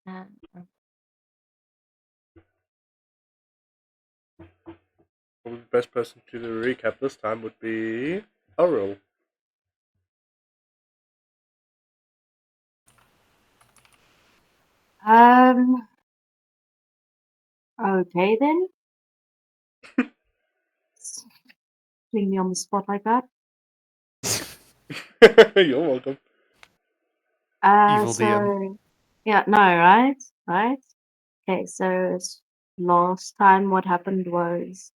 Uh, Probably the best person to do the recap this time would be Aurel. um. Okay then. Putting me on the spot like that. You're welcome. Evil DM. So yeah, no, right, right. Okay, so last time what happened was,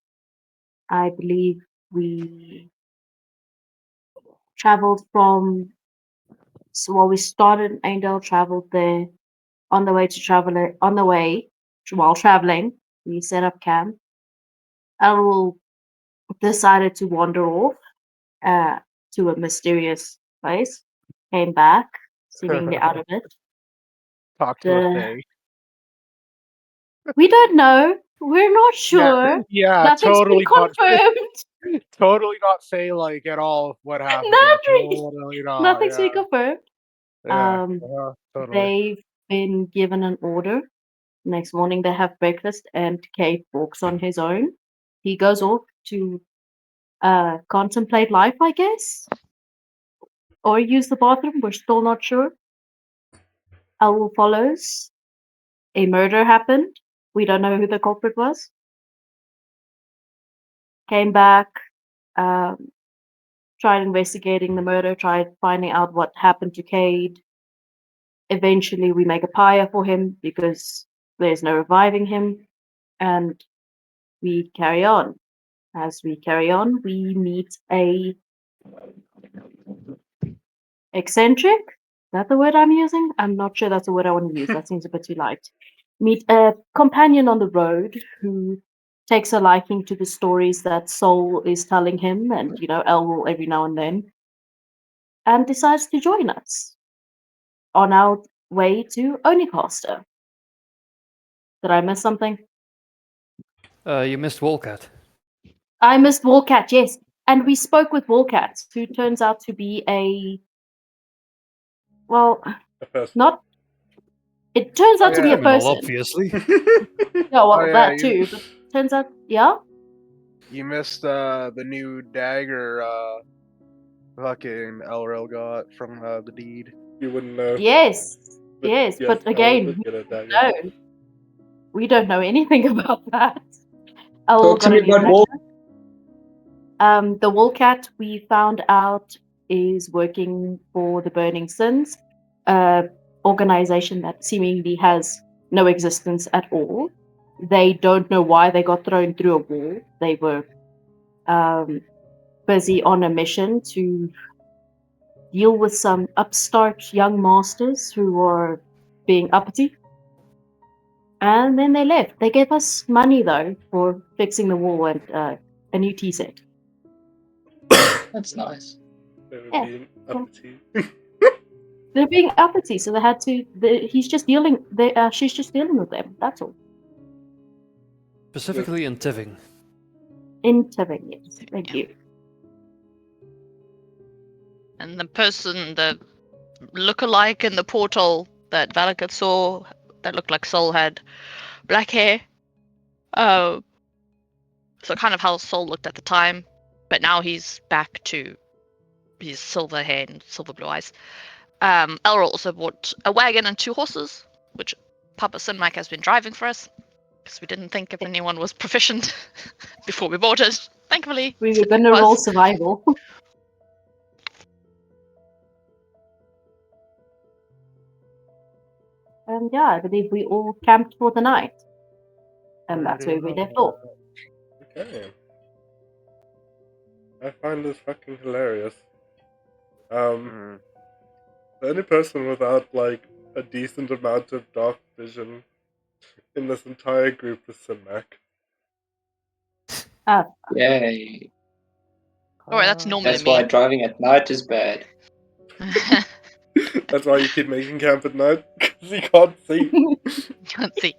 I believe we traveled from. So while we started in Aindale, traveled there. On the way to travel, on the way while traveling, we set up camp. Errol decided to wander off uh, to a mysterious place. Came back, seemingly out of it. Talk to a The Fae. We don't know. We're not Yeah, sure. yeah, Nothing's been totally not, confirmed. totally not Fae like at all. What happened? Yeah, Nothing. totally not. Nothing's Yeah, been confirmed. yeah, totally. They've been given an order. Next morning they have breakfast and Kate walks on his own. He goes off to contemplate life, I guess, or use the bathroom. We're still not sure. Owl follows. A murder happened. We don't know who the culprit was. Came back, um, tried investigating the murder, tried finding out what happened to Cade. Eventually, we make a pyre for him because there's no reviving him, and we carry on. As we carry on, we meet a eccentric. Is that the word I'm using? I'm not sure that's the word I want to use. That seems a bit too light. Meet a companion on the road who takes a liking to the stories that Soul is telling him, and Elwell every now and then, and decides to join us on our way to Onicaster. Did I miss something? You missed Wolcat. I missed Wolcat, yes. And we spoke with Wolcat, who turns out to be not. It turns out to be a Criminal, person. obviously. Yeah, well, yeah, that too. But turns out, yeah. you missed the new dagger. Fucking Elril got from the deed. You wouldn't know. Yes, But yes. yes, But Aurel again, did get a dagger. no, we don't know anything about that. Owl Talk to got me a new about Wolf. dagger. The Wolcat we found out is working for the Burning Sins, organization that seemingly has no existence at all. They don't know why they got thrown through a wall. They were busy on a mission to deal with some upstart young masters who were being uppity. And then they left. They gave us money, though, for fixing the wall and a new tea set. That's nice. They were Yeah. being uppity. They're being uppity, so they had to. He's just dealing. She's just dealing with them. That's all. Specifically in Tiving. In Tiving, yes. Thank Yeah. you. And the person, the look-alike in the portal that Valakat saw, that looked like Soul, had black hair. So kind of how Soul looked at the time, but now he's back to his silver hair and silver blue eyes. Elrol also bought a wagon and 2 horses, which Papa Sinmike has been driving for us, because we didn't think if anyone was proficient before we bought it. Thankfully, We were Sinmike gonna roll was. survival. And yeah, I believe we all camped for the night. And that's where we left off. Okay. I find this fucking hilarious. The only person without like a decent amount of dark vision in this entire group is Simac. Yay. Alright, that's normally That's why me. driving at night is bad. That's why you keep making camp at night, because you can't see. Can't see.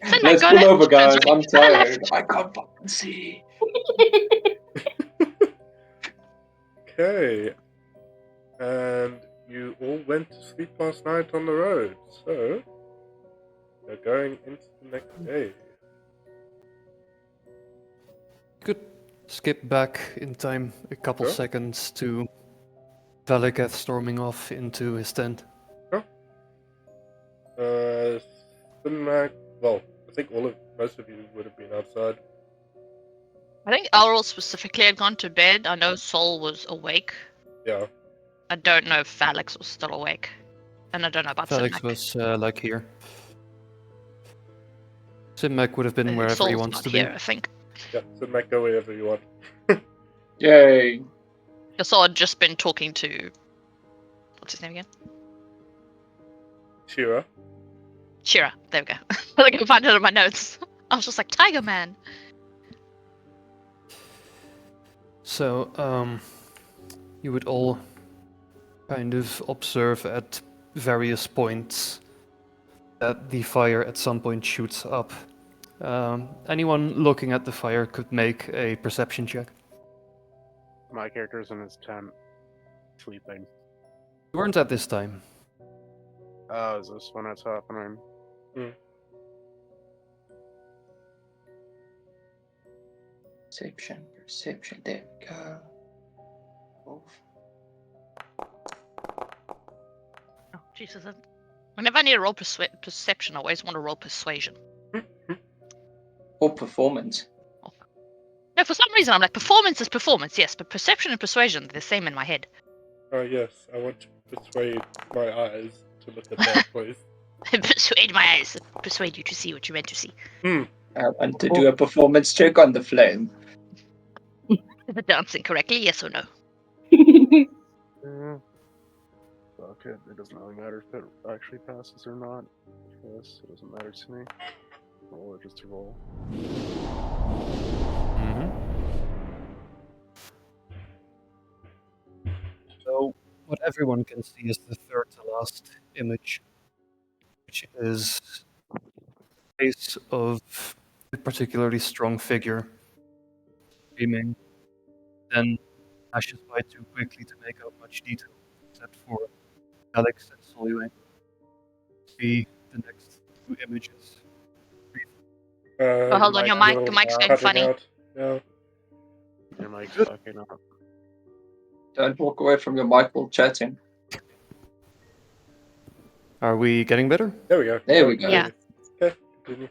Sinmike, Let's go pull left. over, guys. Turns right. I'm Go tired. left. I can't fucking see. Okay. And you all went to sleep last night on the road, so They're going into the next day. Could skip back in time a couple Sure. seconds to Valiketh storming off into his tent. Cinemac, well, I think most of you would have been outside. I think Elrol specifically had gone to bed. I know Sol was awake. Yeah. I don't know if Alex was still awake. And I don't know about Felix Simak. was like here. Simek would have been wherever Sol's he wants not to here, be. I think. Yeah, Cinemac, go wherever you want. Yay. Sol had just been talking to... What's his name again? Shira. Shira. There we go. I can find it in my notes. I was just like, Tiger Man. So, you would all kind of observe at various points that the fire at some point shoots up. Anyone looking at the fire could make a perception check. My character's in his tent, sleeping. You weren't at this time. Oh, is this when it's happening? Perception. There we go. Oh, Oh, Jesus. Whenever I need to roll perception, I always want to roll persuasion. or performance. No, for some reason I'm like, performance is performance, yes, but perception and persuasion are the same in my head. Oh, yes, I want to persuade my eyes to look at that place. Persuade my eyes. Persuade you to see what you meant to see. And to do a performance check on the flame. Is it dancing correctly, yes or no? Yeah. Fuck it. It doesn't really matter if it actually passes or not. Yes, it doesn't matter to me. Roll it just to roll. So, what everyone can see is the third to last image, which is the face of a particularly strong figure, screaming, then flashes by too quickly to make out much detail, except for Alex and Solway. See the next two images. Oh, hold on, your mic's going cutting funny. out. Yeah. Your mic's fucking up. Don't walk away from your mic while chatting. Are we getting better? There we go. There we go. Yeah. Okay, continue.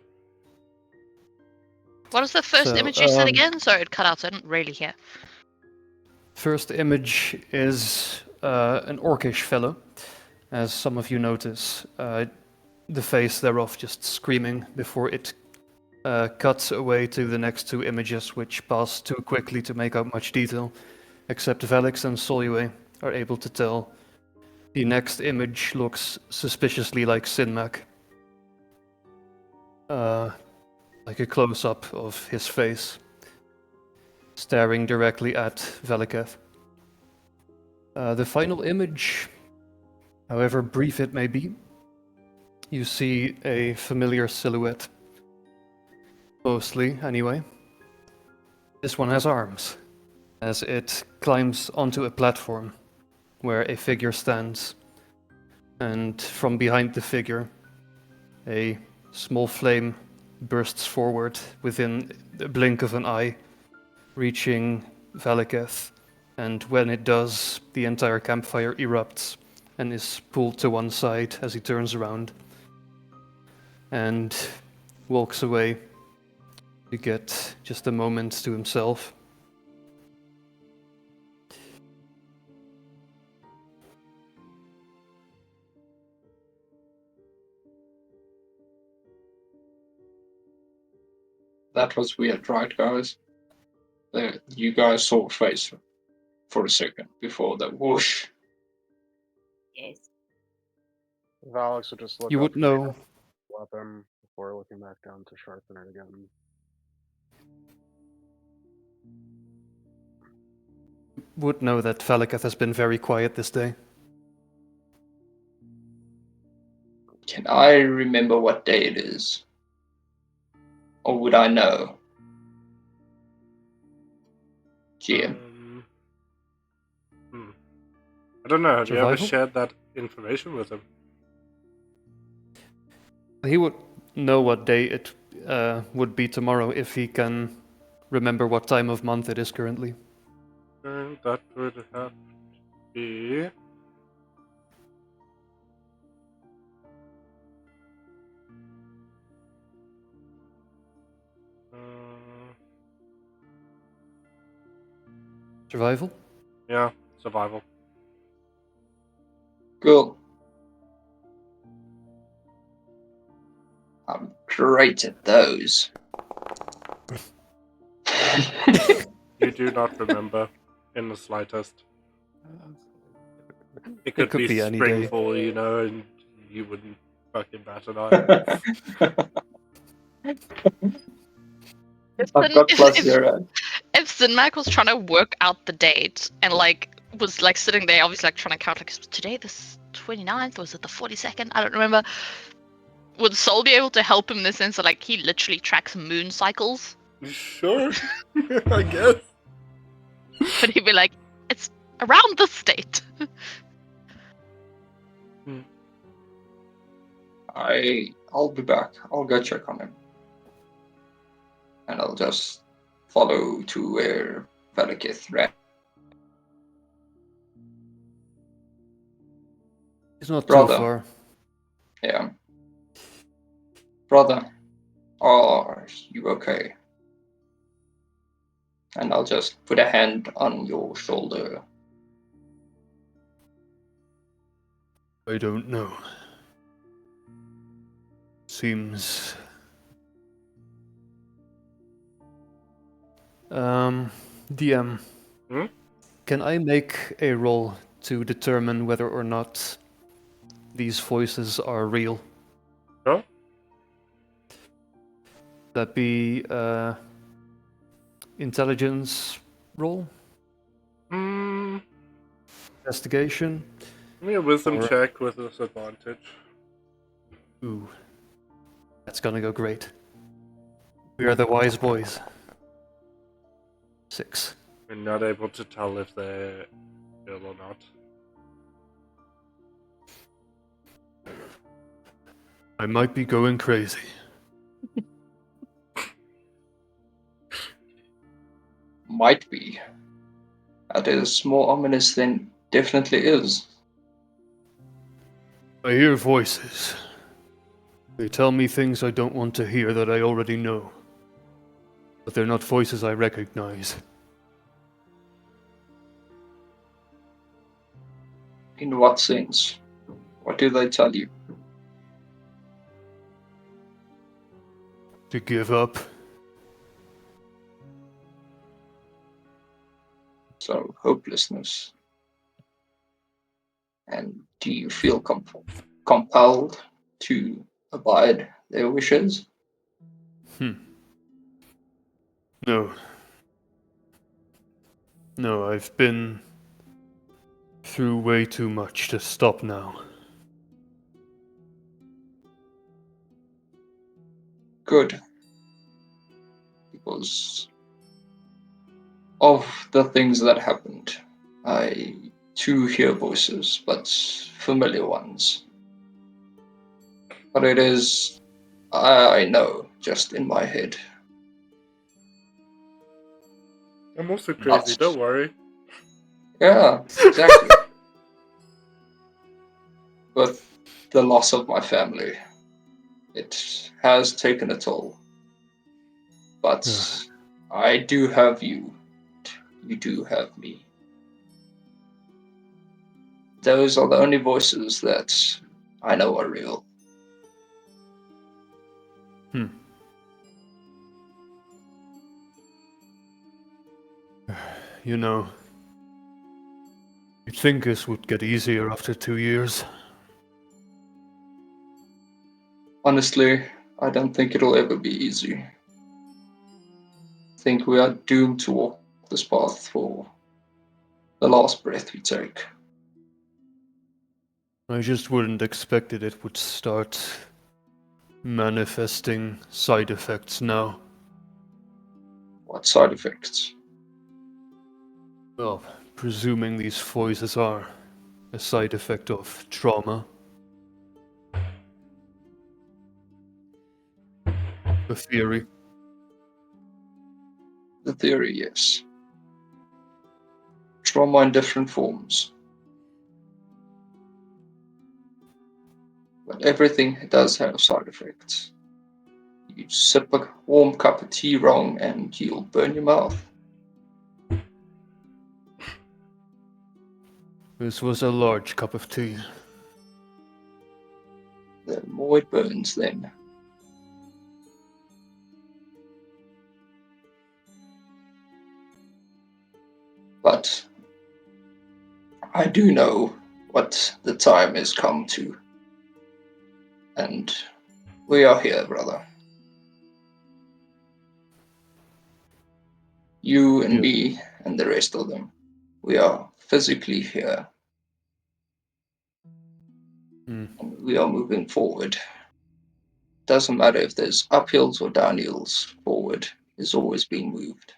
What is the first So, image you said again? Sorry, it cut out, so I didn't really hear. First image is an orcish fellow, as some of you notice. The face thereof just screaming before it cuts away to the next two images, which pass too quickly to make out much detail, except Velix and Solway are able to tell. The next image looks suspiciously like Sinmac. Like a close-up of his face, staring directly at Veliketh. The final image, however brief it may be, you see a familiar silhouette. Mostly, anyway. This one has arms, as it climbs onto a platform where a figure stands, and from behind the figure, a small flame bursts forward within a blink of an eye, reaching Valiketh, and when it does, the entire campfire erupts and is pulled to one side as he turns around and walks away to get just a moment to himself. That was weird, right, guys? You guys saw a face for a second before the whoosh. Yes. Alex would just look You up would know. weapon before looking back down to sharpen it again. Would know that Valiketh has been very quiet this day. Can I remember what day it is? Or would I know? GM. I don't know. Have you ever Survival? shared that information with him? know what day it would be tomorrow if he can remember what time of month it is currently. And that would have to be... Survival? yeah, survival. Cool. I'm great at those. You do not remember in the slightest. It could be any spring day. for all you know, and you wouldn't fucking bat an eye. I've got plus 0. If Zinmac was trying to work out the date and was sitting there obviously trying to count today the 29th, was it the 42nd? I don't remember. Would Sol be able to help him in the sense that he literally tracks moon cycles? Sure, I guess. But he'd be like, it's around this date. I'll be back. I'll go check on him. And I'll just follow to where Velikith ran. It's not Brother. too far. Yeah. Brother, are you okay? And I'll just put a hand on your shoulder. I don't know. Seems... DM. Hmm? Can I make a roll to determine whether or not these voices are real? Sure. That be intelligence roll? Mm, Investigation? give me a wisdom Or- check with disadvantage. Ooh. That's gonna go great. We are the wise boys. 6. You're not able to tell if they're ill or not. I might be going crazy. Might be. That is more ominous than definitely is. I hear voices. They tell me things I don't want to hear that I already know. But they're not voices I recognize. In what sense? What do they tell you? To give up. So, hopelessness. And do you feel compelled to abide their wishes? No. No, I've been through way too much to stop now. Good. Because of the things that happened, I too hear voices, but familiar ones. But it is, I know, just in my head. I'm also crazy, Nuts. don't worry. Yeah, exactly. But the loss of my family, it has taken a toll. But I do have you. You do have me. Those are the only voices that I know are real. You know, you'd think this would get easier after 2 years. Honestly, I don't think it'll ever be easy. I think we are doomed to walk this path for the last breath we take. I just wouldn't expected it would start manifesting side effects now. What side effects? Well, presuming these voices are a side effect of trauma. The theory. The theory, yes. Trauma in different forms. But everything does have side effects. You sip a warm cup of tea wrong and you'll burn your mouth. This was a large cup of tea. The more it burns then. But I do know what the time has come to. And we are here, brother. You and Yeah. me and the rest of them. We are physically here. Hmm. And we are moving forward. Doesn't matter if there's uphills or downhills, forward is always being moved.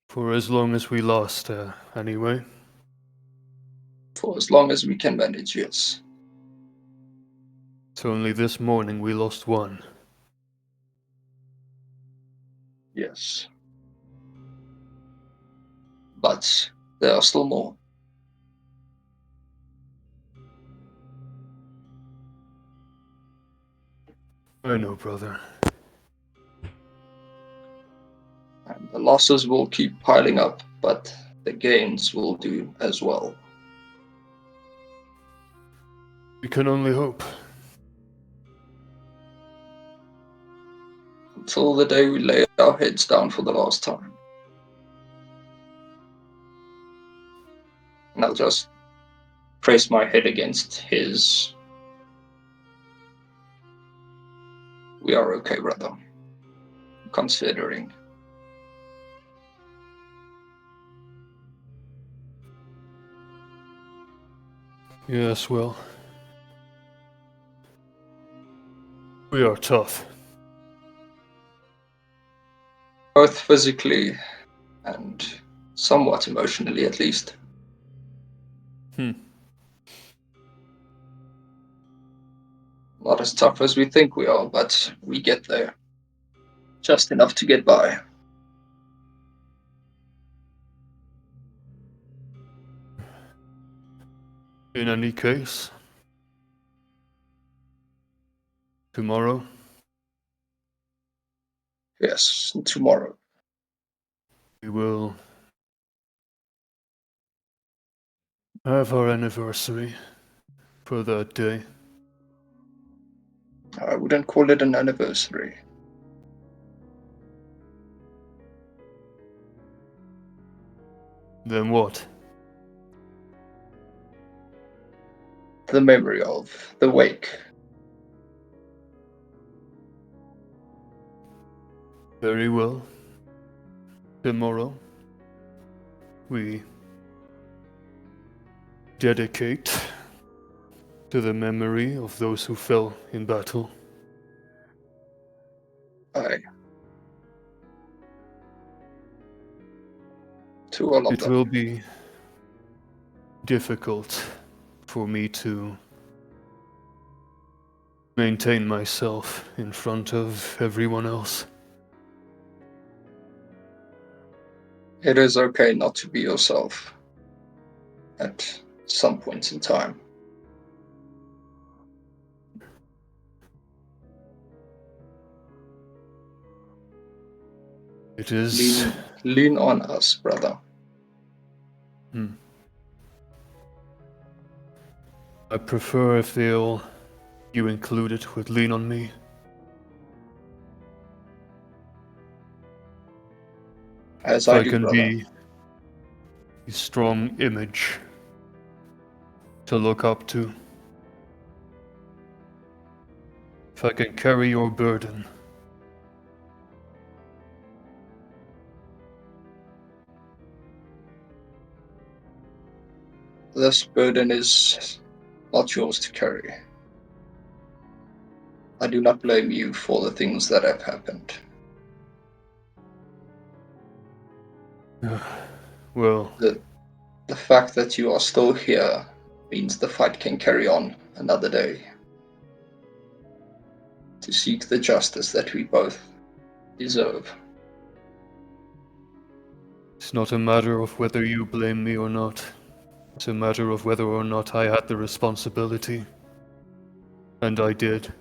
For as long as we last, anyway. For as long as we can manage, yes. So only this morning we lost one. Yes. But there are still more. I know, brother. And the losses will keep piling up, but the gains will do as well. We can only hope. Until the day we lay our heads down for the last time. And I'll just press my head against his. We are okay, brother. Considering. Yes, well. We are tough. Both physically and somewhat emotionally, at least. Not as tough as we think we are, but we get there. Just enough to get by. In any case, tomorrow, Yes, tomorrow. we will have our anniversary for that day. I wouldn't call it an anniversary. Then what? The memory of the wake. Very well. Tomorrow, we dedicate to the memory of those who fell in battle. Aye. To all of It them. will be difficult for me to maintain myself in front of everyone else. It is okay not to be yourself at some points in time. It is... Lean on us, brother. I prefer if you include it with lean on me. As If I I do, can brother. be a strong image to look up to. If I can carry your burden. This burden is not yours to carry. I do not blame you for the things that have happened. Well, The fact that you are still here means the fight can carry on another day. to seek the justice that we both deserve. It's not a matter of whether you blame me or not. It's a matter of whether or not I had the responsibility. And I did.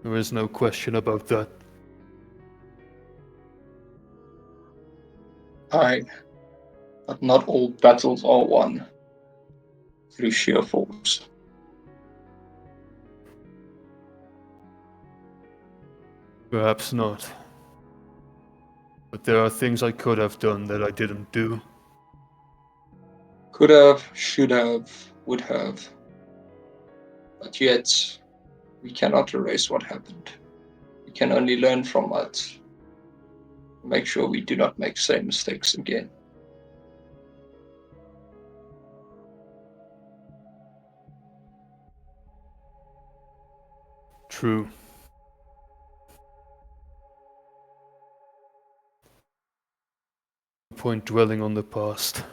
There is no question about that. Aye, but not all battles are won through sheer force. Perhaps not. But there are things I could have done that I didn't do. Could have, should have, would have. But yet, we cannot erase what happened. We can only learn from it. Make sure we do not make same mistakes again. True. No point dwelling on the past.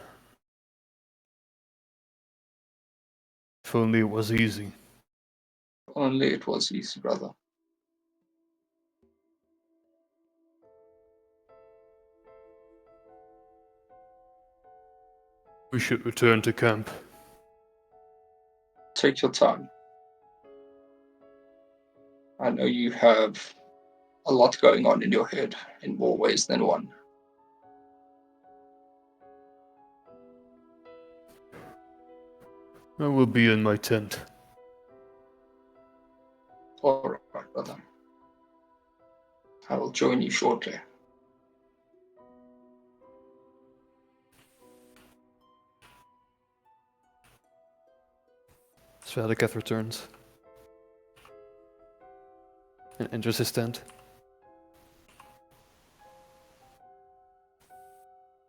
If only it was easy. Only it was easy, brother. We should return to camp. Take your time. I know you have a lot going on in your head in more ways than one. I will be in my tent. All right, brother. I will join you shortly. Svadikath returns. And enters his tent.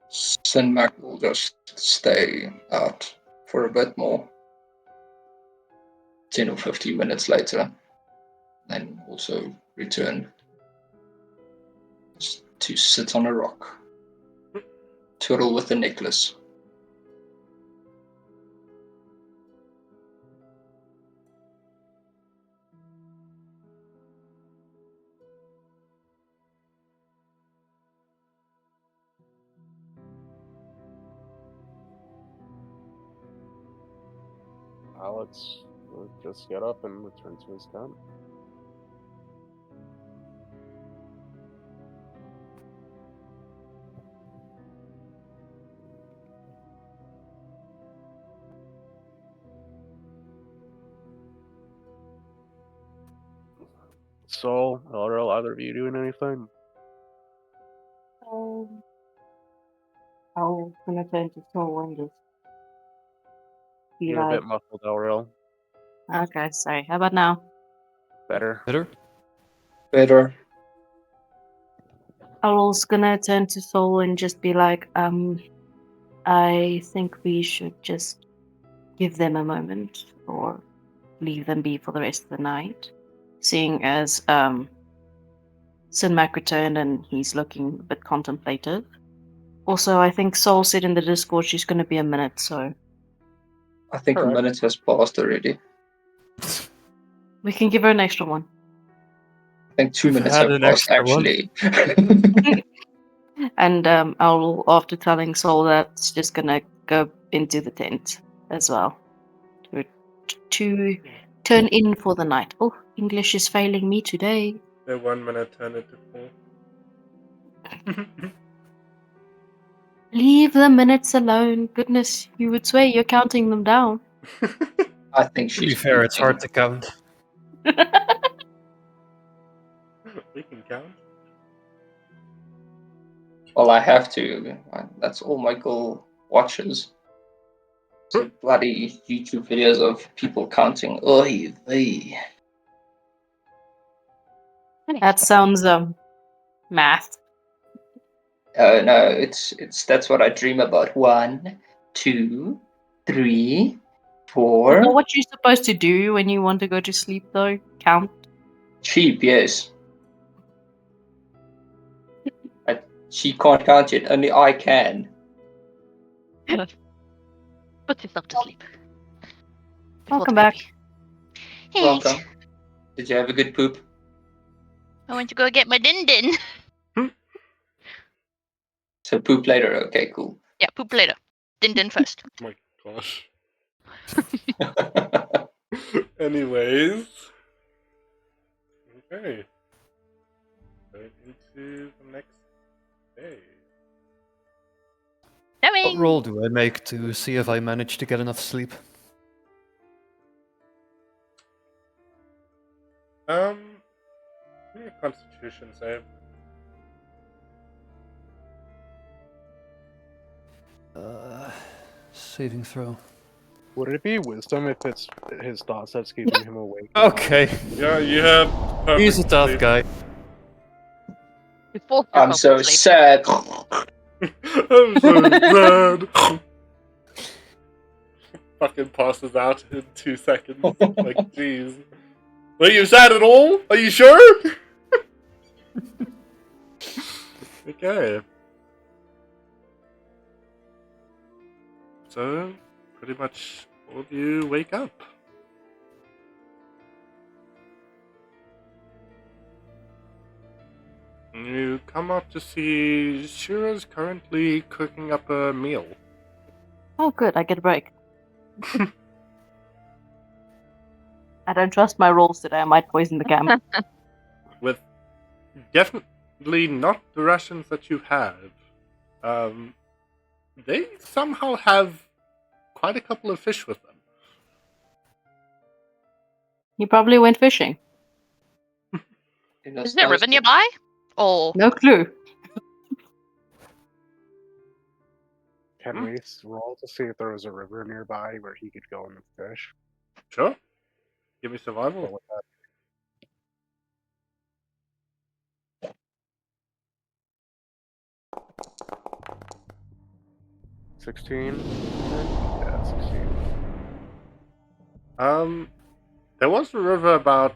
Sinmac will just stay out for a bit more. 10 or 15 minutes later. Then also return to sit on a rock. Twirl with the necklace. Alex will just get up and return to his tent. So, Elrel, either of you doing anything? I'll gonna turn to Soul and just be You're a like, bit muffled, Elrel. okay, sorry. How about now? Better. Better? Better. Owl's gonna turn to Soul and just be like, I think we should just give them a moment or leave them be for the rest of the night. Seeing as Sinmac returned and he's looking a bit contemplative. Also, I think Soul said in the Discord she's gonna be a minute, so I think a Alright. minute has passed already. we can give her an extra one. I think 2 We've minutes had have an passed, extra one. actually. And Owl, after telling Soul that, is just gonna go into the tent as well. To turn in for the night. Oh, English is failing me today. The 1 minute turned into 4. Leave the minutes alone. Goodness, you would swear you're counting them down. I think To be she's fair, it's hard peeking. to count. We can count. Well, I have to. That's all my girl watches. So bloody YouTube videos of people counting. Oy vey. That sounds math. No, it's that's what I dream about. 1, 2, 3, Is that 4. what you're supposed to do when you want to go to sleep though? Count? Cheap, yes. She can't count it. Only I can. Put yourself to sleep. Welcome Before the back. baby. Hey. Welcome. Did you have a good poop? I went to go get my din din. So poop later. Okay, cool. Yeah, poop later. Din din first. My gosh. Anyways. Okay. Going into the next day. What Knowing. roll do I make to see if I manage to get enough sleep? Yeah, Constitution save. Saving throw. Would it be wisdom if it's his thoughts that's keeping him awake? Okay. Yeah, you have perfect He's a tough sleep. guy. You forced I'm yourself so to sleep. sad. I'm so sad. Fucking passes out in 2 seconds. Like, jeez. Are you sad at all? Are you sure? Okay. So, pretty much all of you wake up. You come up to see Shira's currently cooking up a meal. Oh, good. I get a break. I don't trust my rolls today. I might poison the camp. With definitely not the rations that you have. They somehow have quite a couple of fish with them. He probably went fishing. Is there a river nearby? Or No clue. Can we roll to see if there was a river nearby where he could go and fish? Sure. Give me survival. What would that 16? Yeah, 16. There was a river about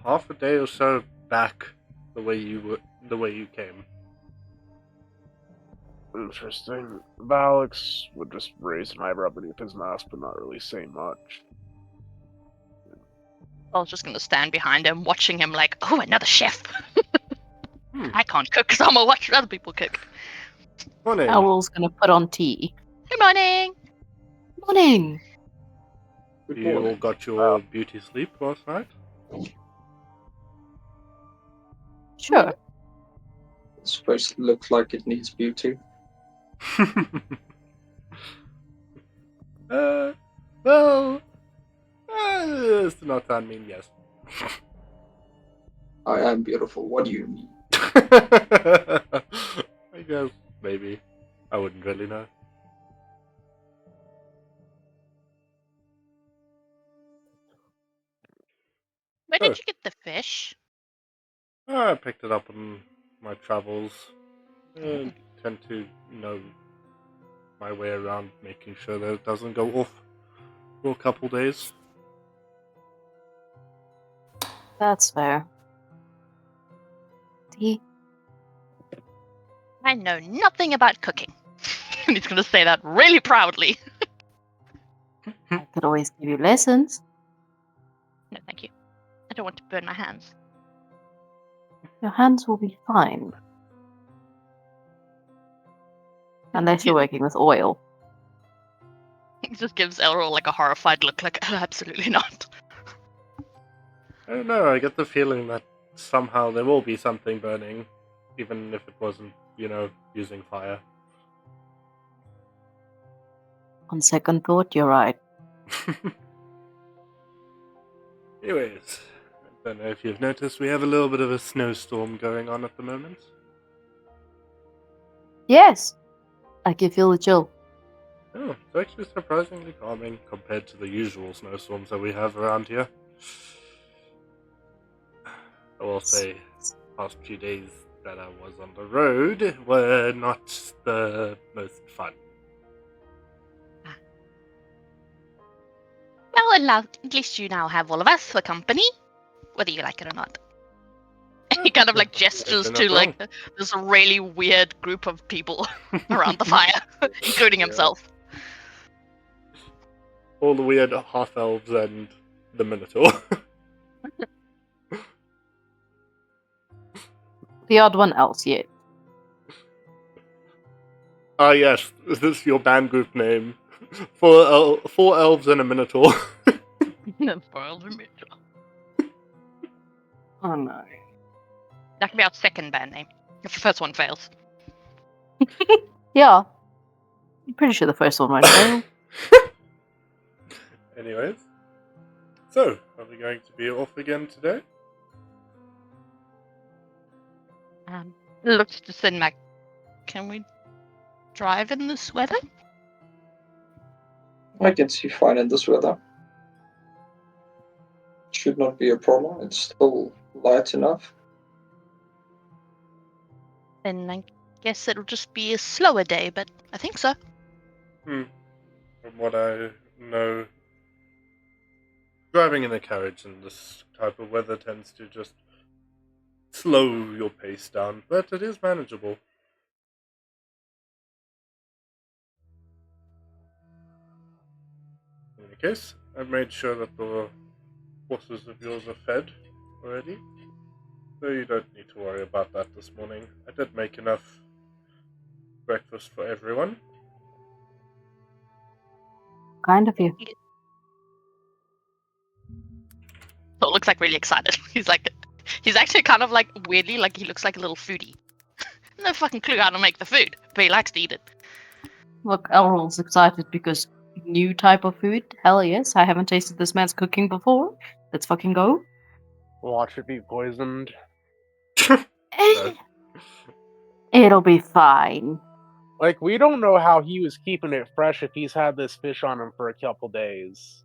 half a day or so back the way you came. Interesting. Valix would just raise an eyebrow beneath his mask, but not really say much. I was just gonna stand behind him, watching him like, oh, another chef. I can't cook, so I'm gonna watch other people cook. Morning. Owl's gonna put on tea. Good morning. Morning. You all got your beauty sleep last night? Sure. It's supposed to look like it needs beauty. Well, it's not that mean, yes. I am beautiful. What do you mean? I guess, maybe. I wouldn't really know. Where did you get the fish? I picked it up on my travels. I tend to know my way around making sure that it doesn't go off for a couple days. That's fair. Tea. I know nothing about cooking. And he's gonna say that really proudly. I could always give you lessons. No, thank you. I don't want to burn my hands. Your hands will be fine. Unless you're working with oil. He just gives Elro like a horrified look, like, oh, absolutely not. I don't know, I get the feeling that somehow there will be something burning, even if it wasn't, using fire. On second thought, you're right. Anyways, I don't know if you've noticed, we have a little bit of a snowstorm going on at the moment. Yes. I can feel the chill. Oh, it's actually surprisingly calming compared to the usual snowstorms that we have around here. I will say, past few days that I was on the road were not the most fun. Well, at least you now have all of us for company, whether you like it or not. He kind of like gestures You're not to wrong. like this really weird group of people around the fire, including himself. All the weird half-elves and the Minotaur. the odd one else yet. Ah, yes, is this your band group name? Four elves and a minotaur. Foiled image. Oh no. That can be our second band name. If the first one fails. Yeah. I'm pretty sure the first one won't fail. Anyways, so are we going to be off again today? Looks to send Mac. Can we drive in this weather? I can see fine in this weather. Should not be a problem. It's still light enough. Then I guess it'll just be a slower day, but I think so. From what I know, driving in a carriage in this type of weather tends to just slow your pace down, but it is manageable. In any case, I've made sure that the horses of yours are fed already, so you don't need to worry about that this morning. I did make enough breakfast for everyone. Kind of you. So it looks like really excited. He's actually kind of like weirdly like he looks like a little foodie. No fucking clue how to make the food, but he likes to eat it. Look, Elrond's excited because new type of food. Hell yes, I haven't tasted this man's cooking before. Let's fucking go. Watch it be poisoned. Eh, It'll be fine. Like, we don't know how he was keeping it fresh if he's had this fish on him for a couple days.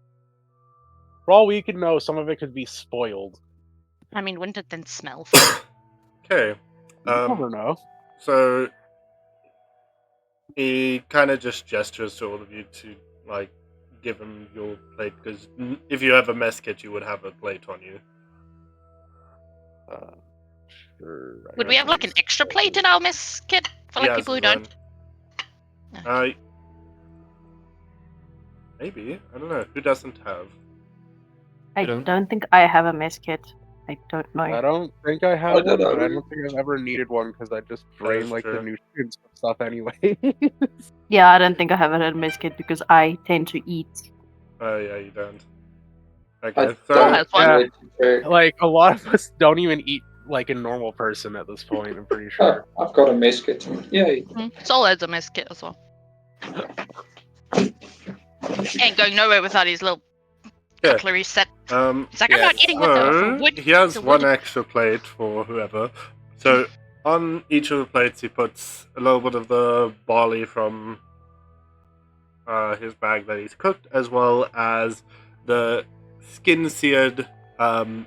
For all we could know, some of it could be spoiled. I mean, wouldn't it then smell? Okay. You never know. So he kind of just gestures to all of you to like give him your plate, because if you have a mess kit, you would have a plate on you. Sure. Would we have like an extra plate in our mess kit for like He has people who his don't? own. Maybe, I don't know. Who doesn't have? I don't. don't think I have a mess kit. I don't know. I don't think I have I don't one, but I know. don't think I've ever needed one because I just is drain like the true. nutrients and stuff anyway. Yeah, I don't think I have a mess kit because I tend to eat. Oh yeah, you don't. I Okay, Oh, so that's fine. yeah. wait to check. Like, a lot of us don't even eat like a normal person at this point, I'm pretty sure. I've got a mess kit. Yay. Sol has a mess kit as well. Ain't going nowhere without his little Yeah. cutlery set. um, He's like, I'm not eating with the so wood. he has the one wood. extra plate for whoever. So on each of the plates, he puts a little bit of the barley from his bag that he's cooked, as well as the skin-seared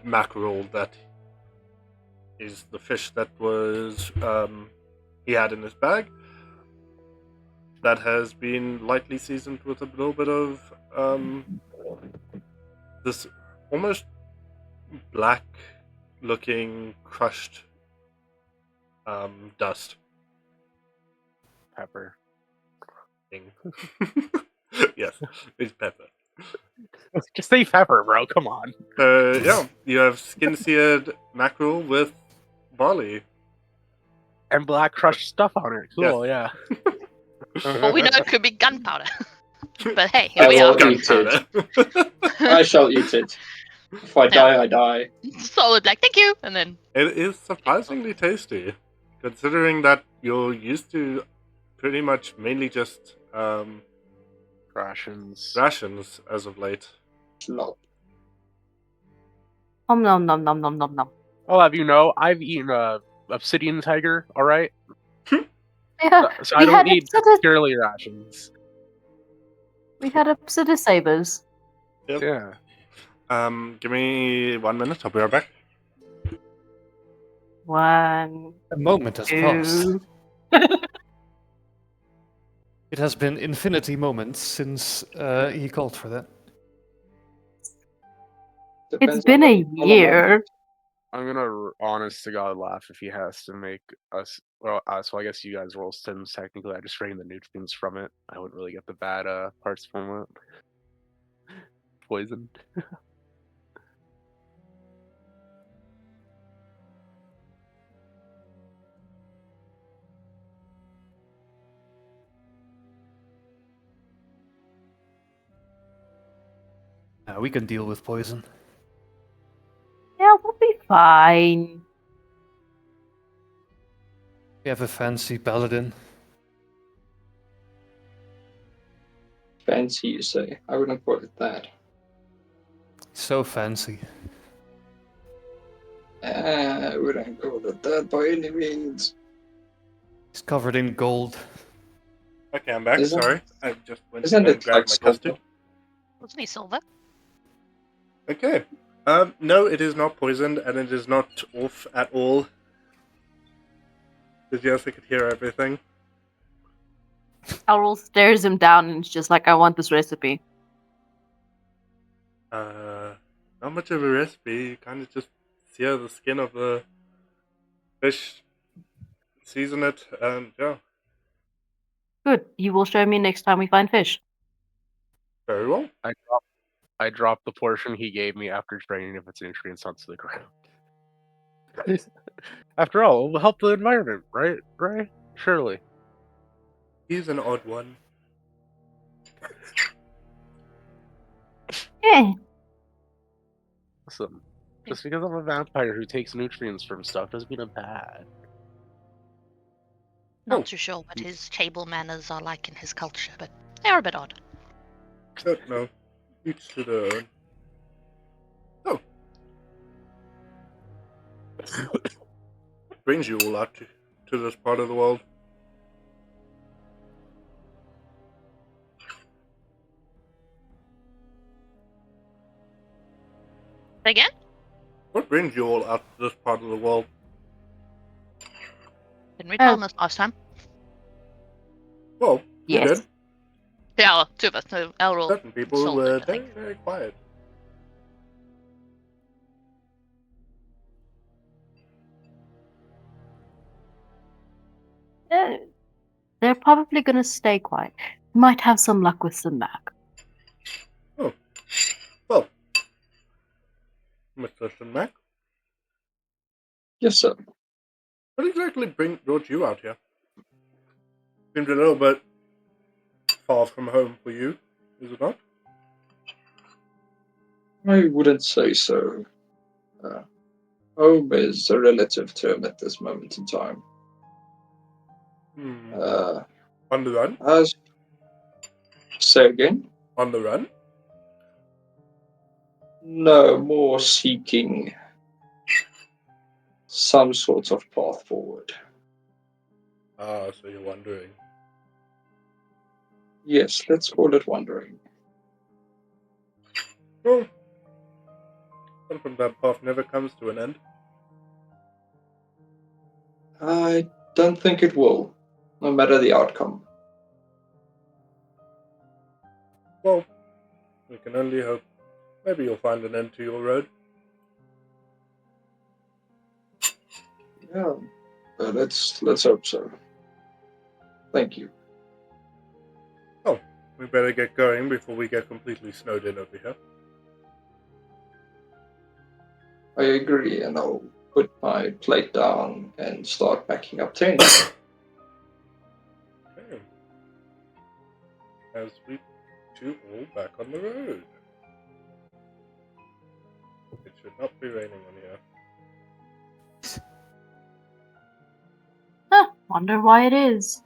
mackerel that is the fish that was he had in his bag. That has been lightly seasoned with a little bit of this almost black-looking crushed dust Pepper. thing. Yes, it's pepper. Just say pepper, bro. Come on. Yeah, you have skin-seared mackerel with barley. And black crushed stuff on it. Cool, yeah. Well, we know it could be gunpowder. But hey, here I we will are. eat it. I shall eat it. If I die, I die. Solid, like, thank you. And then, It is surprisingly tasty, considering that you're used to pretty much mainly just Rations. rations as of late. Slop. Nom nom nom nom nom nom nom. I'll have you know, I've eaten obsidian tiger, alright? Yeah, So I we don't had need obsidian. purely rations. We had obsidian sabers. Yep. Yeah. Give me 1 minute. I'll be right back. 1, A moment has passed. 2. It has been infinity moments since he called for that. It's been a year. I'm gonna honest to God laugh if he has to make us. Well, so I guess you guys roll sims technically. I just drain the nutrients from it. I wouldn't really get the bad parts from it. Poison. We can deal with poison. Yeah, we'll be fine. We have a fancy paladin. Fancy, you say? I wouldn't call it that. So fancy. I wouldn't call it that by any means. He's covered in gold. Okay, I'm back. Isn't- Sorry, I just went to Isn't go and it grab like my silver? custard. Wasn't he silver? Okay. No, it is not poisoned, and it is not off at all. Because yes, I could hear everything. Elrol stares him down and is just like, I want this recipe. Not much of a recipe. You kind of just sear the skin of the fish, season it, and yeah. Good. You will show me next time we find fish. Very well. I dropped the portion he gave me after draining of its nutrients onto the ground. After all, it will help the environment, right? Right? Surely. He's an odd one. Yeah. Listen, just because I'm a vampire who takes nutrients from stuff doesn't mean I'm bad. Not Oh. too sure what his table manners are like in his culture, but they are a bit odd. Don't know. Each to their own. Oh. What brings you all out to this part of the world? Again? What brings you all out to this part of the world? Didn't we tell him this last time? Well, you Yes. did. Yeah, well, two of us. No, Elrol. Certain people sold were it, I very, think. very quiet. They're probably gonna stay quiet. Might have some luck with some mag. Oh. Well. Mr. Mac, Yes, sir. what exactly brought you out here? Seems a little bit far from home for you, is it not? I wouldn't say so. Home is a relative term at this moment in time. On the run? As say again? On the run? No, more seeking some sort of path forward. Ah, so you're wondering. Yes, let's call it wandering. Well, sometimes that path never comes to an end. I don't think it will, no matter the outcome. Well, we can only hope. Maybe you'll find an end to your road. Yeah, let's hope so. Thank you. Oh, we better get going before we get completely snowed in over here. I agree, and I'll put my plate down and start packing up tents. Okay. As we two all back on the road. It should not be raining on here. Huh, wonder why it is.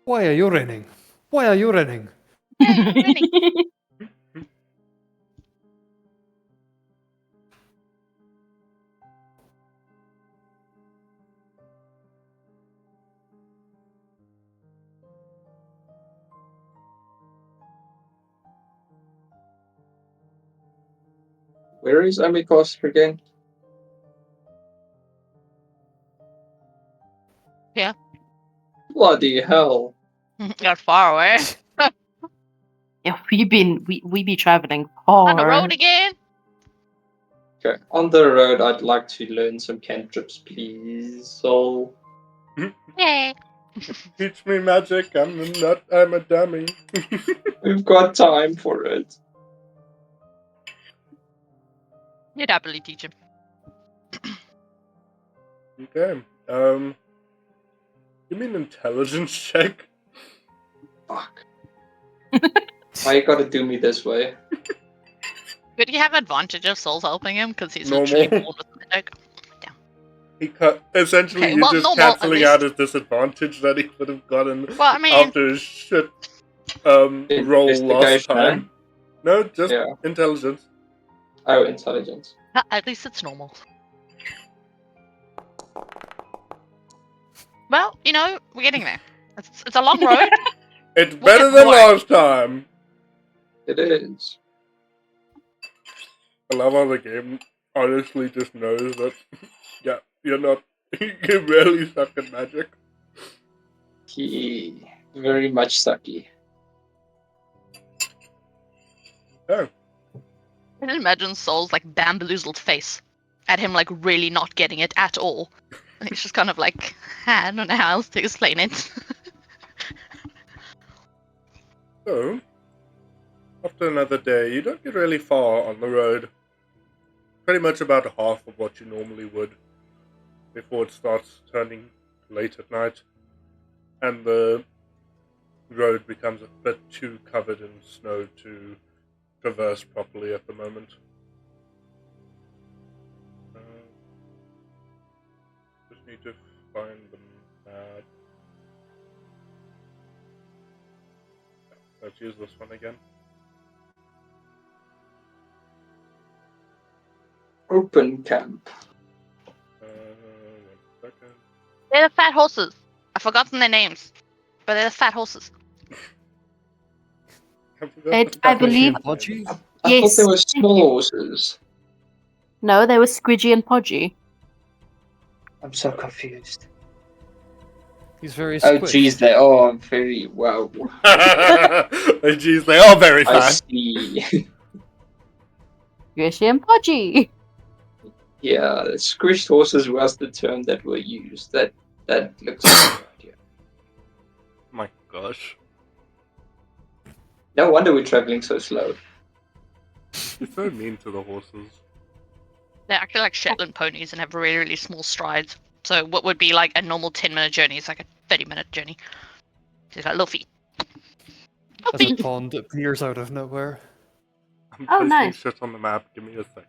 Why are you running? Why are you running? Hey, Rennie. Where is Amicos again? Yeah. Bloody hell. You're far away. Yeah, we be traveling On the far. road again. Okay, on the road, I'd like to learn some cantrips, please. So, Yay. Teach me magic, I'm a dummy. we've got time for it. You'd happily teach him. Okay. You mean intelligence check? Fuck. Why you gotta do me this way? Could he have advantage of Soul's helping him because he's Normal. literally born with the magic? He cut. Essentially, Okay, you're well, just normal, at cancelling out least. his disadvantage that he would have gotten Well, I mean, after his shit roll last Investigation, eh? time. No, just Yeah. intelligence. Oh, intelligence. at least it's normal. Well, you know, we're getting there. It's a long road. It's We'll better get than more. last time. It is. I love how the game honestly just knows that, yeah, you're not, you barely suck at magic. He very much sucky. Oh, I can imagine Soul's like bamboozled face at him, like really not getting it at all. And he's just kind of like, I don't know how else to explain it. so, after another day, you don't get really far on the road. Pretty much about half of what you normally would before it starts turning late at night. And the road becomes a bit too covered in snow to traverse properly at the moment. Just need to find the map. Let's use this one again. Open camp. 1 second. They're the fat horses. I've forgotten their names, but they're the fat horses. I believe- Podgy? I thought they Yes, were thank small you. horses. No, they were Squidgy and Podgy. I'm so confused. He's very Oh, squish. jeez, they are very wow. Jeez, they are very I fat. see. Squishy and Podgy. Yeah, squished horses was the term that were used. That looks like a idea. My gosh. No wonder we're traveling so slow. You're so mean to the horses. They're actually like Shetland ponies and have really, really small strides. So what would be like a normal 10-minute journey is like a 30-minute journey. So it's like little feet. Little As a feet. pond appears out of nowhere. I'm Oh, placing nice. shit on the map. Give me a second.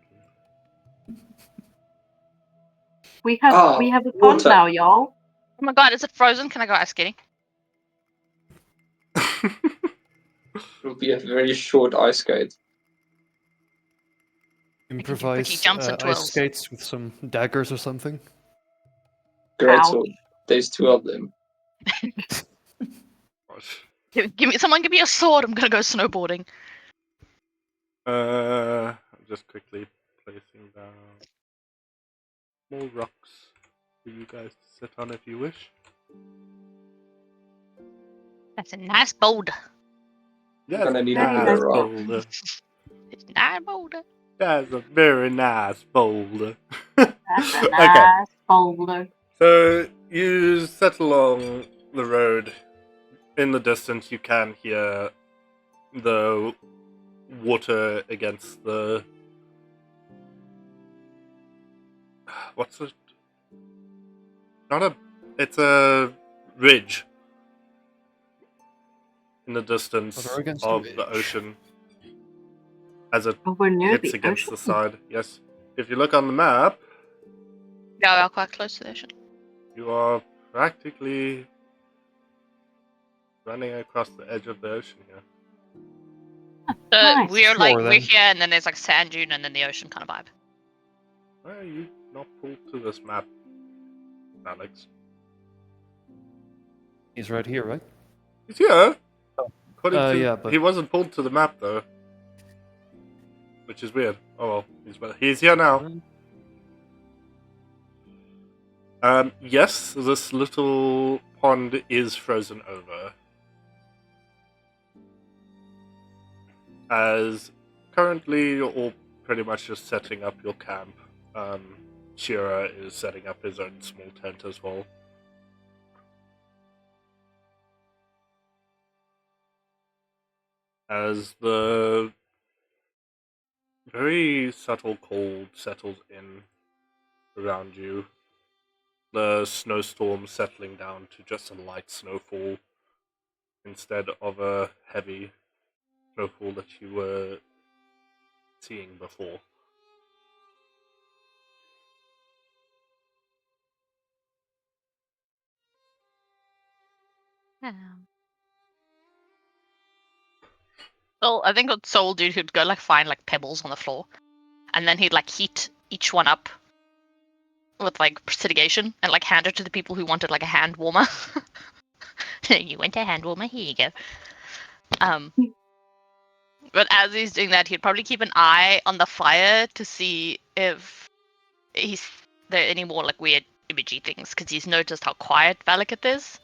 We have Ah, a pond water. now, y'all. Oh my god, is it frozen? Can I go ice skating? It'll be a very short ice skate. Improvise jumps and ice twirls. skates with some daggers or something. Great Ouch. sword. There's two of them. Gosh. Someone give me a sword. I'm gonna go snowboarding. I'm just quickly placing down more rocks for you guys to sit on if you wish. That's a nice boulder. Yes, gonna need Very another nice. rock. boulder. It's a nice boulder. That's a very nice boulder. That's a nice boulder. So you set along the road. In the distance, you can hear the water against the. What's it? Not a. It's a ridge in the distance Water against the of the ridge. ocean as it Oh, we're near hits the against ocean. the side. Yes. If you look on the map, Yeah, we are quite close to the ocean. you are practically running across the edge of the ocean here. Nice. We're Sure, we're then. here, and then there's like sand dune, and then the ocean kind of vibe. Why are you not pulled to this map, Alex? He's right here, right? He's here. According to, yeah, but- he wasn't pulled to the map though, which is weird. Oh well, he's here now. Yes, this little pond is frozen over. As currently you're all pretty much just setting up your camp. Shira is setting up his own small tent as well. As the very subtle cold settles in around you, the snowstorm settling down to just a light snowfall instead of a heavy snowfall that you were seeing before. Yeah. Well, I think what Soul did, he'd go like find like pebbles on the floor, and then he'd like heat each one up with like precipitation and like hand it to the people who wanted like a hand warmer. You want a hand warmer? Here you go. But as he's doing that, he'd probably keep an eye on the fire to see if there are any more like weird imagey things, because he's noticed how quiet Valakut is.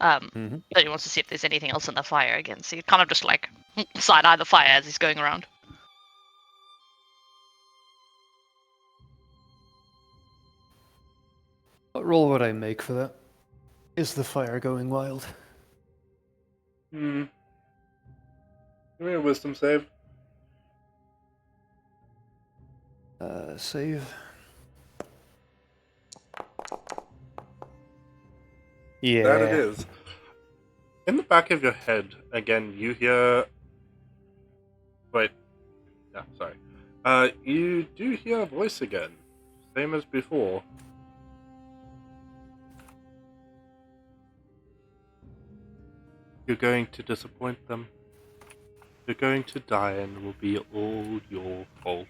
Mhm. But he wants to see if there's anything else in the fire again. So he'd kind of just like side eye the fire as he's going around. What roll would I make for that? Is the fire going wild? Give me a wisdom save. Save. Yeah. That it is. In the back of your head, again, you hear... Wait. Yeah, sorry. You do hear a voice again. Same as before. You're going to disappoint them. You're going to die and it will be all your fault.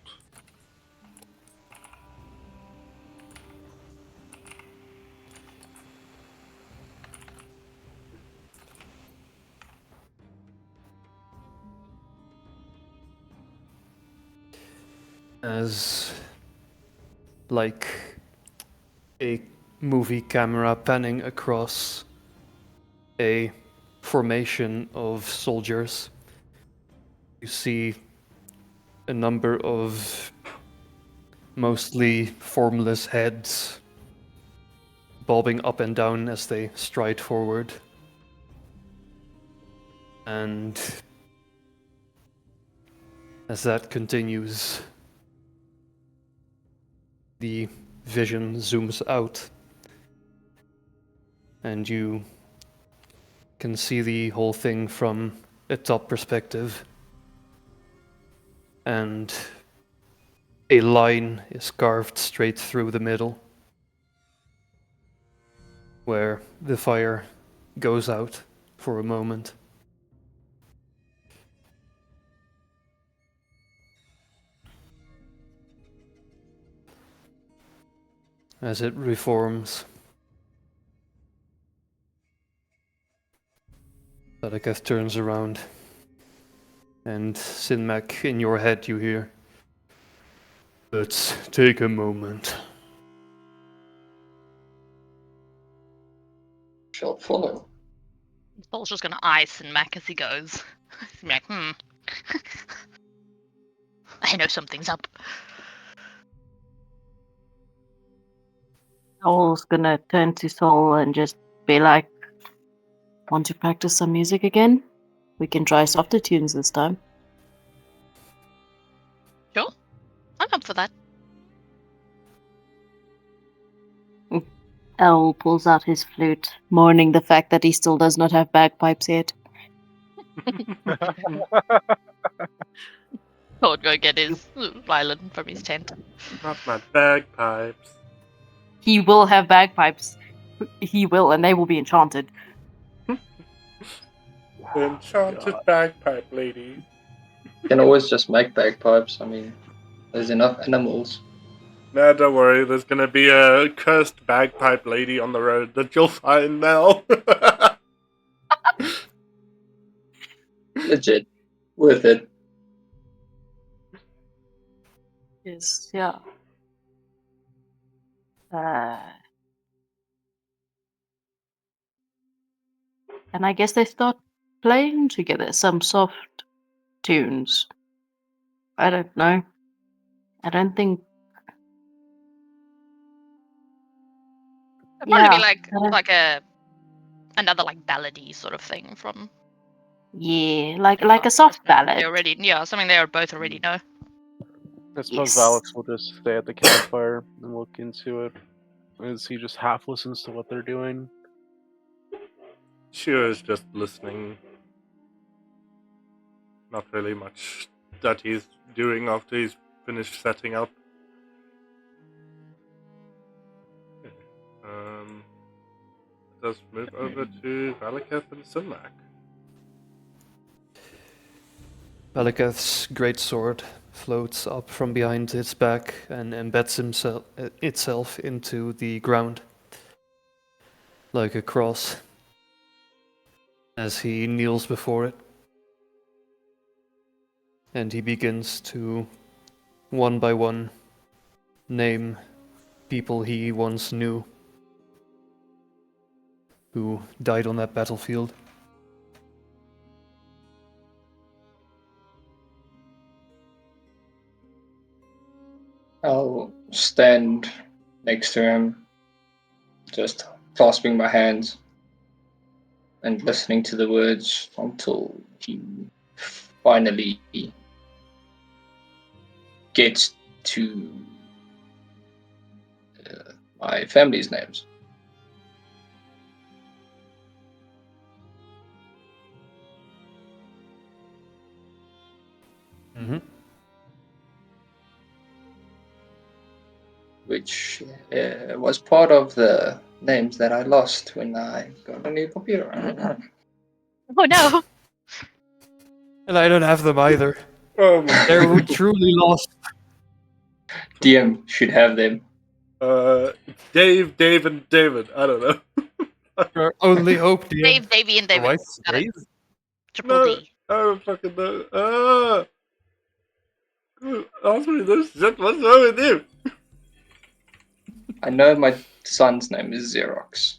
As like a movie camera panning across a formation of soldiers, you see a number of mostly formless heads bobbing up and down as they stride forward. And as that continues, the vision zooms out, and you can see the whole thing from a top perspective. And a line is carved straight through the middle, where the fire goes out for a moment. As it reforms, Sadaketh turns around, and Sinmac, in your head you hear, "Let's take a moment." Shall follow. Paul's just gonna eye Sinmac as he goes. He's like, I know something's up. Soul's gonna turn to Soul and just be like, "Want to practice some music again? We can try softer tunes this time." Sure, I'm up for that. El pulls out his flute, mourning the fact that he still does not have bagpipes yet. Paul would go get his violin from his tent. Not my bagpipes. He will have bagpipes. He will, and they will be enchanted. The enchanted bagpipe lady. You can always just make bagpipes. I mean, there's enough animals. Nah, don't worry, there's gonna be a cursed bagpipe lady on the road that you'll find now. Legit. Worth it. Yes, yeah. And I guess they start playing together some soft tunes. I don't know. I don't think. It'd probably be Yeah, like another like ballady sort of thing from yeah, like a soft ballad. They already something they both already know. I suppose Yes. Alex will just stay at the campfire and look into it as he just half listens to what they're doing. Shira's just listening. Not really much that he's doing after he's finished setting up. Let's move over to Valaketh and Sinlac. Valaketh's great sword floats up from behind its back and embeds itself into the ground like a cross as he kneels before it. And he begins to, one by one, name people he once knew who died on that battlefield. I'll stand next to him, just clasping my hands and listening to the words until he finally gets to my family's names. Mm-hmm. Which was part of the names that I lost when I got a new computer. Oh no! And I don't have them either. Oh my They're truly lost. DM should have them. Dave, and David. I don't know. Our only hope, dear. Dave, Davey, and David. What? Got it. Dave? Triple No, D. I don't fucking know. Ask me this shit. What's wrong with you? I know my son's name is Xerox.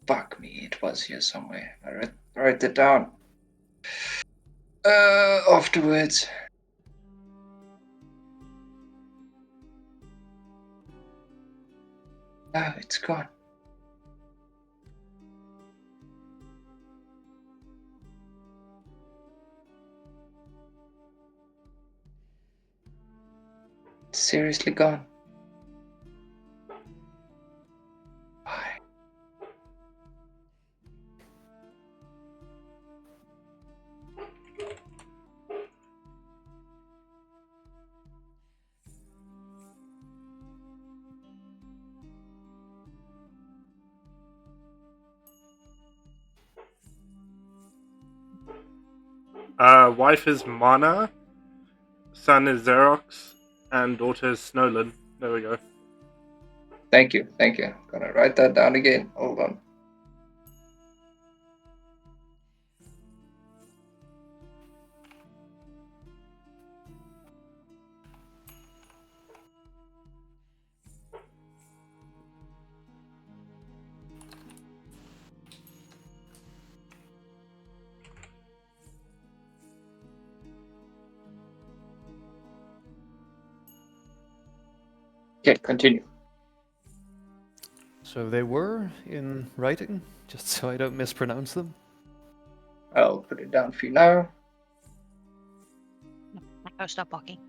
Fuck me, it was here somewhere. I wrote it down. Afterwards. No, it's gone. It's seriously gone. Why? Wife is Mana, son is Xerox, and daughter is Snowlin. There we go. Thank you. Gonna write that down again. Hold on. Okay, continue. So they were in writing, just so I don't mispronounce them. I'll put it down for you now. I'll stop walking.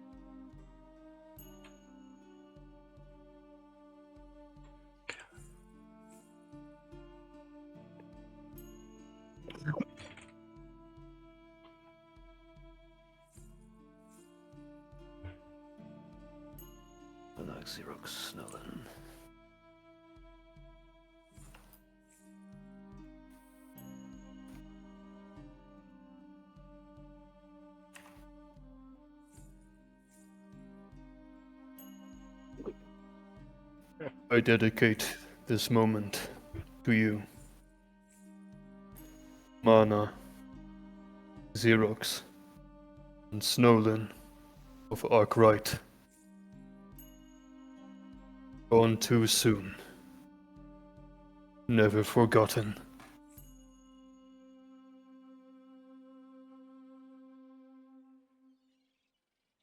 Xerox Snowden. I dedicate this moment to you, Mana, Xerox, and Snowlin of Arkwright. Gone too soon. Never forgotten.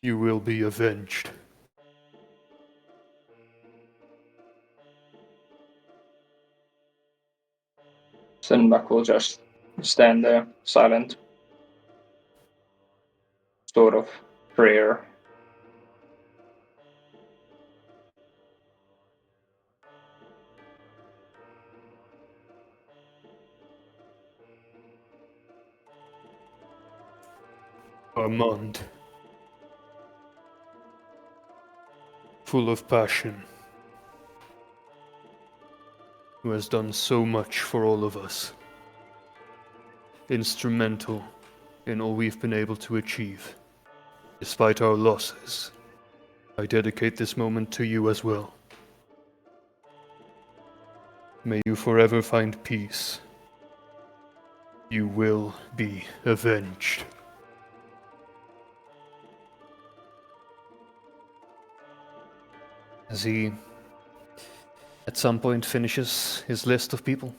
You will be avenged. Sinbak will just stand there, silent. Sort of prayer. Armand. Full of passion. Who has done so much for all of us. Instrumental in all we've been able to achieve. Despite our losses, I dedicate this moment to you as well. May you forever find peace. You will be avenged. As he, at some point, finishes his list of people.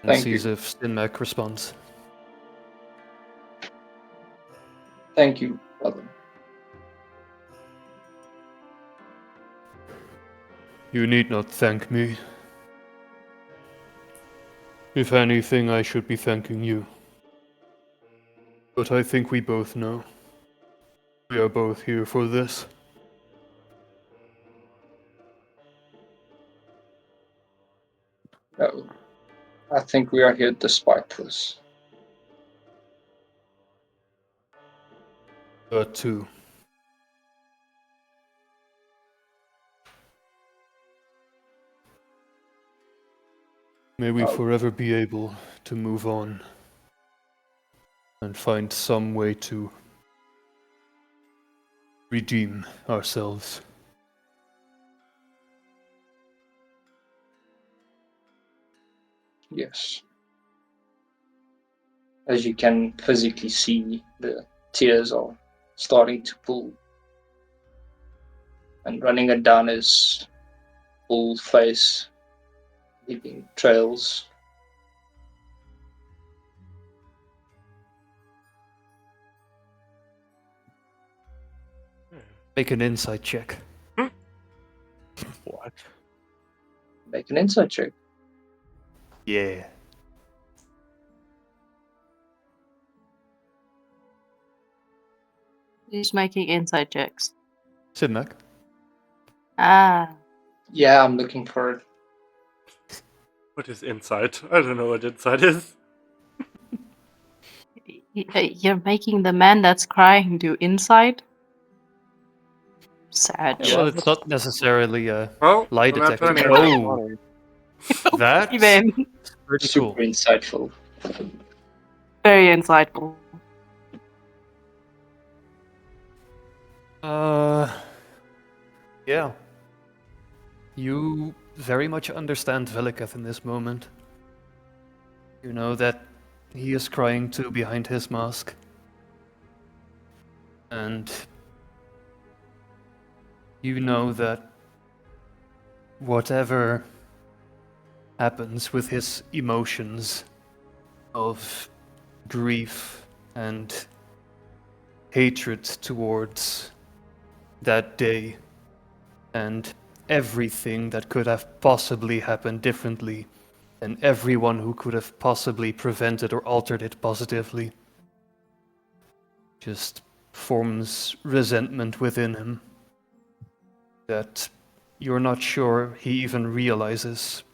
And Thank sees you. if Stinmac responds. Thank you, brother. You need not thank me. If anything, I should be thanking you. But I think we both know. We are both here for this. No, I think we are here despite this. That too. May we forever be able to move on and find some way to redeem ourselves. Yes. As you can physically see, the tears are starting to pool and running it down his full face, leaving trails. Make an insight check. What? Make an insight check. Yeah. Who's making inside checks? Stinmac. Ah, Yeah, I'm looking for it. What is insight? I don't know what insight is. you're making the man that's crying do inside? Sad. Yeah, well, it's not necessarily a Well, lie then I'm detector. turning Oh, that's Even pretty cool. Super insightful. very insightful. Yeah. You very much understand Veliketh in this moment. You know that he is crying too behind his mask. And you know that whatever happens with his emotions of grief and hatred towards that day and everything that could have possibly happened differently and everyone who could have possibly prevented or altered it positively just forms resentment within him that you're not sure he even realizes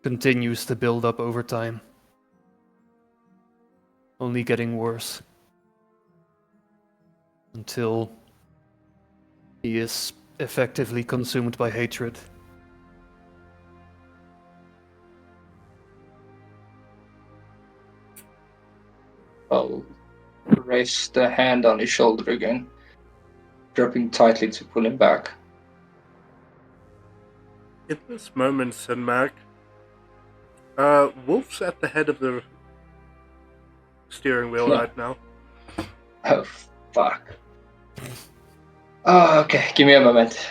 continues to build up over time, only getting worse until he is effectively consumed by hatred. I'll raise the hand on his shoulder again, dropping tightly to pull him back. In this moment, Sinmac, Wolf's at the head of the steering wheel right now. Oh, fuck. Oh, okay, give me a moment.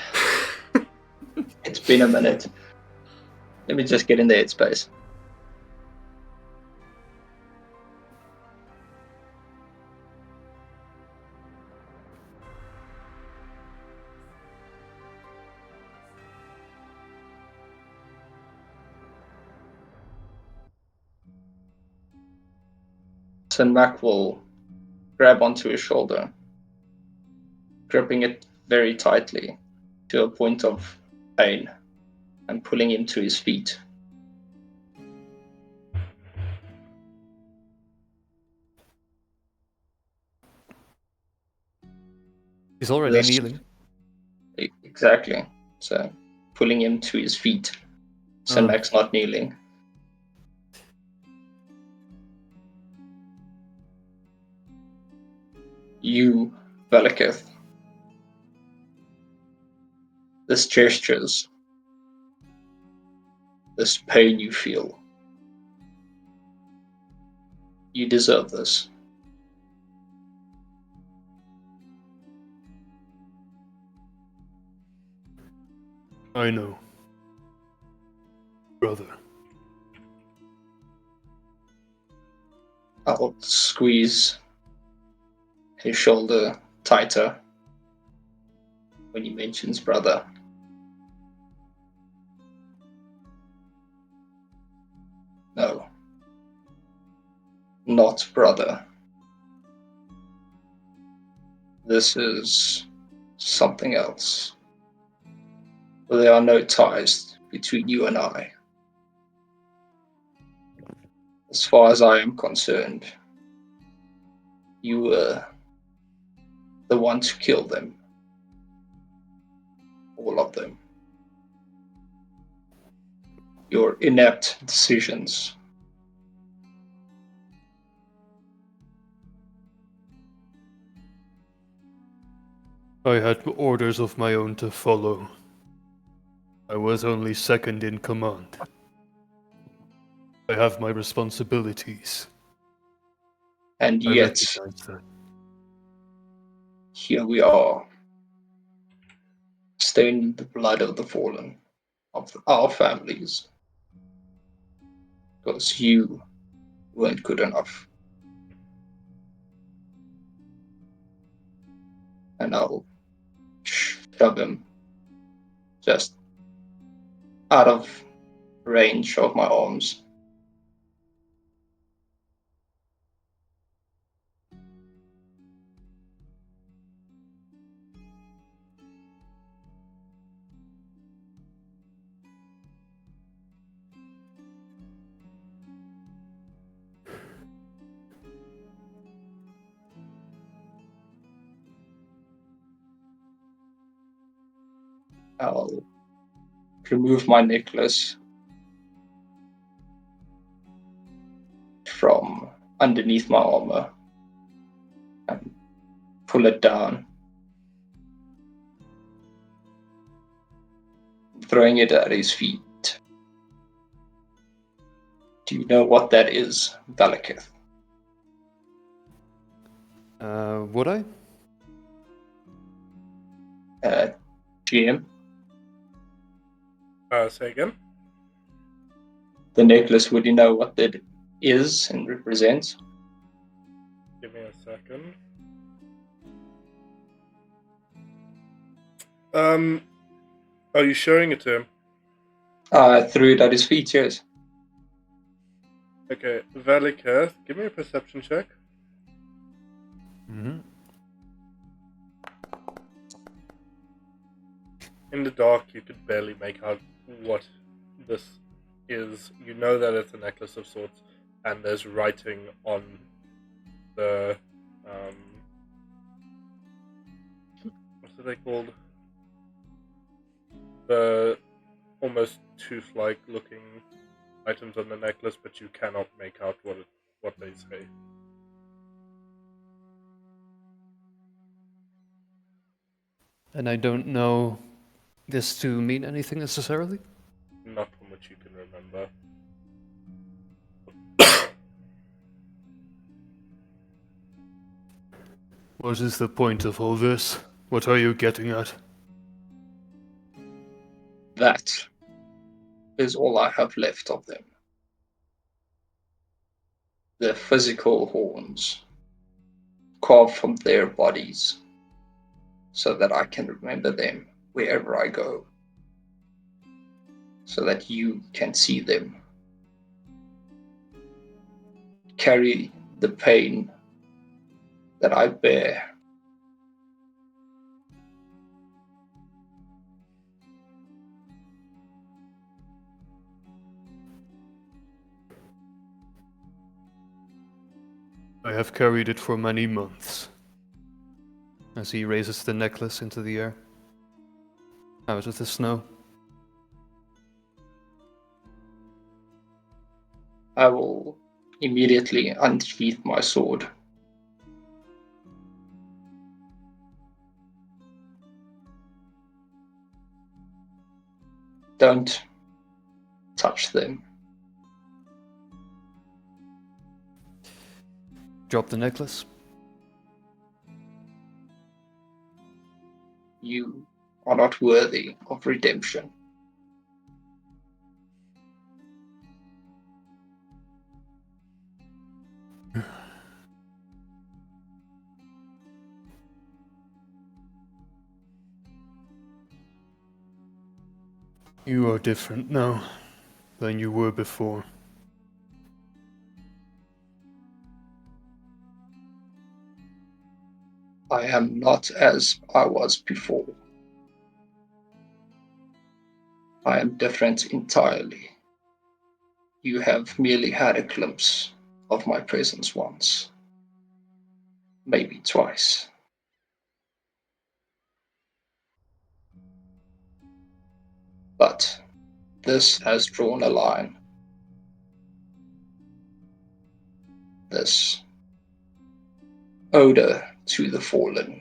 It's been a minute. Let me just get in the headspace. Mac will grab onto his shoulder gripping it very tightly to a point of pain and pulling him to his feet. He's already This- kneeling. Exactly. So pulling him to his feet. Sinmac's not kneeling. You, Velikith. This gestures, this pain you feel. You deserve this. I know. Brother. I'll squeeze his shoulder tighter when he mentions brother. No. Not brother. This is something else. There are no ties between you and I. As far as I am concerned, you were the one to kill them. All of them. Your inept decisions. I had orders of my own to follow. I was only second in command. I have my responsibilities. And I yet, recognize that. here we are, stained in the blood of the fallen, of our families, because you weren't good enough. And I'll shove him just out of range of my arms. I'll remove my necklace from underneath my armor and pull it down, throwing it at his feet. Do you know what that is, Velikith? Would I? GM? Say again? The necklace, would you know what that is and represents? Give me a second. Are you showing it to him? I threw it at his feet, yes. Okay, Velikith, give me a perception check. Mm-hmm. In the dark, you could barely make out what this is. You know that it's a necklace of sorts, and there's writing on the what's they called? The almost tooth-like looking items on the necklace, but you cannot make out what they say. And I don't know this to mean anything necessarily? Not from which you can remember. What is the point of all this? What are you getting at? That is all I have left of them. The physical horns carved from their bodies so that I can remember them wherever I go, so that you can see them. Carry the pain that I bear I have carried it for many months. As he raises the necklace into the air, out of the snow. I will immediately unsheath my sword. Don't touch them. Drop the necklace. You are not worthy of redemption. You are different now than you were before. I am not as I was before. I am different entirely. You have merely had a glimpse of my presence once, maybe twice. But this has drawn a line. This odor to the fallen.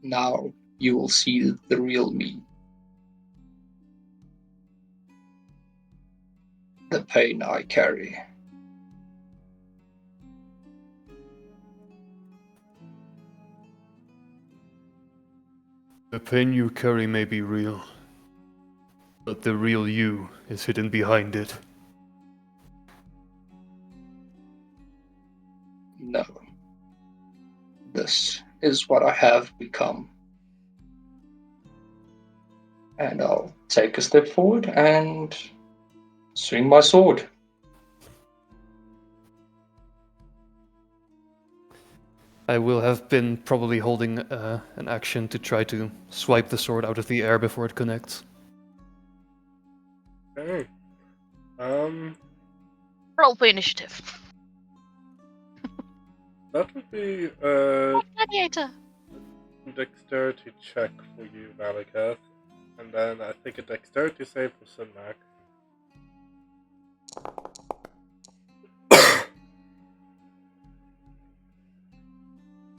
Now you will see the real me. The pain I carry. The pain you carry may be real, but the real you is hidden behind it. No. This is what I have become. And I'll take a step forward and swing my sword. I will have been probably holding an action to try to swipe the sword out of the air before it connects. Okay. Roll for initiative. That would be Gladiator. dexterity check for you, Malakath. And then I think a dexterity save for Sinmac.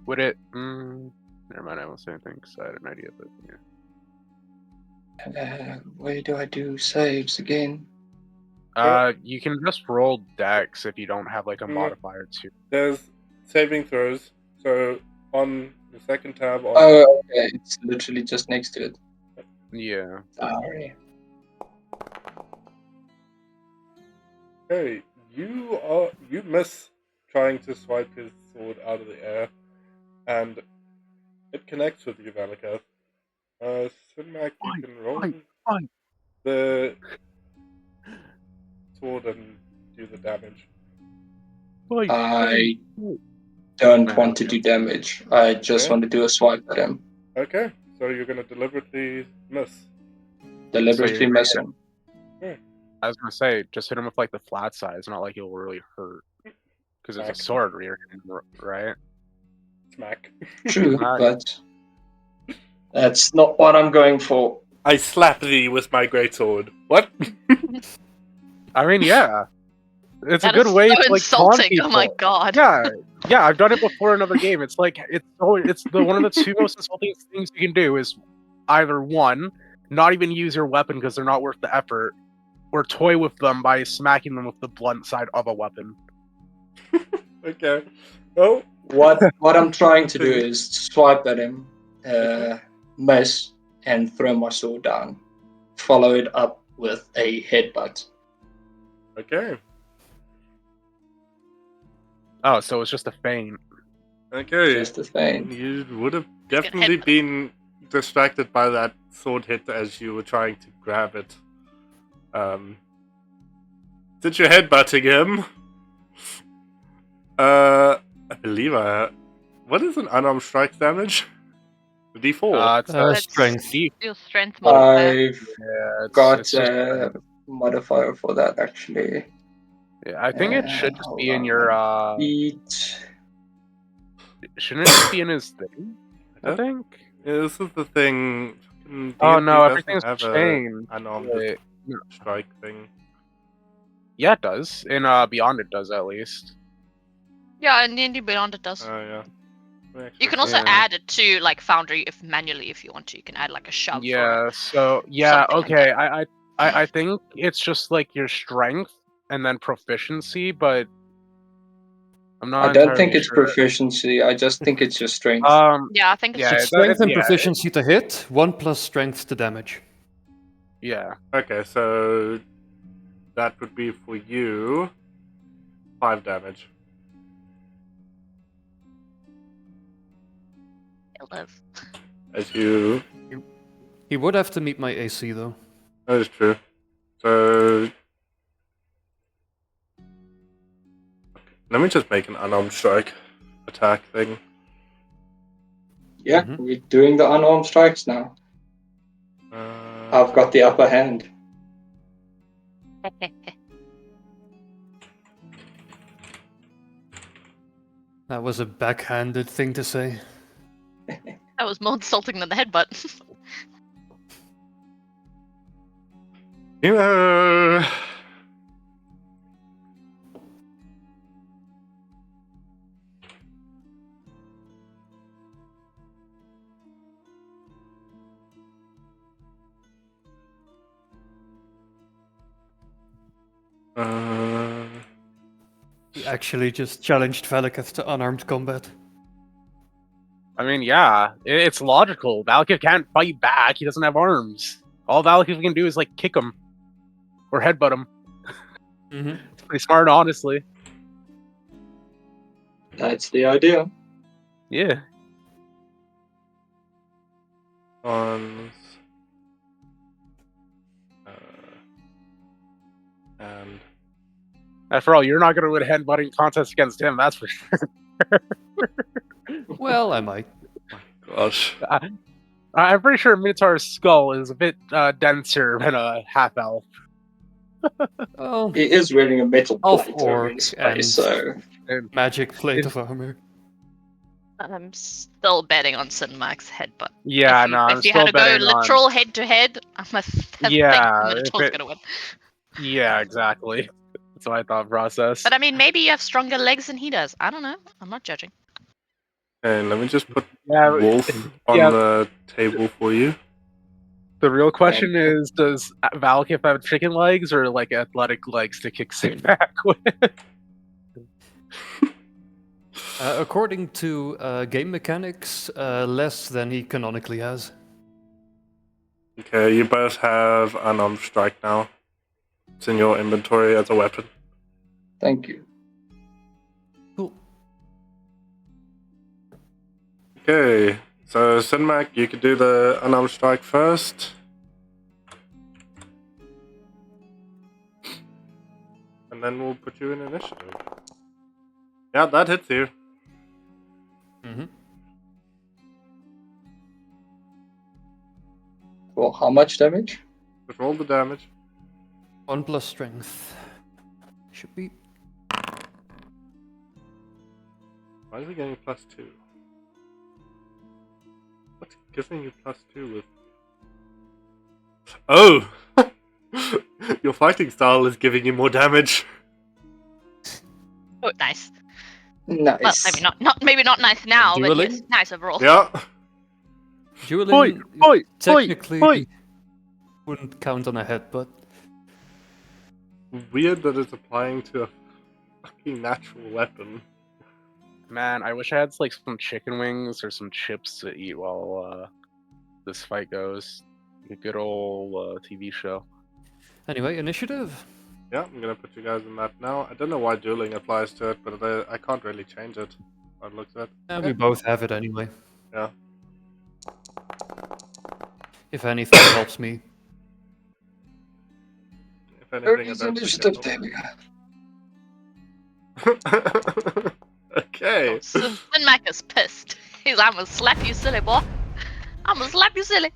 Would it? Never mind. I won't say anything because I had an idea, but yeah. Where do I do saves again? You can just roll dex if you don't have like a Mm. modifier to. There's saving throws. So on the second tab on Oh, okay. It's literally just next to it. Yeah. Sorry. Hey, you miss trying to swipe his sword out of the air, and it connects with you, Malakath. Sinmac, you can roll fine. the sword and do the damage. I don't Man, want to do damage. I just Okay. want to do a swipe at him. Okay, so you're gonna deliberately miss. Deliberately you're- miss him. I was gonna say, just hit him with like the flat side. It's not like he'll really hurt because it's a Smack. sword, right? Smack. True, Smack. but that's not what I'm going for. I slap thee with my greatsword. What? I mean, yeah, it's That a good is way so to like taunt insulting. people. Oh my god. Yeah, I've done it before in another game. It's like it's the one of the two most insulting things you can do is either one, not even use your weapon because they're not worth the effort, or toy with them by smacking them with the blunt side of a weapon. Okay. Oh, What I'm trying to do is swipe at him, miss, and throw my sword down. Follow it up with a headbutt. okay. Oh, so it's just a feint. Okay. Just the thing. You would have definitely been distracted by that sword hit as you were trying to grab it. Did you headbutting him? I believe what is an unarmed strike damage? D4. It's a Strength. Your strength modifier. I've yeah, got it's just, a modifier for that actually. yeah, I think it should just Hold be in on, your Eat. shouldn't it just be in his thing? I think. Yeah, this is the thing. fucking Oh D&D no, doesn't everything's have changed. an unarmed Wait, no. strike thing. Yeah, it does. In Beyond, it does at least. Yeah, and D&D Beyond it does. Oh yeah. You can also Yeah. add it to like Foundry if manually if you want to. You can add like a shove. Or Yeah. So yeah, something like okay. that. I think it's just like your strength and then proficiency, but I'm not. I don't think entirely it's sure. proficiency. I just think it's your strength. Yeah, I think it's Yeah, just It's strength and yeah, proficiency to hit, 1 plus strength to damage. yeah. Okay, so that would be for you 5 damage. As you. He would have to meet my AC though. That is true. So. Let me just make an unarmed strike attack thing. Yeah, we're doing the unarmed strikes now. I've got the upper hand. That was a backhanded thing to say. That was more insulting than the headbutt. You He actually just challenged Valaketh to unarmed combat. I mean, yeah, it's logical. Valakith can't fight back. He doesn't have arms. All Valakith can do is like kick him or headbutt him. It's pretty smart, honestly. That's the idea. Yeah. and and After all, you're not going to win a headbutting contest against him. That's for sure. Well, I might. gosh. I'm pretty sure Minotaur's skull is a bit denser than a half elf. Oh, He is wearing a metal Elf plate over orc his and- face, so magic plate of armor. I'm still betting on Sin Max headbutt. Yeah, if you, no, I'm if you still had to go betting on. literal head to head, I think Yeah, Minotaur's if gonna win. Yeah, exactly. That's my thought process. But I mean, maybe you have stronger legs than he does. I don't know. I'm not judging. Okay, let me just put Yeah, Wolf on yeah. the table for you. The real question is, does Valakith have chicken legs or like athletic legs to kick Sin back with? According to game mechanics, less than he canonically has. Okay, you both have unarmed strike now. It's in your inventory as a weapon. thank you. Cool. Okay, so Sinmac, you could do the unarmed strike first. And then we'll put you in initiative. Yeah, that hits you. Well, how much damage? Just roll the damage. 1 plus strength. Should be. Why is it getting +2? What's giving you +2 with? Oh! Your fighting style is giving you more damage. Oh, nice. Nice. Well, maybe not nice now, but Dueling? yes, nice overall. Yeah. Dueling Oi, technically oi. wouldn't count on a headbutt. Weird that it's applying to a fucking natural weapon. Man, I wish I had like some chicken wings or some chips to eat while this fight goes. A good old TV show. Anyway, initiative. Yeah, I'm gonna put you guys in that now. I don't know why dueling applies to it, but I can't really change it. By the looks of it. And we both have it anyway. Yeah. If anything helps me. If anything, I Early's don't initiative, think David. Okay. Sin Mac is pissed. He's like, I'm gonna slap you, silly boy. I'm gonna slap you silly.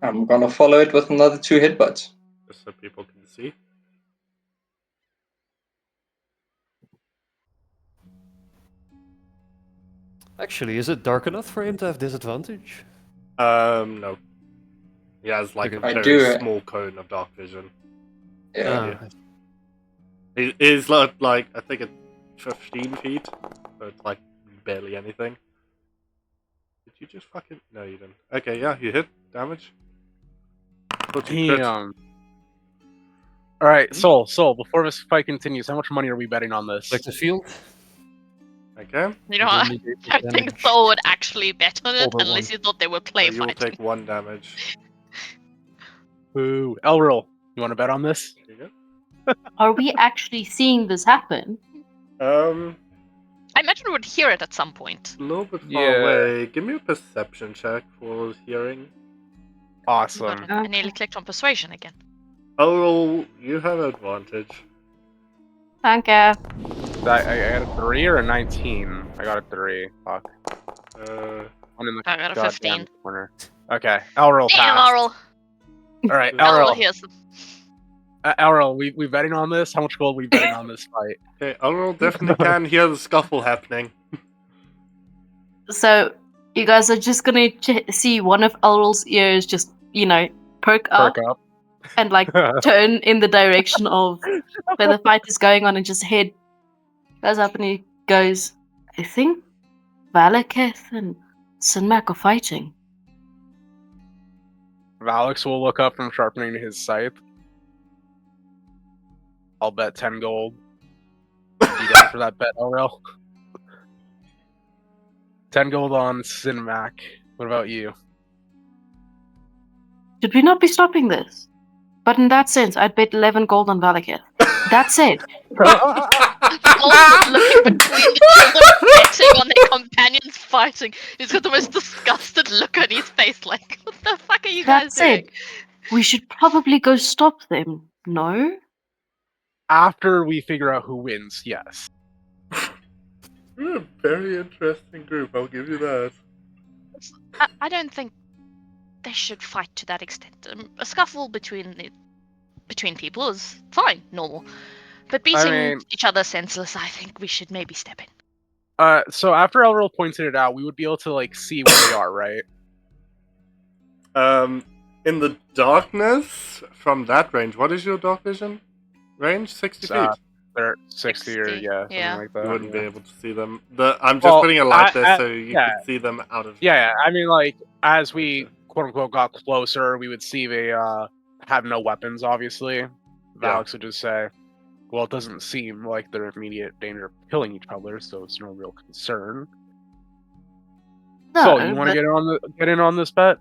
I'm gonna follow it with another 2 headbutts. Just so people can see. Actually, is it dark enough for him to have disadvantage? No. He has like Okay. a I very do- small cone of dark vision. Yeah. Ah, He's like I think it's 15 feet, so it's like barely anything. Did you just fucking? No, you didn't. Okay, yeah, you hit damage. Thought you crit. Damn. All right, Soul. Before this fight continues, how much money are we betting on this? like the field. Okay. You know, I don't think Soul would actually bet on it All but unless one. you thought they were So play you will fighting. take 1 damage. Boo. Elril, you want to bet on this? There you Are we actually seeing this happen? go. I imagine we would hear it at some point. A little bit far Yeah. away. Give me a perception check for hearing. Awesome. But I nearly clicked on persuasion again. Oh, you have advantage. Thank you. I got a 3 or a 19? I got a 3. Fuck. One in the I got a goddamn 15. corner. Okay, Elril Damn, passed. Laurel. All right, Laurel Elril. hears them. Elril, we betting on this? How much gold we betting on this fight? Okay, Elrond definitely can hear the scuffle happening. So you guys are just gonna see one of Elrol's ears just, perk up Perk up. and like turn in the direction of where the fight is going on, and just head goes up and he goes, I think Valaketh and Sinmac are fighting. Valix will look up from sharpening his scythe. I'll bet 10 gold. You down for that bet, Elril? 10 gold on Cinemac. What about you? Should we not be stopping this? But in that sense, I'd bet 11 gold on Valaketh. That said, Soul is looking between the children betting on their companions fighting. He's got the most disgusted look on his face, like, what the fuck are you that guys said, doing? we should probably go stop them. No? After we figure out who wins, yes. You're a very interesting group, I'll give you that. I don't think they should fight to that extent. A scuffle between people is fine, normal. But beating mean- each other senseless, I think we should maybe step in. So after Elril pointed it out, we would be able to like see where they are, right? In the darkness, from that range, what is your dark vision range? 60 feet? They're 60 or 60, yeah, something yeah. like that. You wouldn't yeah. be able to see them. I'm just Well, putting a light there I- so you yeah. can see them out of... Yeah, I mean, like, as we quote unquote got closer, we would see they have no weapons, obviously. Valix would just say, well, it doesn't seem like they're in immediate danger of killing each other, so it's no real concern. No, So, you want to but get in on this bet?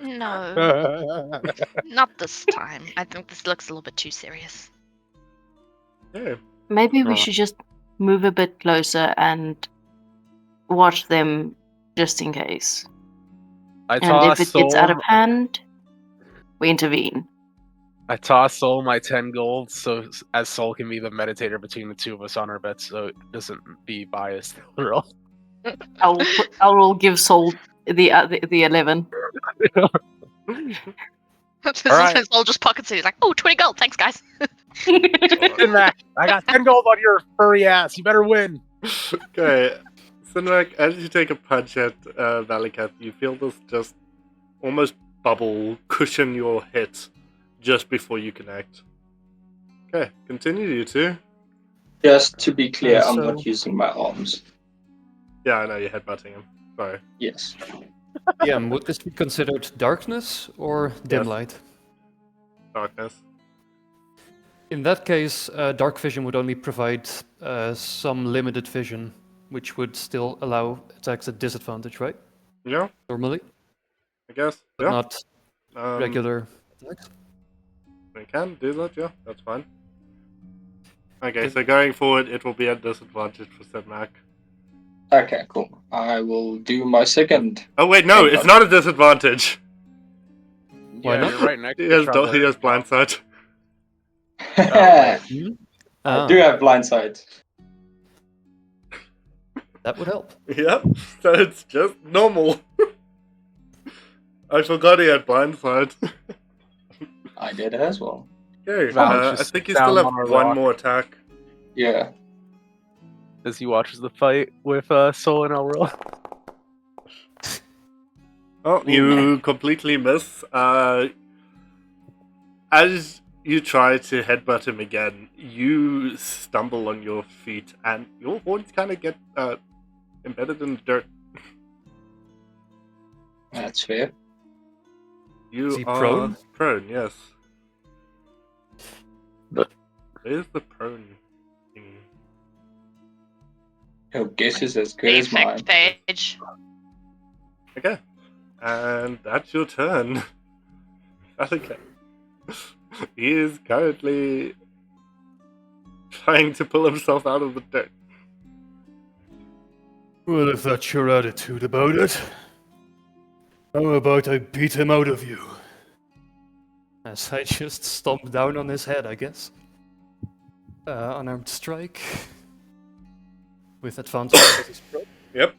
No, not this time. I think this looks a little bit too serious. Yeah. maybe we Oh. should just move a bit closer and watch them just in case. I And toss if it gets out of Soul- hand, we intervene. I toss Soul my 10 gold, so as Soul can be the meditator between the two of us on our bets, so it doesn't be biased. I'll give Soul the 11. This All right. is Soul just pockets it. He's like, oh, 20 gold, thanks, guys. Sinmac, I got 10 gold on your furry ass. You better win. Okay. Sinrak, as you take a punch at Valicat, you feel this just almost bubble cushion your hit just before you connect. Okay, continue, you two. Just to be clear, I'm so- not using my arms. Yeah, I know, you're headbutting him. Sorry. Yes. Yeah, would this be considered darkness or dim Yes. light? Darkness. In that case, dark vision would only provide some limited vision, which would still allow attacks at disadvantage, right? Yeah, Normally, I guess. but Yeah. not regular attacks. We can do that, yeah, that's fine. Okay, so going forward, it will be at disadvantage for Sedmac. Okay, cool. I will do my second. Oh wait, no, it's not a disadvantage. Why Yeah, not? you're right next He to has, each other. he has blindsight. I Ah, do have blindside. That would help. Yep, so it's just normal. I forgot he had blindside. I did as well. Okay, Val I just think you down still have on a one rock. more attack. Yeah. As he watches the fight with Soul and Elril. Oh, you completely miss. As you try to headbutt him again, you stumble on your feet, and your horns kind of get embedded in the dirt. That's fair. You Is he are prone? prone, yes. But- Where's the prone thing? Your guess is as The good as mine. effect page. Okay. And that's your turn. Okay. He is currently trying to pull himself out of the dirt. Well, if that's your attitude about it, how about I beat him out of you? As I just stomp down on his head, I guess. Unarmed strike. With advantage because he's prone. Yep.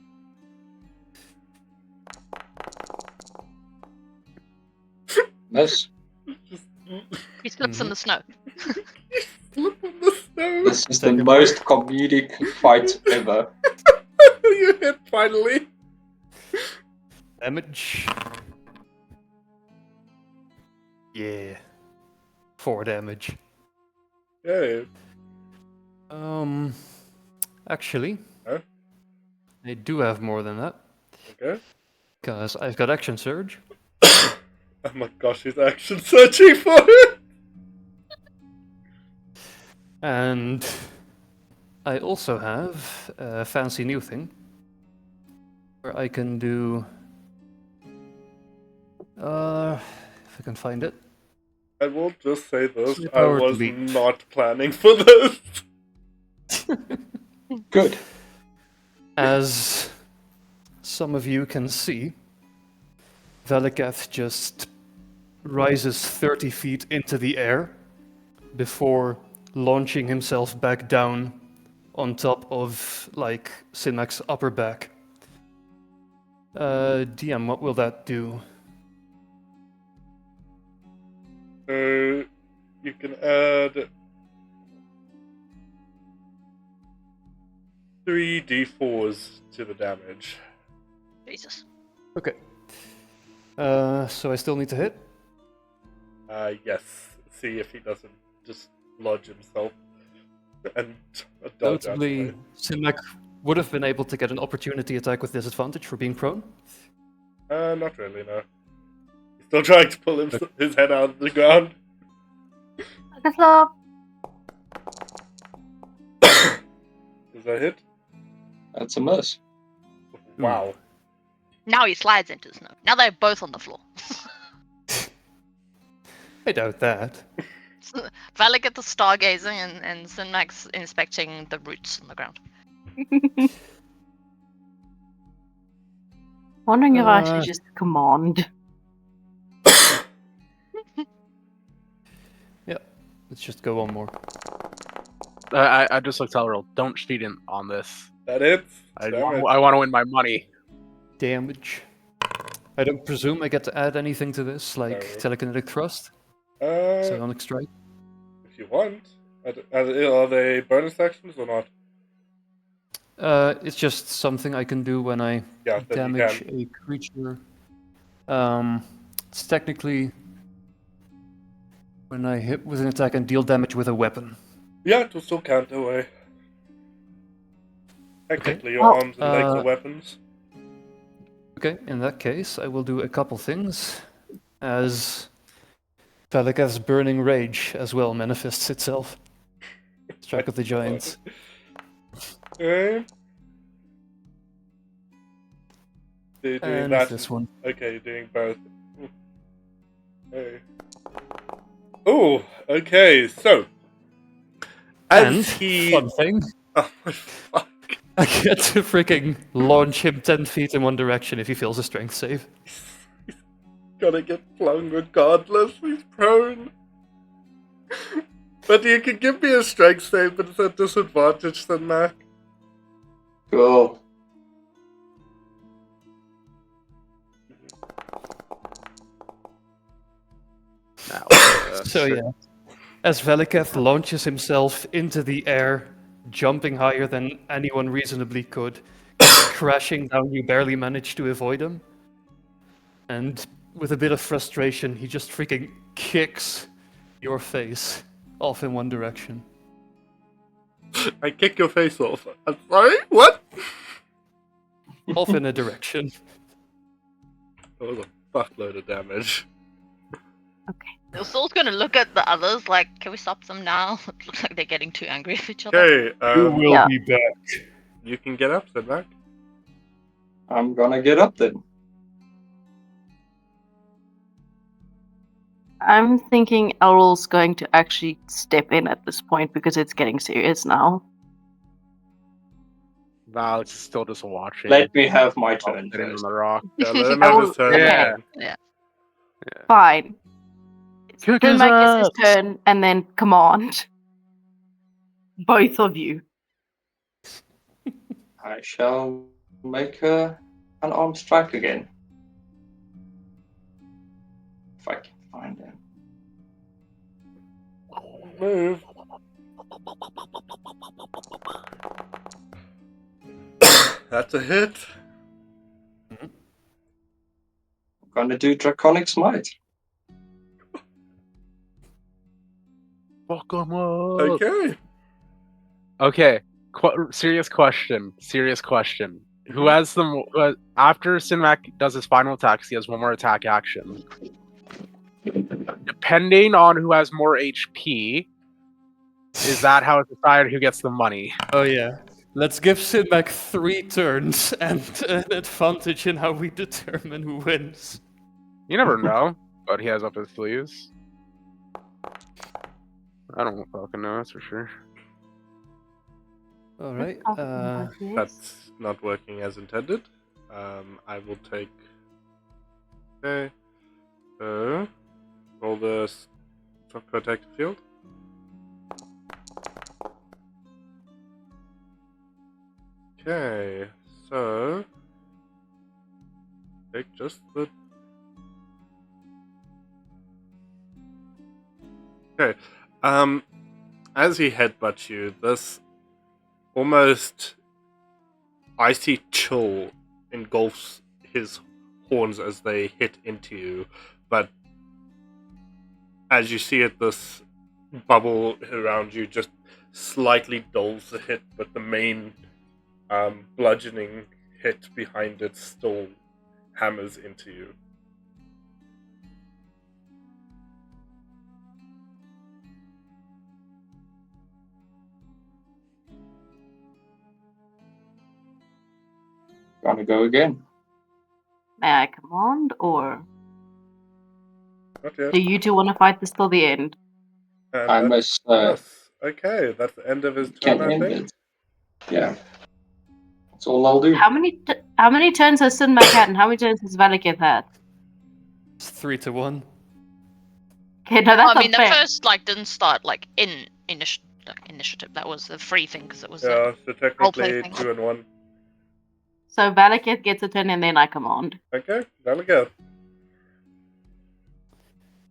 This, He slips in the snow. Slip on the snow. this is the Take a most comedic fight ever. You hit finally. Damage. Yeah. 4 damage. Okay. Actually, Huh? I do have more than that. Okay. Because I've got Action Surge. Oh my gosh, he's action searching for it. And I also have a fancy new thing. Where I can do... if I can find it. I will just say this, High I powered was leap. not planning for this. Good. As some of you can see, Velikath just rises 30 feet into the air before launching himself back down on top of, like, Sinmac's upper back. DM, what will that do? So you can add 3d4s to the damage. Jesus. Okay. So I still need to hit? Yes. See if he doesn't just lodge himself and dodge out. Notably, Sinmac would have been able to get an opportunity attack with disadvantage for being prone. Not really, no. He's still trying to pull his head out of the ground. Good luck. Does that hit? That's a miss. Wow. Now he slides into the snow. Now they're both on the floor. I doubt that. Valak at the stargazing and Sinmax inspecting the roots on the ground. Wondering if I should Uh, just command. Let's just go one more. I just looked at Elril. Don't cheat in on this. That hits. I Damn it. want to win my money. Damage. I don't presume I get to add anything to this, like No. telekinetic thrust, Uh, psionic strike. if you want. Are they bonus actions or not? It's just something I can do when I Yeah, then you damage can. a creature. It's technically when I hit with an attack and deal damage with a weapon. Yeah, it will still count away. Technically, your Well, arms and legs are uh, weapons. Okay, in that case, I will do a couple things as Valikath's burning rage as well manifests itself. Strike of the Giants. Okay. So you're doing And that. this one. Okay, you're doing both. Okay. Oh, okay, so. And, As he. fun thing, Oh my fuck. I get to freaking launch him 10 feet in one direction if he fails a strength save. He's gonna get flung regardless, he's prone. But you can give me a strength save, but it's at disadvantage then, Mac. Cool. So shit. yeah, as Veliketh launches himself into the air, jumping higher than anyone reasonably could, crashing down, you barely manage to avoid him. And with a bit of frustration, he just freaking kicks your face off in one direction. I kick your face off. I'm sorry? What? Off in a direction. That was a fuckload of damage. Saul's gonna look at the others like, can we stop them now? It looks like they're getting too angry with each other. Okay, You will Yeah. be back. you can get up, Sidmac. I'm gonna get up then. I'm thinking Errol's going to actually step in at this point because it's getting serious now. Alex is still just watching. Let me have my turn Sitting on first. the rock. Yeah, let him have his turn. Yeah. Yeah. Fine. Kick Then his make his ass! turn and then command. Both of you. I shall make an arm strike again. If I can find him. Move. That's a hit. I'm gonna do Draconic Smite. Fuck him up! Okay. Okay. Serious question. Serious question. Who has the after Sinmac does his final attacks, he has one more attack action. Depending on who has more HP, is that how it's decided who gets the money? Oh yeah. Let's give Sidmac 3 turns and an advantage in how we determine who wins. You never know what he has up his sleeves. I don't fucking know, that's for sure. Alright. That's not working as intended. I will take. Okay. Roll the protective field. Okay, so take just the. Okay, as he headbutts you, this almost icy chill engulfs his horns as they hit into you, but as you see it, this bubble around you just slightly dulls the hit, but the main bludgeoning hit behind it still hammers into you. Gonna go again. May I command, or Not yet. do you two want to fight this till the end? And I that's- must yes. Okay, that's the end of his get turn, I in think. it. Yeah. That's all I'll do. How many turns has Sinmac had, and how many turns has Valakith had? It's 3-1. Okay, no, that's I mean, not the fair. first didn't start in initiative. That was the free thing because it was Yeah, so technically thing. 2 and 1. So Valakith gets a turn, and then I command. Okay, there we go.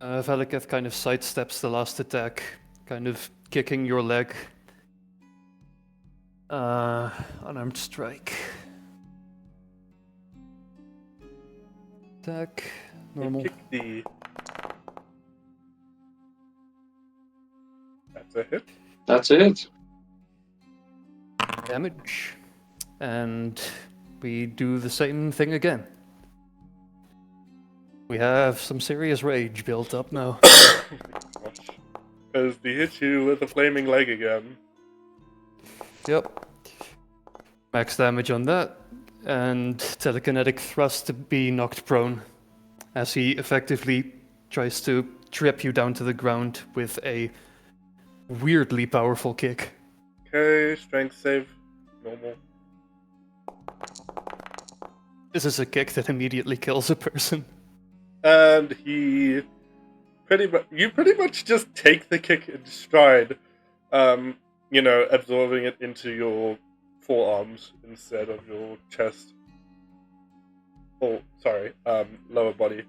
Veliketh kind of sidesteps the last attack, kind of kicking your leg. Unarmed strike. Attack. Normal. Kick the. That's a hit. That's it. Damage. And we do the same thing again. We have some serious rage built up now. Because they hit you with a flaming leg again. Yep. Max damage on that. And telekinetic thrust to be knocked prone. As he effectively tries to trip you down to the ground with a weirdly powerful kick. Okay, strength save. Normal. This is a kick that immediately kills a person. And he you pretty much just take the kick in stride, absorbing it into your forearms instead of your chest. Oh, sorry, lower body.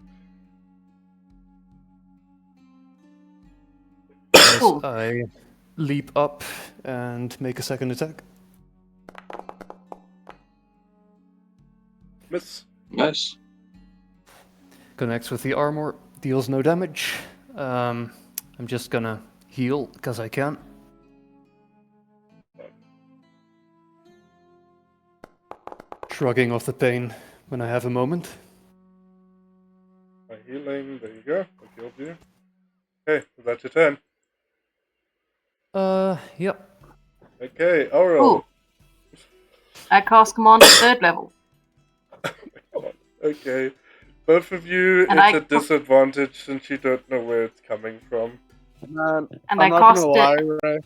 as Cool. I leap up and make a second attack. Miss. Nice. Connects with the armor, deals no damage. I'm just gonna heal because I can. Shrugging off the pain when I have a moment. My healing, there you go. I healed you. Okay, is that your turn? Yep. Okay, Aurel. Cool. I cast command at 3rd level. Okay. Both of you, And it's I a disadvantage since you don't know where it's coming from. Man, And I'm I not cast gonna lie, Ray.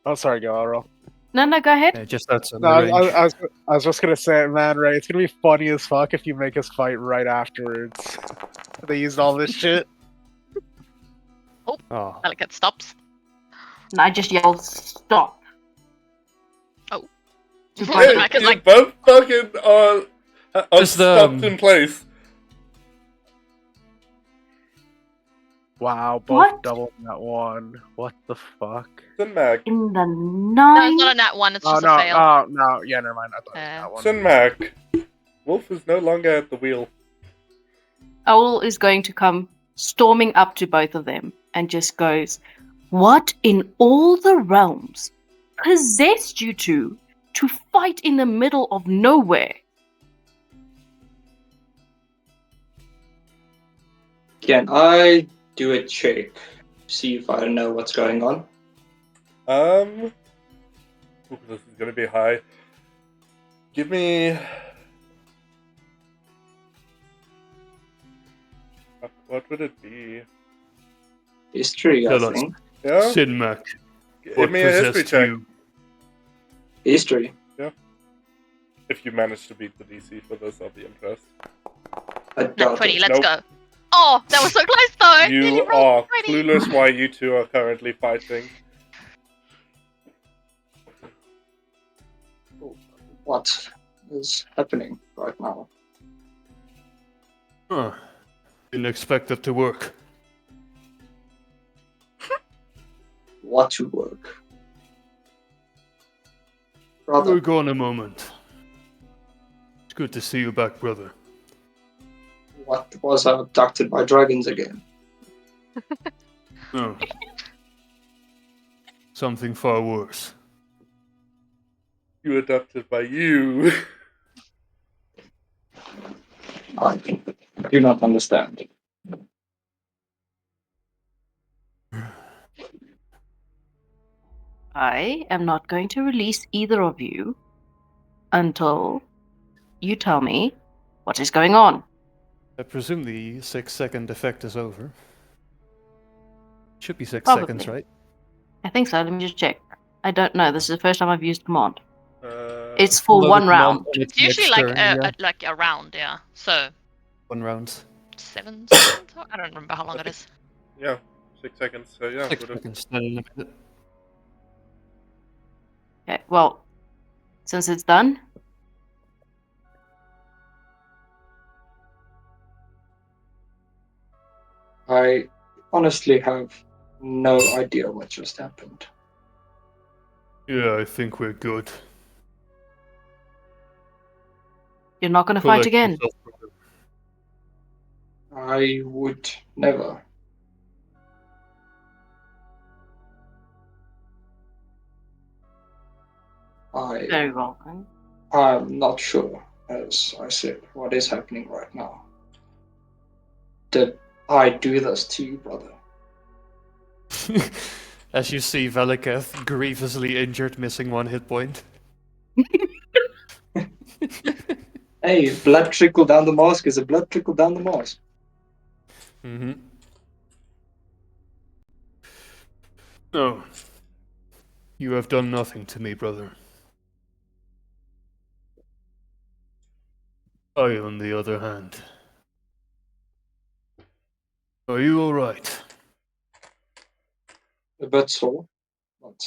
Oh, sorry, go, Aurel. No, go ahead. Yeah, just outside No, my range. I was just gonna say, man, Ray, it's gonna be funny as fuck if you make us fight right afterwards. They used all this shit. Oh. Valakut stops. And I just yell, stop. Oh. To Hey, both of Mac is You like, both fucking are Just, stopped in place. Wow, both What? double in that one. What the fuck? Sin Mac. In the no, it's 9. not a nat 1, it's Oh just no, a fail. no, yeah, never mind. I thought it was that one. Sin Mac. Wolf is no longer at the wheel. Owl is going to come storming up to both of them and just goes, what in all the realms possessed you two to fight in the middle of nowhere? Can I do a check? See if I know what's going on? Ooh, this is gonna be high. Give me... What would it be? History, I Tell us. think. Yeah? Sinmac, Give what me a history possessed check. you? History. If you manage to beat the DC for this, I'll be impressed. I Nat doubt 20, it. let's Nope. go. Oh, that was so close though! You Nearly rolled are 20. clueless why you two are currently fighting. What is happening right now? Huh. Didn't expect that to work. What to work? You Brother, were gone a moment. It's good to see you back, brother. what was I abducted by dragons again? No. Something far worse. You adopted by you. I do not understand. I am not going to release either of you until you tell me what is going on. I presume the 6-second effect is over. Should be 6 Probably. seconds, right? I think so. Let me just check. I don't know. This is the first time I've used command. Uh, It's for Load one the command round. on its It's usually next like turn, a round, yeah. So 1 round. 7 seconds? I don't remember how long it is. yeah, 6 seconds. So yeah, 6 would've- seconds, then in a minute. Okay, well, since it's done, I honestly have no idea what just happened. Yeah, I think we're good. you're not going to fight Collect again. yourself, brother. I would never. Very well then. I'm not sure, as I said, what is happening right now. Did I do this to you, brother? As you see Valaketh grievously injured, missing 1 hit point. Hey, blood trickle down the mask is a blood trickle down the mask. Mm-hmm. No. You have done nothing to me, brother. I, on the other hand. Are you alright? A bit sore, but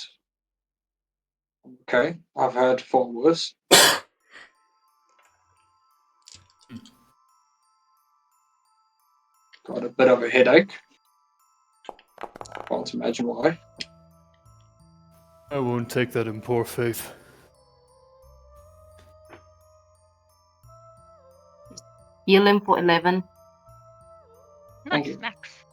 okay. I've had far worse. Got a bit of a headache. Can't imagine why. I won't take that in poor faith. Heal him for 11. Thank Nice, you. Max.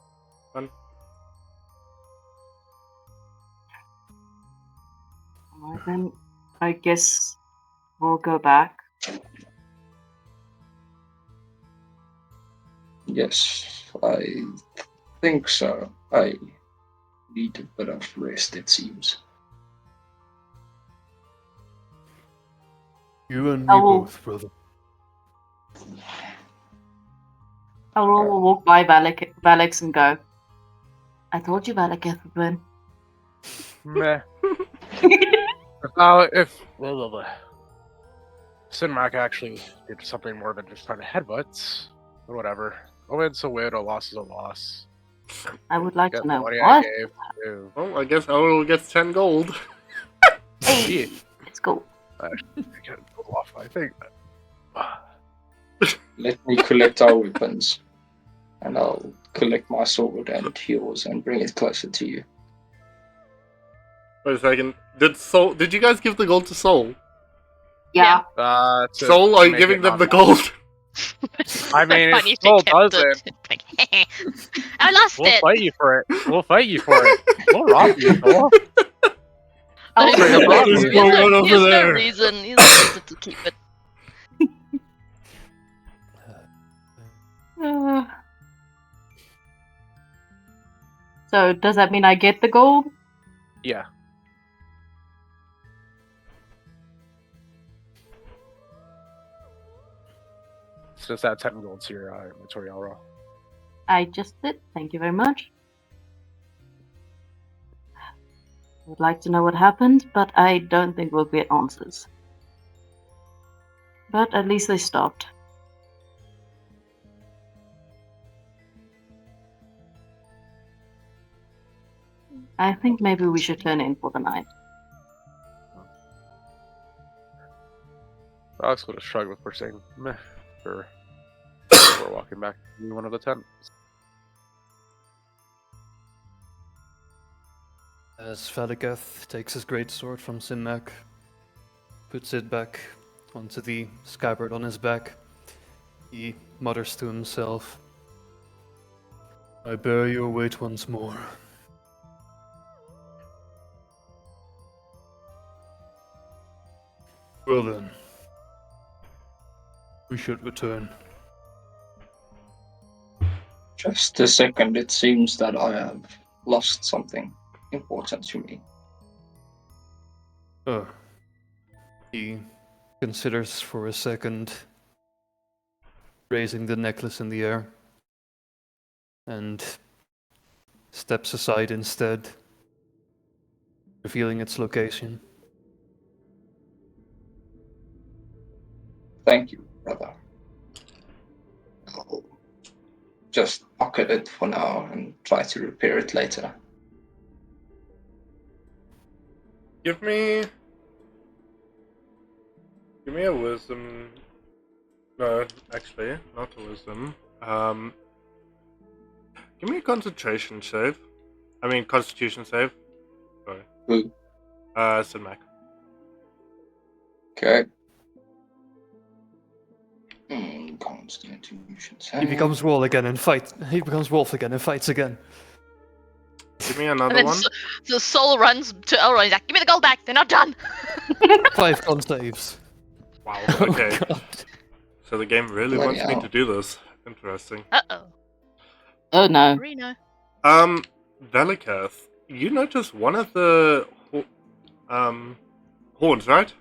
Alright, then I guess we'll go back. Yes, I think so. I need a bit of rest, it seems. You and I me will- both, brother. I'll walk by Valix and go, I told you Valaketh would win. Meh. If Cinemac actually did something more than just trying to headbutts, but whatever. A win's a win, a loss is a loss. I would like Get to the know money I what. gave. Too. Well, I guess Auril gets 10 gold. Hey, let's go. I get a little off, I think. Let me collect our weapons, and I'll collect my sword and yours and bring it closer to you. Wait a second. Did you guys give the gold to Soul? Yeah. To Soul, are you make giving it them not the bad. gold? I mean, Funny if she Soul kept does it, Like, I lost we'll it. fight you for it. We'll fight you for it. We'll rob you, Soul. I'll Straight up What rob is you. going on over Here's no there? reason. Here's no reason to keep it. So does that mean I get the gold? Yeah. It's just that 10 gold to your inventory, Elro. I just did. Thank you very much. I would like to know what happened, but I don't think we'll get answers. But at least they stopped. I think maybe we should turn in for the night. Alex would have shrugged with saying meh for before walking back to one of the tents. As Valaketh takes his greatsword from Sinmak, puts it back onto the scabbard on his back, he mutters to himself, I bear your weight once more. Well then, we should return. Just a second, it seems that I have lost something important to me. Oh. He considers for a second, raising the necklace in the air, and steps aside instead, revealing its location. Thank you, brother. I'll just pocket it for now and try to repair it later. Give me a wisdom. No, actually, not a wisdom. Give me a concentration save. I mean, constitution save. Sorry. Who? Sinmac. Okay. Constitution He save. becomes wolf again and fights. He becomes wolf again and fights again. Give me And another then one. the soul runs to Elroy. He's like, "Give me the gold back. They're not done." 5 con saves. Wow. Oh, Okay. God. So the game really Bloody wants me hell. to do this. Interesting. Oh no. Reno. Valaketh, you notice one of the horns, right?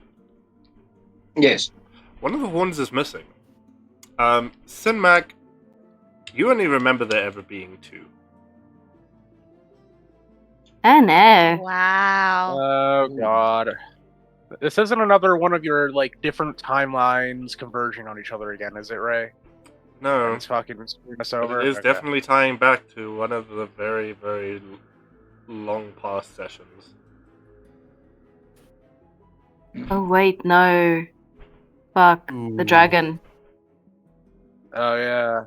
Yes. One of the horns is missing. Sinmac, you only remember there ever being 2. Oh no. Wow. Oh god. This isn't another one of your like different timelines converging on each other again, is it, Ray? No, It's fucking screwing us but over. it is Okay. definitely tying back to one of the very, very long past sessions. Oh wait, no. Fuck. The Ooh. dragon. Oh yeah.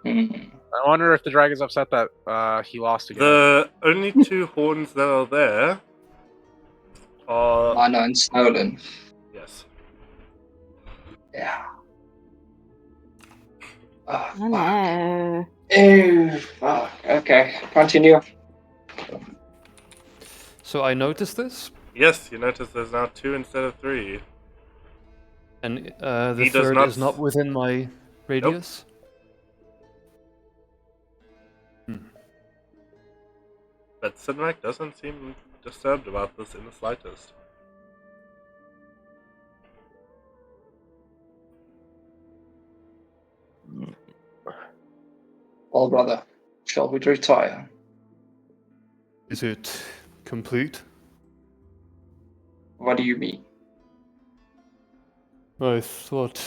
Mhm. I wonder if the dragon's upset that he lost again. The only two horns that are there are... Mana and Snowlin. Yes. Yeah. Oh, I fuck. know. Oh, fuck. Okay, continue. So I noticed this, Yes, you notice there's now 2 instead of 3. and the He does third not is not within my radius. But Sinrak doesn't seem disturbed about this in the slightest. Well, brother, shall we retire? Is it complete? What do you mean? I thought.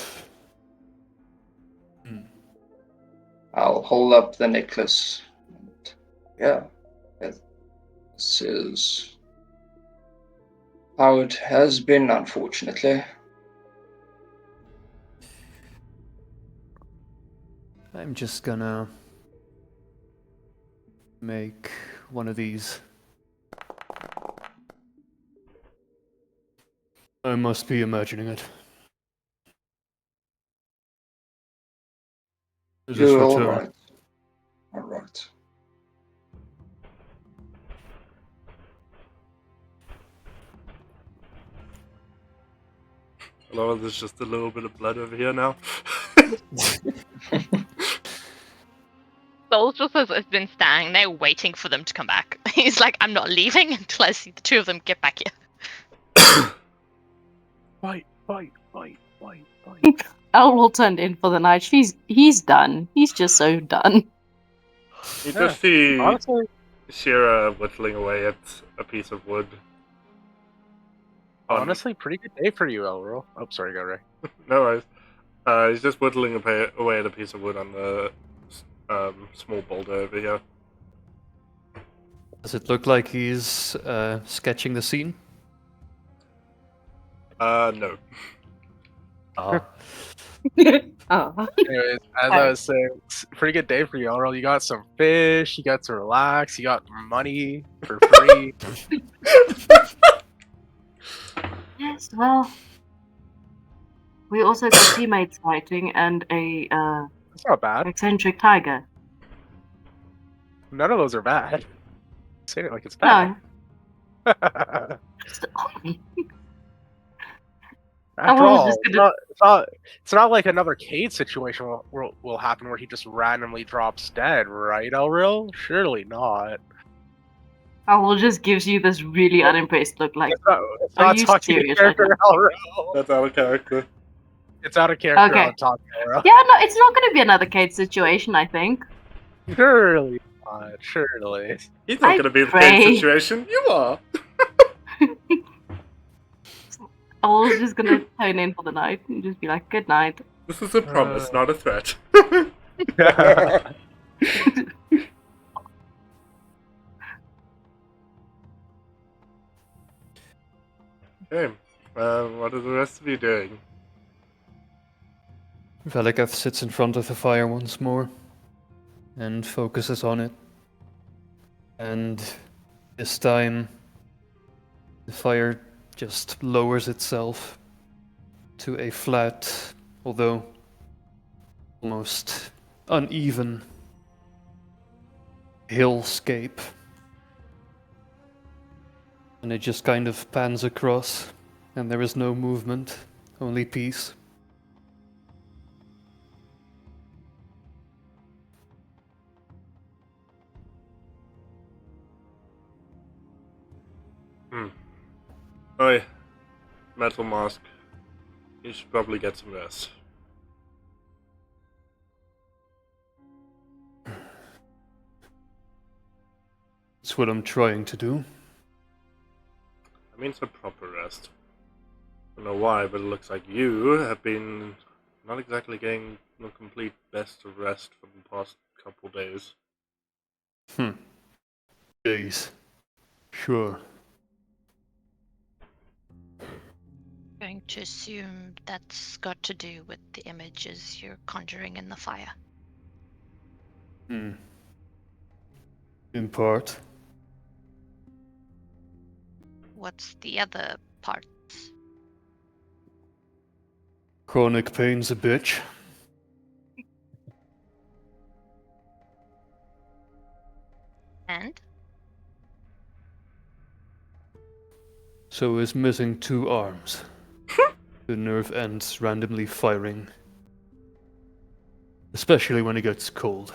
I'll hold up the necklace. And, yeah, this is how it has been, unfortunately. I'm just gonna make one of these. I must be imagining it. Is this You're all return? right. All right. Hello, there's just a little bit of blood over here now. Soul just has been standing there waiting for them to come back. He's like, I'm not leaving until I see the two of them get back here. Fight, fight, fight, fight, fight. Elrol turned in for the night. He's done. He's just so done. You Yeah, just see Honestly, Shira whittling away at a piece of wood. honestly, pretty good day for you, Elro. Oh, sorry, go Ray. No worries. He's just whittling away at a piece of wood on the small boulder over here. Does it look like he's sketching the scene? No. Ah. Oh. Anyways, as I was saying, it's a pretty good day for you, Elro. You got some fish, you got to relax, you got money for free. Yes, well, we also got teammates fighting and a That's not bad. eccentric tiger. None of those are bad. Say it like it's bad. No, After was all, just it's not like another Cade situation will happen where he just randomly drops dead, right, Elril? Surely not. Owl just gives you this really unimpressed look like, It's Are not you talking to serious right character, Elril. That's out of character. It's out of character Okay. on top, Elril. yeah, no, it's not going to be another Kate situation, I think. Surely not. Surely. He's not I going to be in the pray. same situation. You are. Owl's just going to tone in for the night and just be like, good night. This is a promise, not a threat. Okay. What are the rest of you doing? Veliketh sits in front of the fire once more and focuses on it. And this time, the fire just lowers itself to a flat, although almost uneven hillscape. And it just kind of pans across, and there is no movement, only peace. Oi, Metal Mask. You should probably get some rest. It's what I'm trying to do. I mean some proper rest. I don't know why, but it looks like you have been not exactly getting the complete best of rest for the past couple days. Days. Sure. Going to assume that's got to do with the images you're conjuring in the fire. In part. What's the other part? Chronic pain's a bitch. And? So is missing 2 arms. The nerve ends randomly firing. Especially when it gets cold.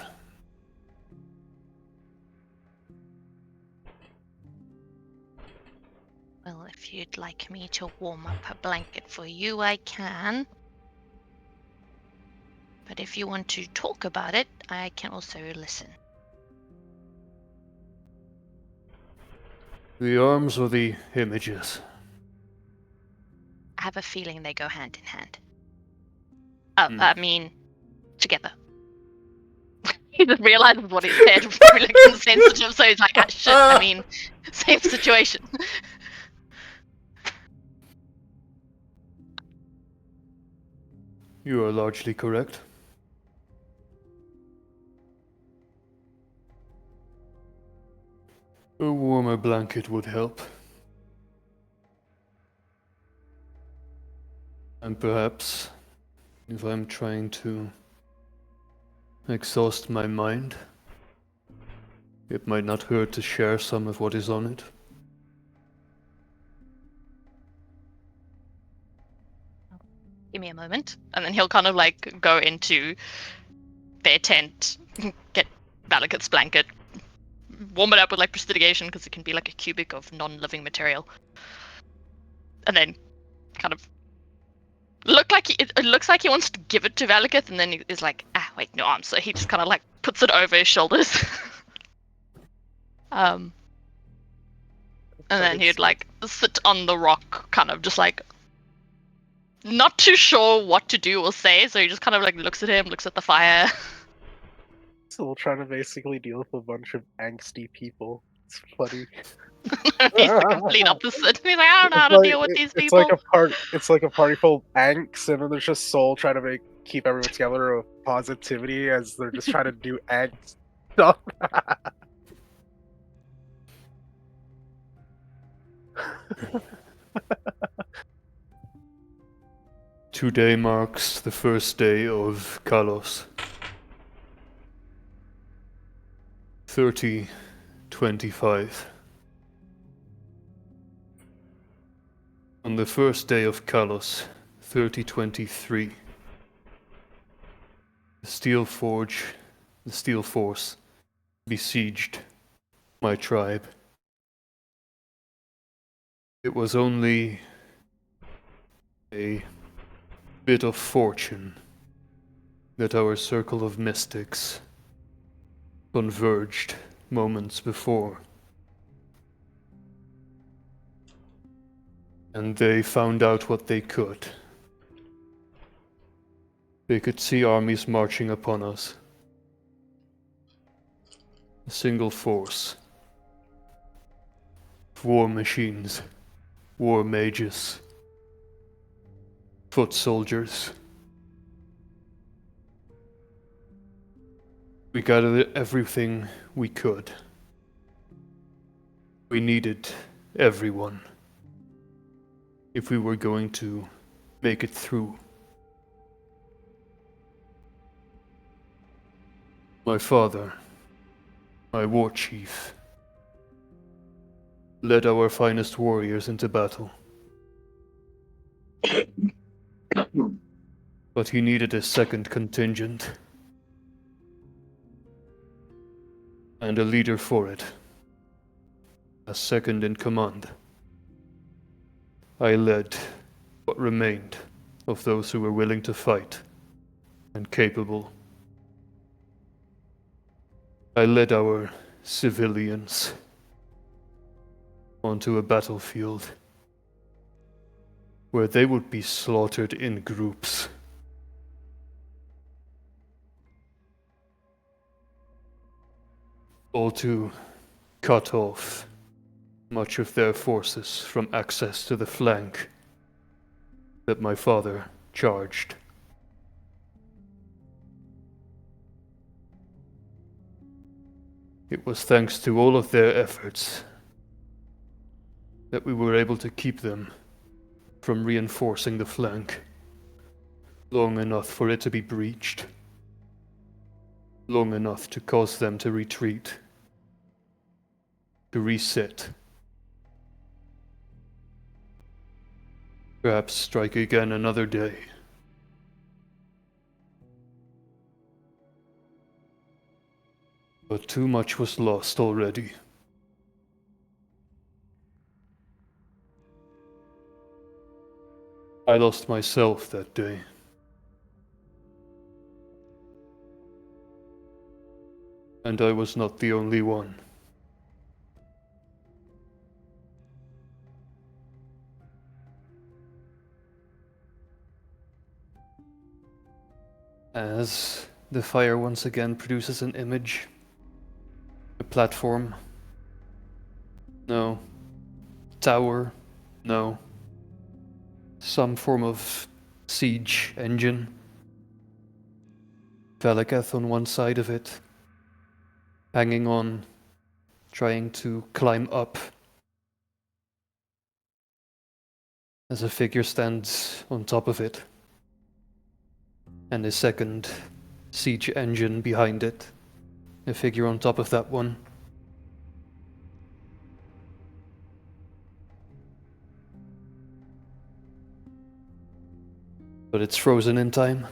Well, if you'd like me to warm up a blanket for you, I can. But if you want to talk about it, I can also listen. The arms or the images? I have a feeling they go hand in hand. I mean, together. He just realizes what he said was really insensitive, so he's like, ah, shit, I mean, same situation. You are largely correct. A warmer blanket would help. And perhaps, if I'm trying to exhaust my mind, it might not hurt to share some of what is on it. Give me a moment. And then he'll kind of like go into their tent, get Valakut's blanket, warm it up with like prestidigitation because it can be like a cubic of non-living material. And then kind of it looks like he wants to give it to Valakut, and then he's like, ah, wait, no arms. So he just kind of like puts it over his shoulders. And then he'd like sit on the rock, kind of just like not too sure what to do or say. So he just kind of like looks at him, looks at the fire. So we'll try to basically deal with a bunch of angsty people. It's funny. He's the complete opposite. He's like, I don't know how to deal with these people. It's like a party full of angst, and then there's just Soul trying to keep everyone together with positivity as they're just trying to do angst stuff. Today marks the first day of Kalos. 3025. On the first day of Kalos, 3023, the Steel Forge, the Steel Force, besieged my tribe. It was only a bit of fortune that our circle of mystics converged moments before. And they found out what they could. They could see armies marching upon us. A single force. War machines. War mages. Foot soldiers. We gathered everything we could. We needed everyone if we were going to make it through. My father, my war chief, led our finest warriors into battle. But he needed a second contingent. And a leader for it. A second in command. I led what remained of those who were willing to fight and capable. I led our civilians onto a battlefield where they would be slaughtered in groups. All to cut off much of their forces from access to the flank that my father charged. It was thanks to all of their efforts that we were able to keep them from reinforcing the flank long enough for it to be breached, long enough to cause them to retreat, to reset, perhaps strike again another day. But too much was lost already. I lost myself that day. And I was not the only one. As the fire once again produces an image, a platform, no. Tower, no. Some form of siege engine. Valaketh on one side of it, hanging on, trying to climb up. As a figure stands on top of it, and a second siege engine behind it, a figure on top of that one. But it's frozen in time.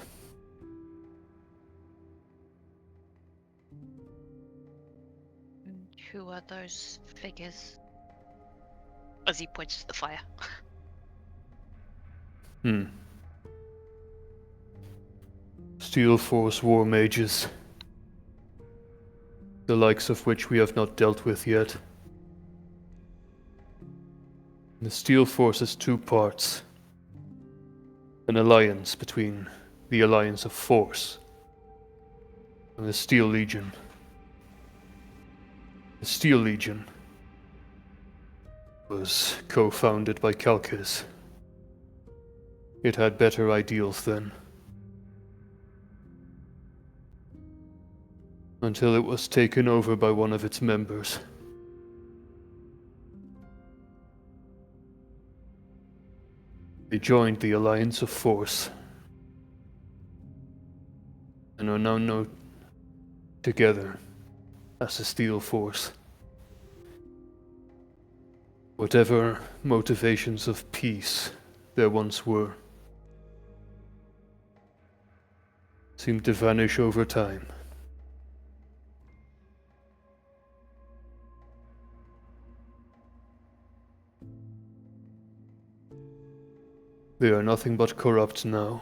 And who are those figures? As he points to the fire. Steel Force war mages. The likes of which we have not dealt with yet. The Steel Force is two parts. An alliance between the Alliance of Force and the Steel Legion. The Steel Legion was co-founded by Kalkis. It had better ideals then. Until it was taken over by one of its members. They joined the Alliance of Force and are now known together as the Steel Force. Whatever motivations of peace there once were seemed to vanish over time. They are nothing but corrupt now.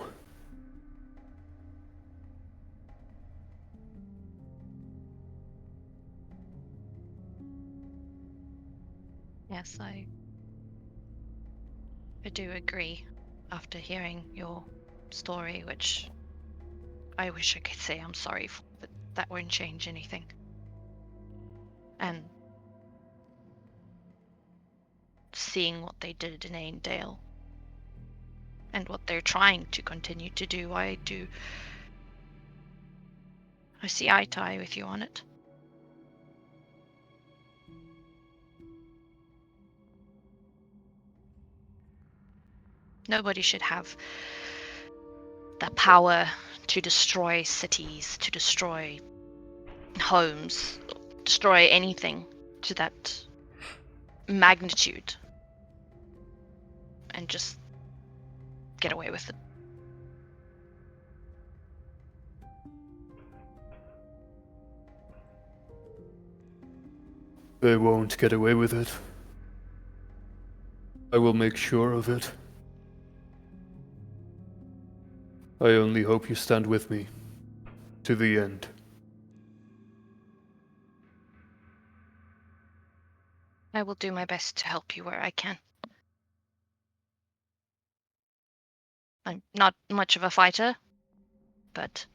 Yes, I do agree after hearing your story, which I wish I could say I'm sorry for, but that won't change anything. And seeing what they did in Ainedale and what they're trying to continue to do, I see eye to eye with you on it. Nobody should have the power to destroy cities, to destroy homes, destroy anything to that magnitude and just get away with it. They won't get away with it. I will make sure of it. I only hope you stand with me to the end. I will do my best to help you where I can. I'm not much of a fighter, but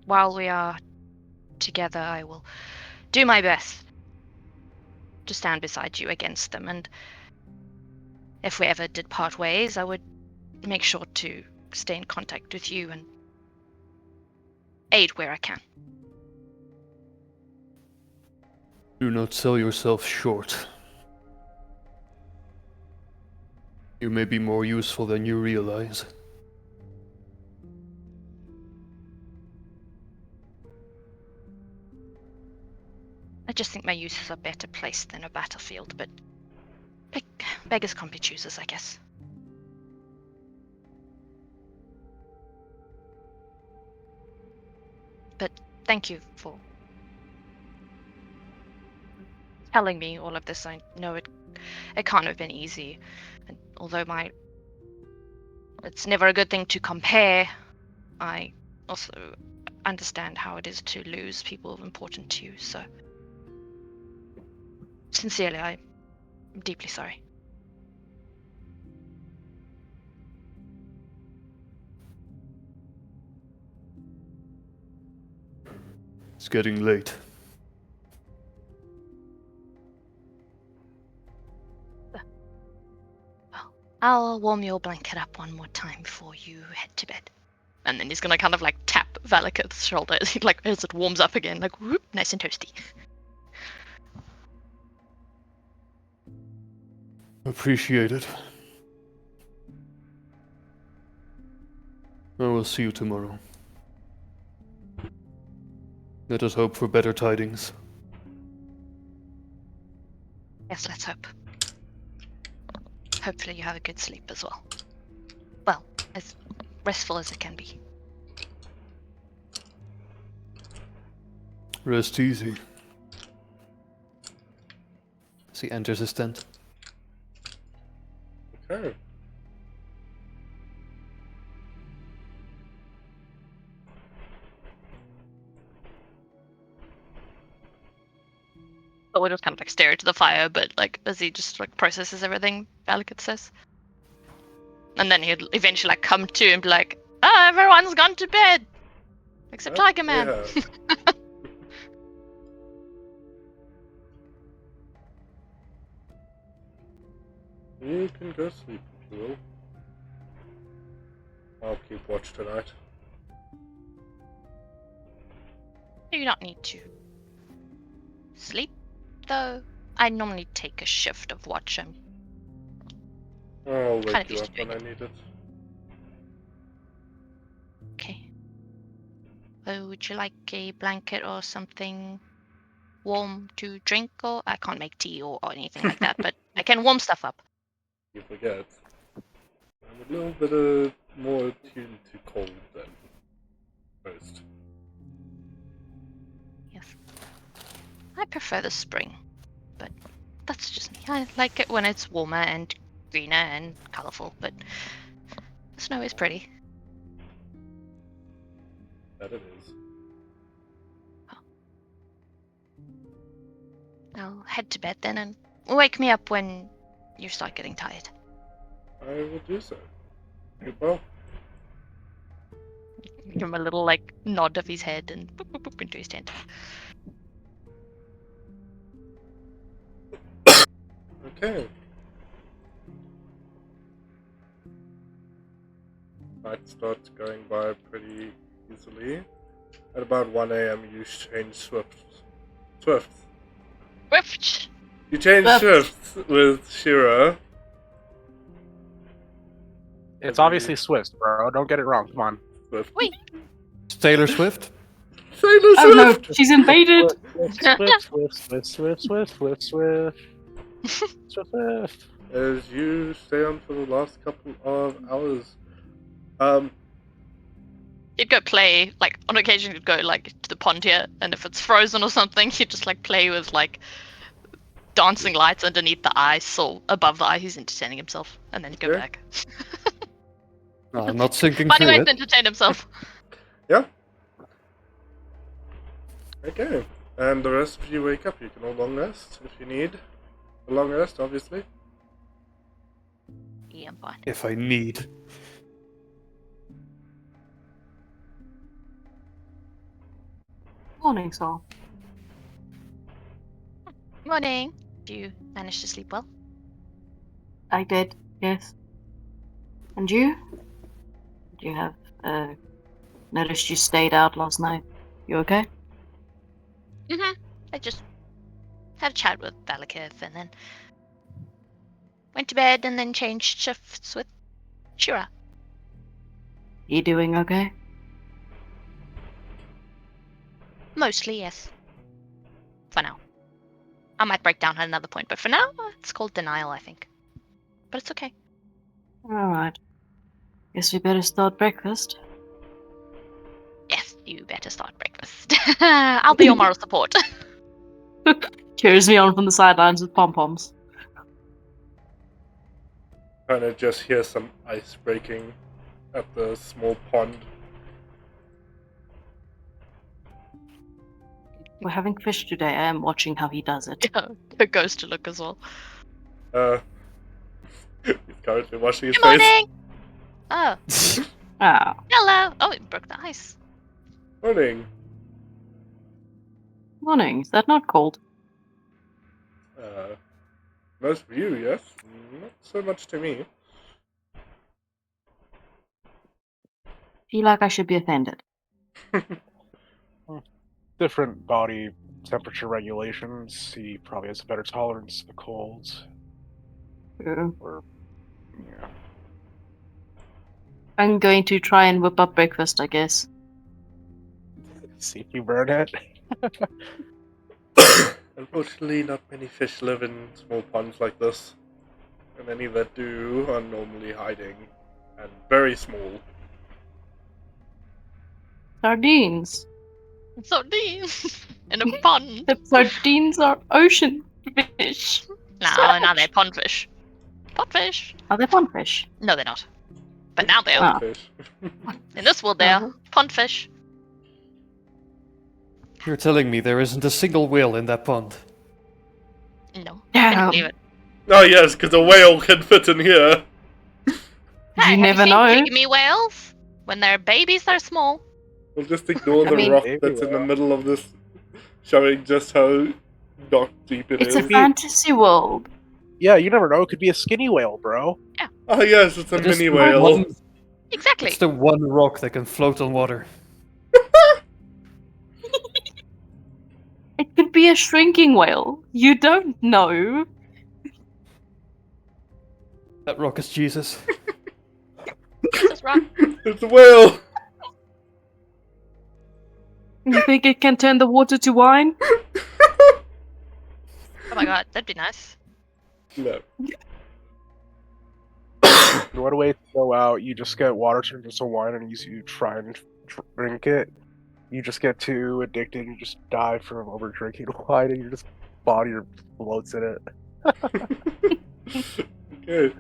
while we are together, I will do my best to stand beside you against them. And if we ever did part ways, I would make sure to stay in contact with you and aid where I can. Do not sell yourself short. You may be more useful than you realize. I just think my use is a better place than a battlefield, but beggars can't be choosers, I guess. But thank you for telling me all of this. I know it can't have been easy, and although it's never a good thing to compare, I also understand how it is to lose people important to you, so sincerely, I'm deeply sorry. It's getting late. I'll warm your blanket up one more time before you head to bed. And then he's gonna kind of like tap Valakith's shoulder like as it warms up again, like whoop, nice and toasty. Appreciate it. I will see you tomorrow. Let us hope for better tidings. Yes, let's hope. Hopefully you have a good sleep as well. Well, as restful as it can be. Rest easy. As he enters his tent. Okay. But we just kind of like stare into the fire, but like as he just like processes everything Valakith says. And then he'd eventually like come to and be like, everyone's gone to bed! Except Tiger Man. Yeah. You can go sleep if you will. I'll keep watch tonight. You do not need to sleep, though. I normally take a shift of watch. I'm I'll kind wake of you used up to when doing I need it. okay. Would you like a blanket or something warm to drink? Or I can't make tea or anything like that, but I can warm stuff up. You forget. I'm a little bit more attuned to cold than most. Yes. I prefer the spring, but that's just me. I like it when it's warmer and greener and colourful, but the snow is pretty. That it is. I'll head to bed then and wake me up when you start getting tired. I will do so. Sleep well. Give him a little like nod of his head and boop, boop, boop into his tent. Okay. Night starts going by pretty easily. At about 1 a.m. you change swifts. Swift! You change shifts with Shira. It's obviously Swiss, bro. Don't get it wrong. Come on. Swift. Wait! Taylor Swift? Taylor Oh no, Swift! she's invaded! Swift. As you stay on for the last couple of hours. You'd go play, like on occasion you'd go like to the pond here, and if it's frozen or something, you'd just like play with like dancing lights underneath the ice or above the ice. He's entertaining himself, and then he'd go Okay. back. No, I'm not sinking Finding through ways to it. entertain himself. Yeah. Okay. And the rest of you wake up. You can all long rest if you need a long rest, obviously. Yeah, I'm fine. If I need. Morning, Saul. Morning. Do you manage to sleep well? I did, yes. And you? Did you have a Noticed you stayed out last night. You okay? I just had a chat with Valakith and then went to bed and then changed shifts with Shira. You doing okay? Mostly, yes. For now. I might break down at another point, but for now, it's called denial, I think. But it's okay. Alright. Guess we better start breakfast. Yes, you better start breakfast. I'll be your moral support. Cheers me on from the sidelines with pom-poms. Kind of just hear some ice breaking at the small pond. We're having fish today. I am watching how he does it. Yeah, it goes to look as well. He's currently washing his Good face. morning! Oh, Ah, hello! Oh, it broke the ice. Morning. morning. Is that not cold? Most of you, yes? Not so much to me. Feel like I should be offended. Different body temperature regulations. He probably has a better tolerance to the colds. Or, yeah. I'm going to try and whip up breakfast, I guess. See if you burn it. Unfortunately, not many fish live in small ponds like this. And any that do are normally hiding. And very small. Sardines. Sardines in a pond. The sardines are ocean fish. No, they're pondfish. Pondfish? Are they pondfish? No, they're not. But now they are. Ah. Fish. In this world, they are. Uh-huh. Pondfish. You're telling me there isn't a single whale in that pond? No, I couldn't believe it. Oh yes, because a whale can fit in here. Hey, You have never you seen know. pygmy whales? When they're babies, they're small. We'll just ignore I the mean- rock that's in the middle of this, showing just how dark deep it It's is. a fantasy world. Yeah, you never know. It could be a skinny whale, bro. Oh yes, it's a It is mini the whale. one- Exactly. It's the one rock that can float on water. It could be a shrinking whale. You don't know. That rock is Jesus. Jesus rock. It's a whale. You think it can turn the water to wine? Oh my god, that'd be nice. No. What a way to go out. You just get water turned into wine and you try and drink it. You just get too addicted. You just die from over drinking wine and your just body floats in it. Okay.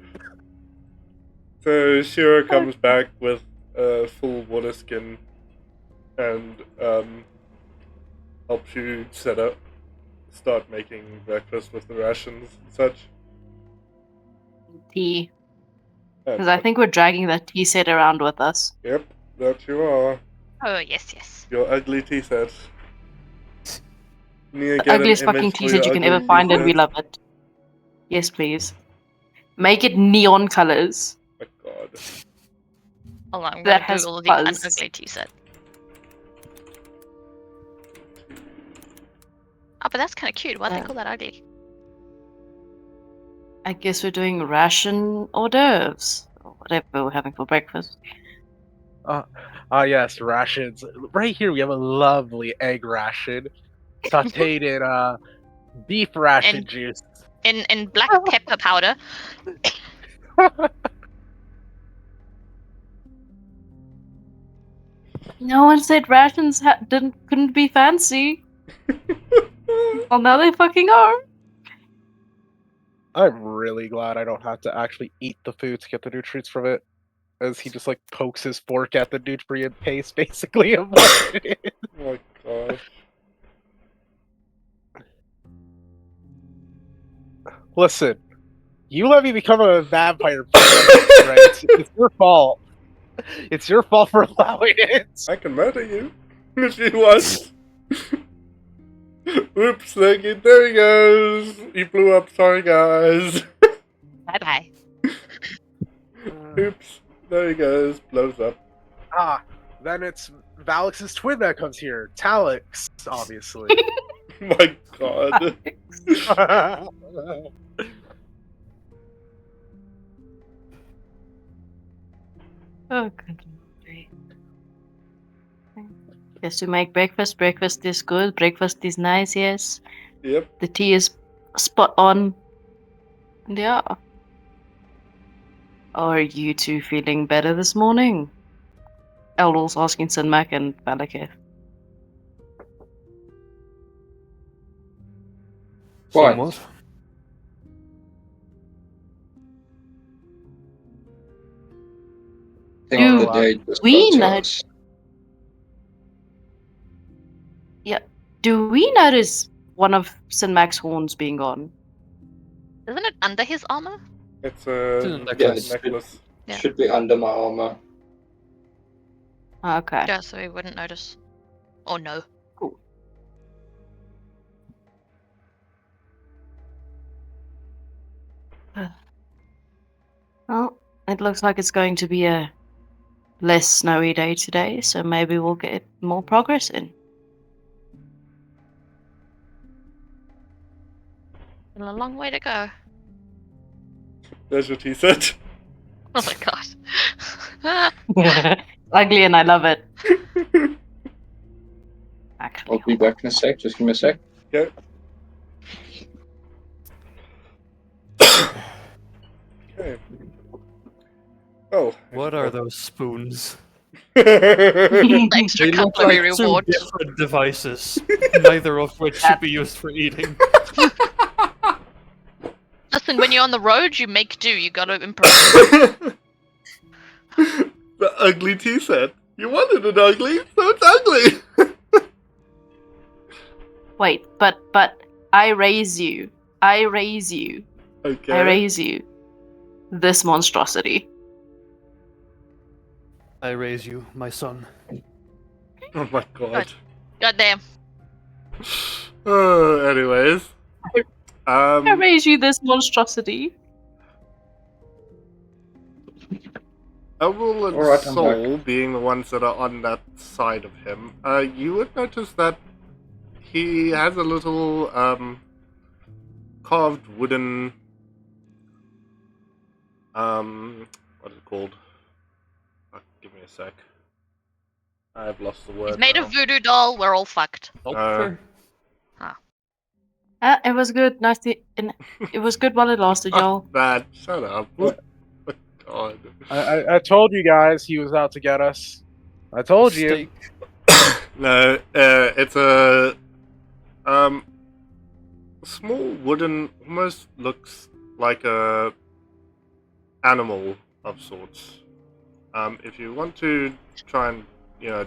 So Shira comes back with a full water skin and helps you start making breakfast with the rations and such. Tea. And- Because I think we're dragging that tea set around with us. Yep, that you are. Oh, yes, yes. Your ugly tea set. Nia, The get an ugliest image fucking for tea set your you can ugly ever tea find, and we set. love it. Yes, please. Make it neon colors. Oh my god. Hold on, I'm That gonna has Google the fuzz. ugly tea set. Oh, but that's kind of cute. Why'd they Yeah. call that ugly? I guess we're doing ration hors d'oeuvres. Or whatever we're having for breakfast. Yes, rations. Right here we have a lovely egg ration. Sauteed in beef ration And- juice. In black pepper powder. No one said rations couldn't be fancy. Well, now they fucking are. I'm really glad I don't have to actually eat the food to get the nutrients from it. As he just like pokes his fork at the nutrient paste basically of what it is. Oh my gosh. Listen, you let me become a vampire, right? It's your fault. It's your fault for allowing it. I can murder you if you want. Oops, there he goes. He blew up, sorry guys. Bye bye. Oops, there he goes, blows up. Ah, then it's Valix's twin that comes here. Talix, obviously. My god. Oh, good lord. Yes, to make breakfast. Breakfast is good. Breakfast is nice, yes. Yep. The tea is spot on. Yeah. Are you two feeling better this morning? Eldol's asking Sinmac and Valaketh. What? Somewhat. I think Do the day just we got to know- us. Do we notice one of Sinmac's horns being gone? Isn't it under his armor? It's It's in a a necklace. necklace. Yeah. Should be under my armor. Okay. Yeah, so he wouldn't notice. Oh no. Well, it looks like it's going to be a less snowy day today, so maybe we'll get more progress in. Still a long way to go. That's what he said. Oh my god. Ugly, and I love it. Actually, I'll be back in a sec. Just give me a sec. Okay. Okay. Oh. What are those spoons? Extra They look cutlery like two reward. different devices, neither of which should be used for eating. Listen, when you're on the road, you make do. You gotta improvise. The ugly tea set. You wanted it ugly, so it's ugly. wait, but I raise you. I raise you. Okay. I raise you. This monstrosity. I raise you, my son. Oh my god. Goddamn. Anyways. I raise you this monstrosity. Elril and Alright, I'm Soul being the ones that are on that side of him, you would notice that he has a little carved wooden what is it called? Give me a sec. I've lost the word. He's made now. a voodoo doll. We're all fucked. Sculpture? It was good. Nice to. It was good while it lasted, y'all. That shut up. God. I told you guys he was out to get us. I told you. Steak. No, it's a small wooden, almost looks like a animal of sorts. If you want to try and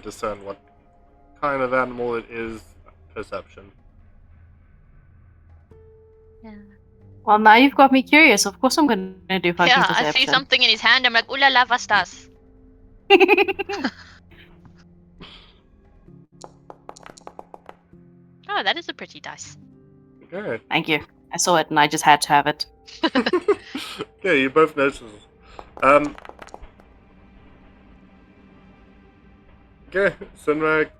discern what kind of animal it is, perception. Yeah. Well, now you've got me curious. Of course, I'm gonna do fucking Yeah, perception. I see something in his hand. I'm like, ooh la la, vastas. Oh, that is a pretty dice. Okay. Thank you. I saw it and I just had to have it. Okay, you both notice. Okay, Sinrak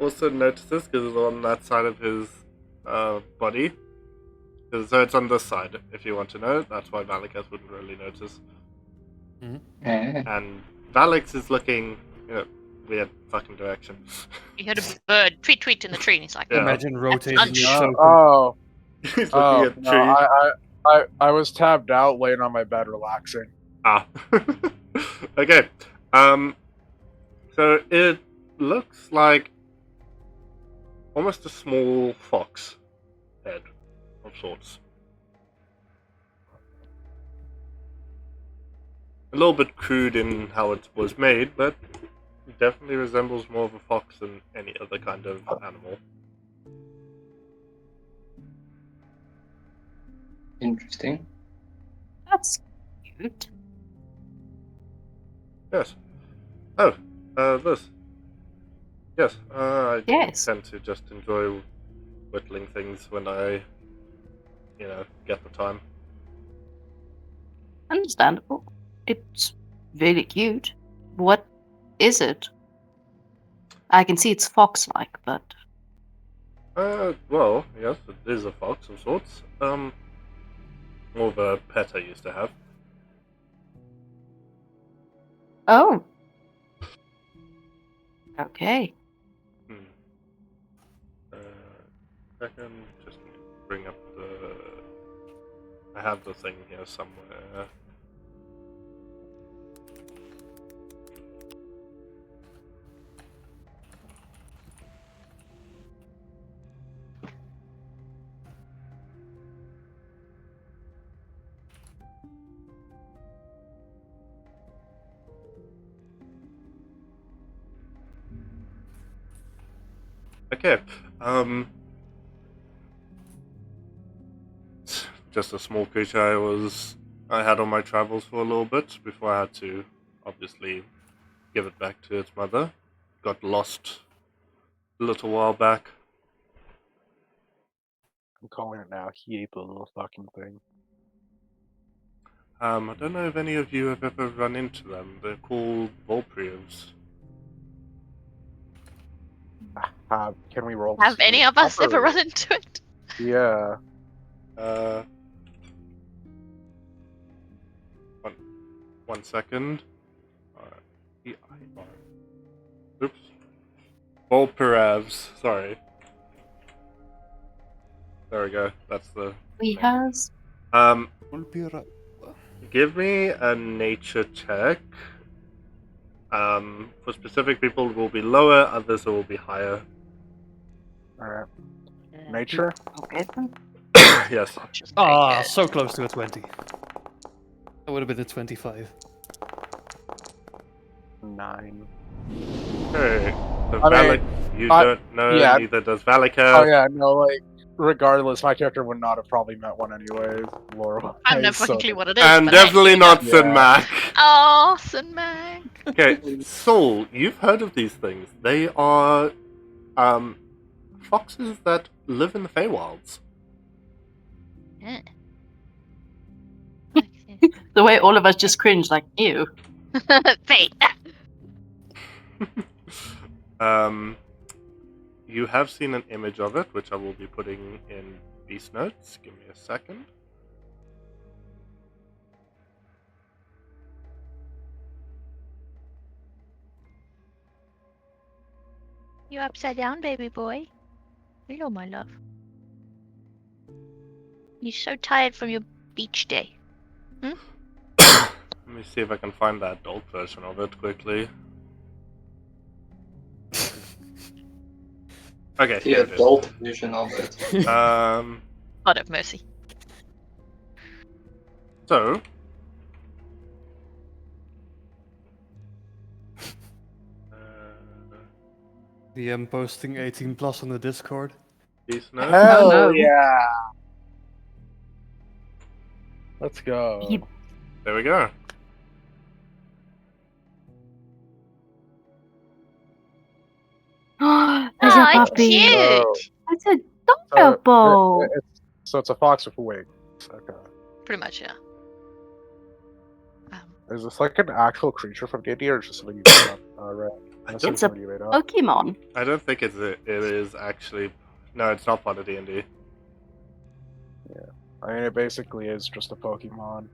also notices because it's on that side of his body. So it's on this side, if you want to know. That's why Valaketh wouldn't really notice. And Valix is looking, weird fucking direction. He heard a bird tweet tweet in the tree, and he's like, Yeah. Imagine rotating lunch. your token. Oh, He's looking at the no, tree. I was tabbed out, laying on my bed, relaxing. Ah. Okay. So it looks like almost a small fox head of sorts. A little bit crude in how it was made, but it definitely resembles more of a fox than any other kind of animal. Interesting. That's cute. Yes. Oh, this. Yes, I Yes. tend to just enjoy whittling things when I, get the time. Understandable. It's very cute. What is it? I can see it's fox-like, but Well, yes, it is a fox of sorts. More of a pet I used to have. oh, okay. Second, just bring up the. I have the thing here somewhere. Okay. Just a small creature I had on my travels for a little bit before I had to obviously give it back to its mother. Got lost a little while back. I'm calling it now. He ate the little fucking thing. I don't know if any of you have ever run into them. They're called Volprievs. Can we roll? Have any of us ever Properly? run into it? Yeah. One second. Oops. Volprievs. Sorry. There we go. That's the. We has. Give me a nature check. For specific people, it will be lower. Others, it will be higher. Alright. Nature? Okay then. Yes. Ah, so close to a 20. That would have been a 25. 9. Okay. So I mean, you don't know, yeah. neither does Valika. Oh yeah, no, like, regardless, my character would not have probably met one anyways. Laura. I have no fucking clue what it is. And but hey, definitely here we go. not St. Mac. Oh, St. Mac. Okay, Soul, you've heard of these things. They are foxes that live in the Feywilds. Yeah. The way all of us just cringe, like, ew. Fate. You have seen an image of it, which I will be putting in these notes. Give me a second. You upside down, baby boy. Hello, my love. You're so tired from your beach day. Let me see if I can find the adult version of it quickly. Okay, The here it is. adult version of it. God have mercy. So, DM posting 18 plus on the Discord. these notes. Hell no. yeah! Let's go. He- There we go. There's Oh, a it's puppy. cute. It's adorable. So it's a fox with wings. Okay. Pretty much, yeah. Is this like an actual creature from D&D or just something you made up? Right. I That's don't, something you made up. Pokemon. I don't think it is actually. No, it's not part of D&D. I mean, it basically is just a Pokemon.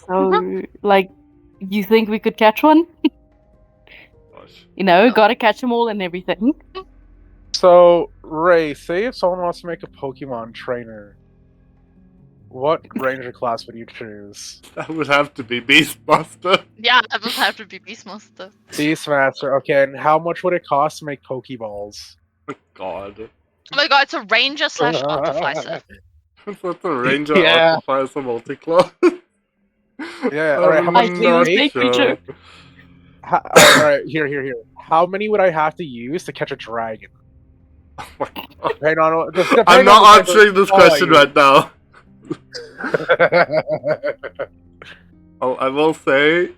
So, like, you think we could catch one? Gosh. You know, gotta catch them all and everything. So, Ray, say if someone wants to make a Pokemon trainer, what ranger class would you choose? That would have to be Beastmaster. Yeah, that would have to be Beastmaster. Beastmaster. Okay, and how much would it cost to make Pokeballs? God. Oh my god, it's a ranger / artificer. That's a ranger Yeah. artificer multi-class. Yeah, alright, how much I do you do make? think we should. Alright, here. How many would I have to use to catch a dragon? Oh my God. Depending on, I'm not answering this question right now. I will say,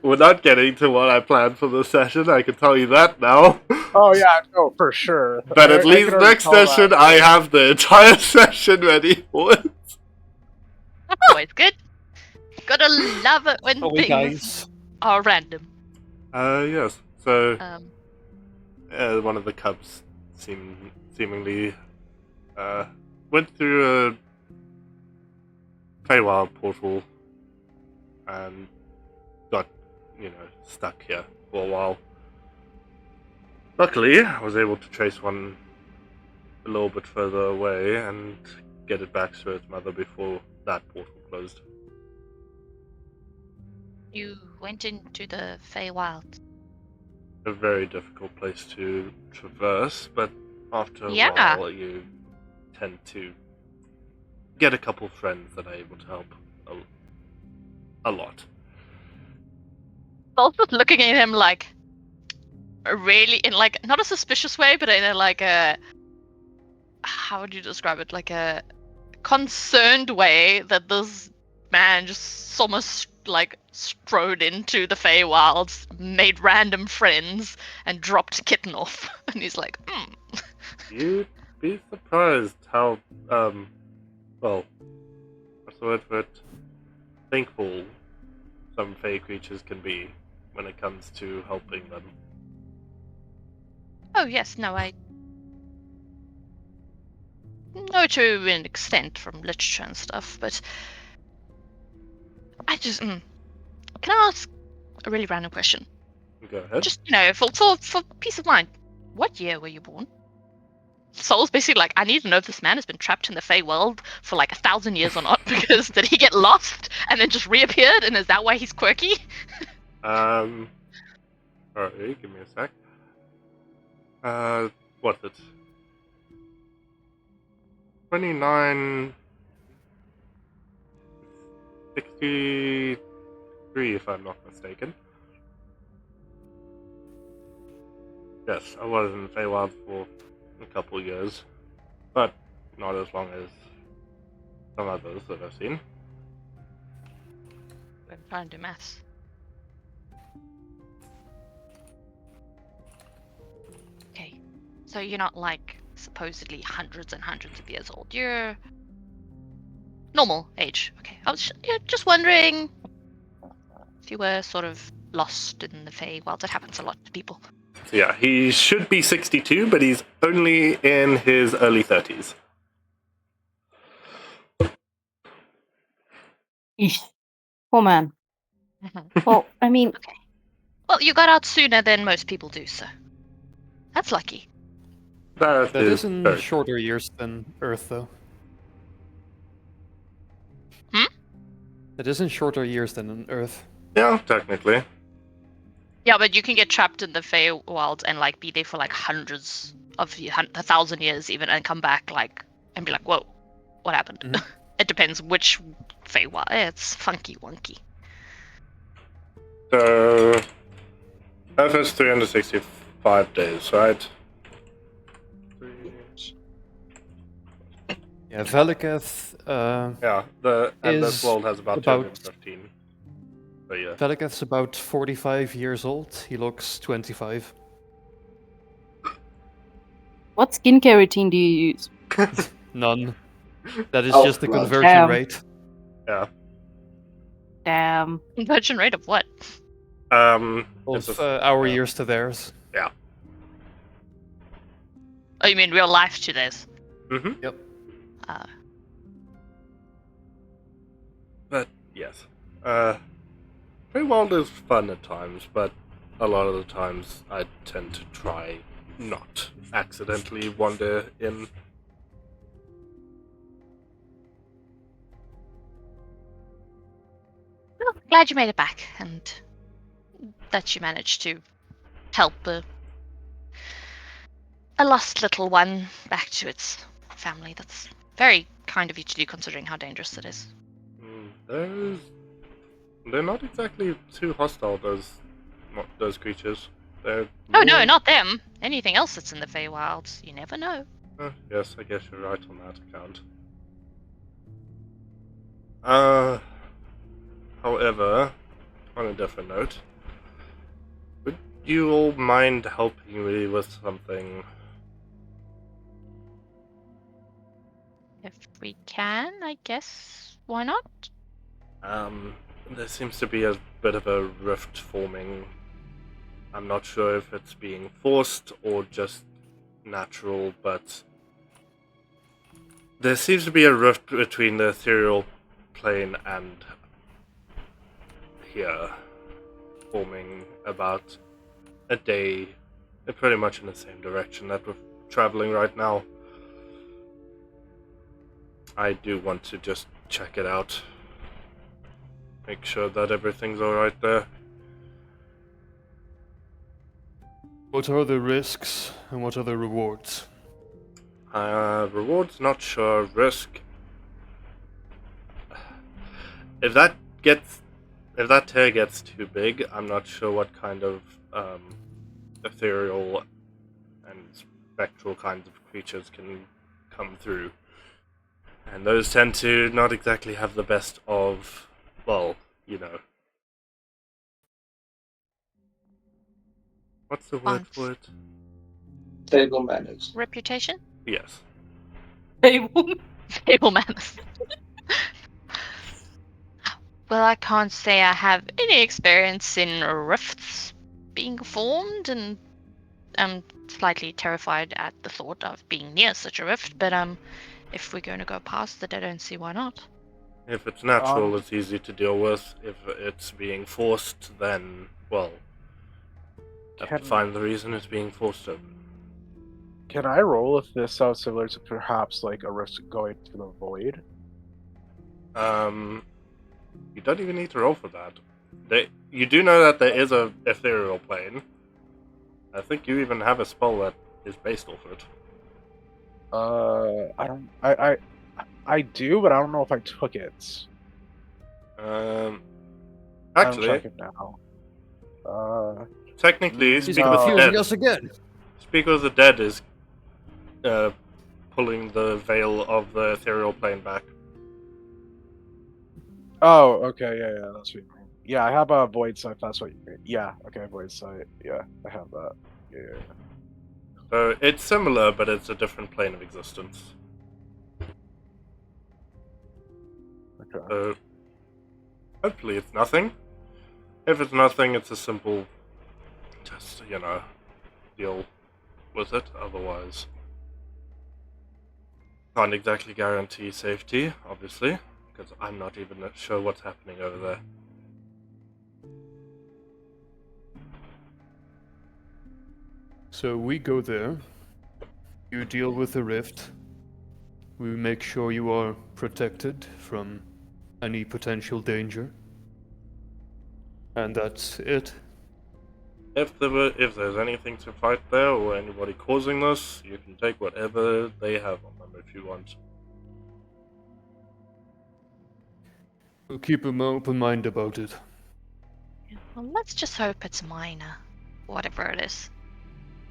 we're not getting to what I planned for this session, I can tell you that now. Oh yeah, no, for sure. But I at least can already next tell session, that. I have the entire session ready for it. Always good. Gotta love it when Sorry, things guys. are random. Yes, so, one of the cubs seemingly went through a Feywild portal and got, stuck here for a while. Luckily, I was able to trace one a little bit further away and get it back to its mother before that portal closed. You went into the Feywild. A very difficult place to traverse, but after a Yeah. while you tend to get a couple friends that are able to help a lot. Sol's just looking at him like, really, in like, not a suspicious way, but in a like a, how would you describe it? Like a concerned way that this man just almost like strode into the Feywilds, made random friends, and dropped Kitten off. And he's like, You'd be surprised how, well, what's the word for it? Thankful some Fey creatures can be when it comes to helping them. oh yes, no, I know to an extent from literature and stuff, but I just, can I ask a really random question? Go ahead. Just, for peace of mind, what year were you born? Soul's basically like, I need to know if this man has been trapped in the Fey world for like 1,000 years or not, because did he get lost and then just reappeared, and is that why he's quirky? Sorry, give me a sec. What's it? 2963, if I'm not mistaken. Yes, I was in Feywild for a couple of years, but not as long as some others that I've seen. I'm trying to do maths. Okay, so you're not like supposedly hundreds and hundreds of years old. You're normal age. Okay, I was just wondering if you were sort of lost in the Feywild. That happens a lot to people. So yeah, he should be 62, but he's only in his early 30s. Eesh. Poor man. Well, I mean, Well, you got out sooner than most people do, so that's lucky. That is in very- shorter years than Earth, though. That is in shorter years than on Earth. Yeah, technically. Yeah, but you can get trapped in the Feywild and like be there for like hundreds of 1,000 years even, and come back like and be like, whoa, what happened? Mhm. It depends which Feywild. It's funky wonky. So, Earth is 365 days, right? Yeah, Veliketh, Yeah, and this Is world has about about- 215. But yeah. Veliketh's about 45 years old. He looks 25. what skincare routine do you use? None. That is Oh, just the right. conversion Damn. rate. Yeah. Damn. Conversion rate of what? It's Of a- our yeah. years to theirs. Oh, you mean real life to this? Mhm. Yep. But yes, Feywild is fun at times, but a lot of the times I tend to try not accidentally wander in. Well, glad you made it back, and that you managed to help a lost little one back to its family. That's very kind of you to do, considering how dangerous it is. They're not exactly too hostile. Those creatures. They're Oh no, more- not them. Anything else that's in the Feywilds, you never know. Yes, I guess you're right on that account. However, on a different note, would you all mind helping me with something? If we can, I guess. Why not? There seems to be a bit of a rift forming I'm not sure if it's being forced or just natural, but there seems to be a rift between the ethereal plane and here, forming about a day, pretty much in the same direction that we're traveling right now. I do want to just check it out. Make sure that everything's alright there. What are the risks and what are the rewards? Rewards, not sure. Risk. If that tear gets too big, I'm not sure what kind of ethereal and spectral kinds of creatures can come through. And those tend to not exactly have the best of, well, you know. What's the word for it? Table manners. Reputation? Yes. Table manners. Well, I can't say I have any experience in rifts being formed, and I'm slightly terrified at the thought of being near such a rift, but if we're going to go past it, I don't see why not. If it's natural, it's easy to deal with. If it's being forced, then, well, have to find the reason it's being forced open. Can I roll if this sounds similar to perhaps like a rift going to the void? You don't even need to roll for that. You do know that there is a ethereal plane. I think you even have a spell that is based off it. I do, but I don't know if I took it. Actually, I'm checking now. technically, He's Speak with the confusing Dead. us again. Speak with the Dead is pulling the veil of the ethereal plane back. Oh, okay, yeah, that's what you mean. Yeah, I have a void sight. That's what you mean. Yeah, okay, void sight. Yeah, I have that. Yeah. So it's similar, but it's a different plane of existence. Okay. So hopefully it's nothing. If it's nothing, it's a simple, just, deal with it. Otherwise, can't exactly guarantee safety, obviously, because I'm not even sure what's happening over there. So we go there. You deal with the rift. We make sure you are protected from any potential danger. And that's it. If there's anything to fight there or anybody causing this, you can take whatever they have on them if you want. We'll keep an open mind about it. Well, let's just hope it's minor, whatever it is.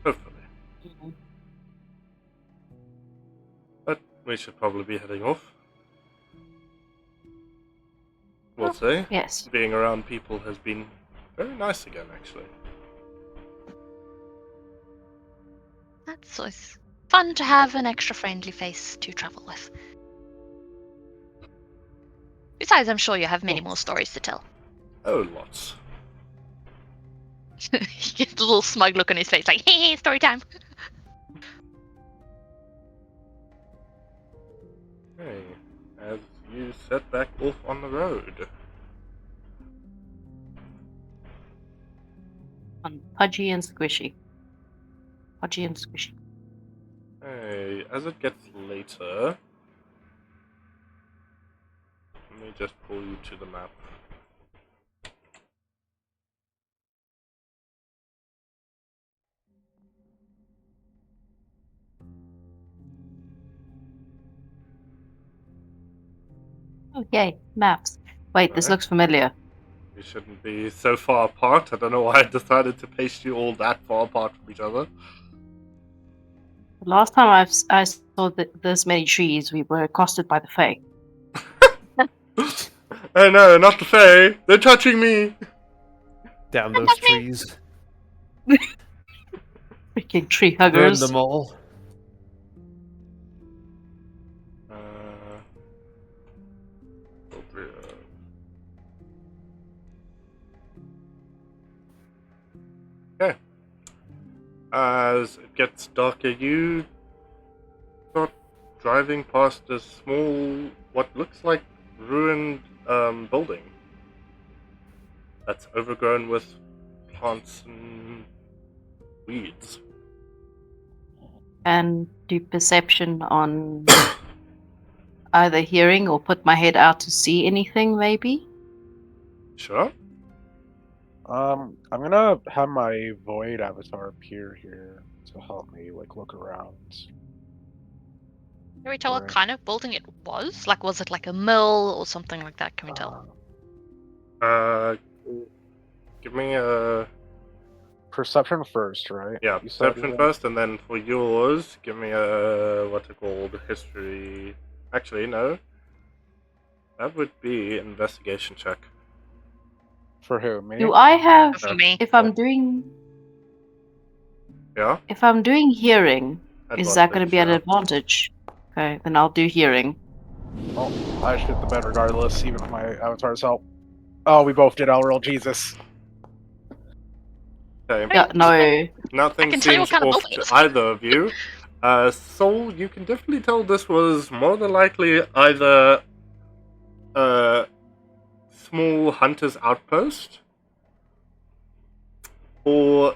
Hopefully. But we should probably be heading off. We'll say. Yes. Being around people has been very nice again, actually. That's always fun to have an extra friendly face to travel with. Besides, I'm sure you have many more stories to tell. Oh, lots. He gets a little smug look on his face, like, hey, story time. Hey, as you set back off on the road. On Pudgy and Squishy. Pudgy and Squishy. Hey, as it gets later, let me just pull you to the map. Oh, yay. Maps. Wait, this Alright. looks familiar. We shouldn't be so far apart. I don't know why I decided to paste you all that far apart from each other. The last time I saw this many trees, we were accosted by the Fae. Oh no, not the Fae! They're touching me! Down those trees. Freaking tree Burn huggers. them all. Okay. gets darker, you start driving past a small, what looks like ruined building that's overgrown with plants and weeds. And do perception on either hearing or put my head out to see anything, maybe? Sure. I'm gonna have my void avatar appear here to help me look around. Can we tell what Right. kind of building it was? Like, was it like a mill or something like that? Can we tell? Give me a Perception first, right? yeah You said, perception yeah? first, and then for yours, give me a what's it called? History. Actually, no. That would be investigation check. For who? Me? Do I have, For me. if I'm doing Yeah. hearing, is that going to be an Advantage, advantage? Okay, then I'll do hearing. Oh, I should hit the bed regardless, even with my avatar's help. Oh, we both did Elril, Jesus. Okay. Yeah, no. Nothing can tell you what seems kind of off building it to is. either of you. Soul, you can definitely tell this was more than likely either a small hunter's outpost or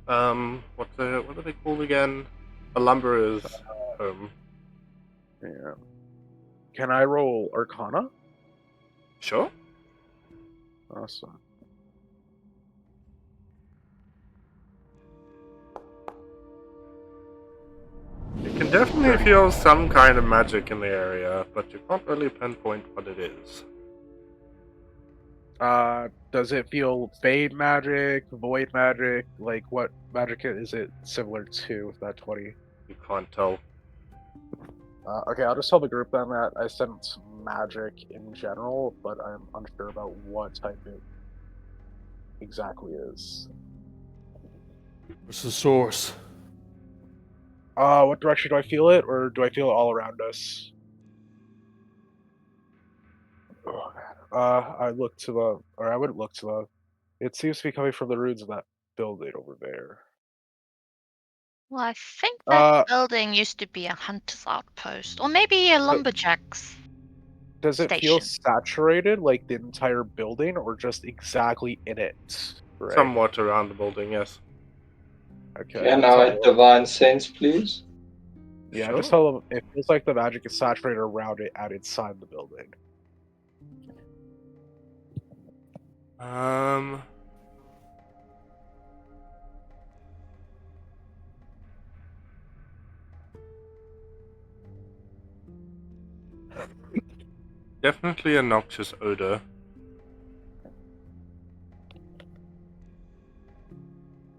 what are they called again? A lumberer's home. Yeah. Can I roll Arcana? Sure. Awesome. You can definitely feel some kind of magic in the area, but you can't really pinpoint what it is. Does it feel fade magic, void magic? Like, what magic is it similar to with that 20? You can't tell. Okay, I'll just tell the group then that I sense magic in general, but I'm unsure about what type it exactly is. Where's the source? What direction do I feel it, or do I feel it all around us? I look to the, or I wouldn't look to the. It seems to be coming from the ruins of that building over there. Well, I think that Uh, building used to be a hunter's outpost, or maybe a lumberjack's Does it feel station. saturated, like the entire building, or just exactly in it? Right. Somewhat around the building, yes. Okay. Can I'll I tell them. divine sense, please? Yeah, Sure. just tell them it feels like the magic is saturated around it and inside the building. Definitely a noxious odor.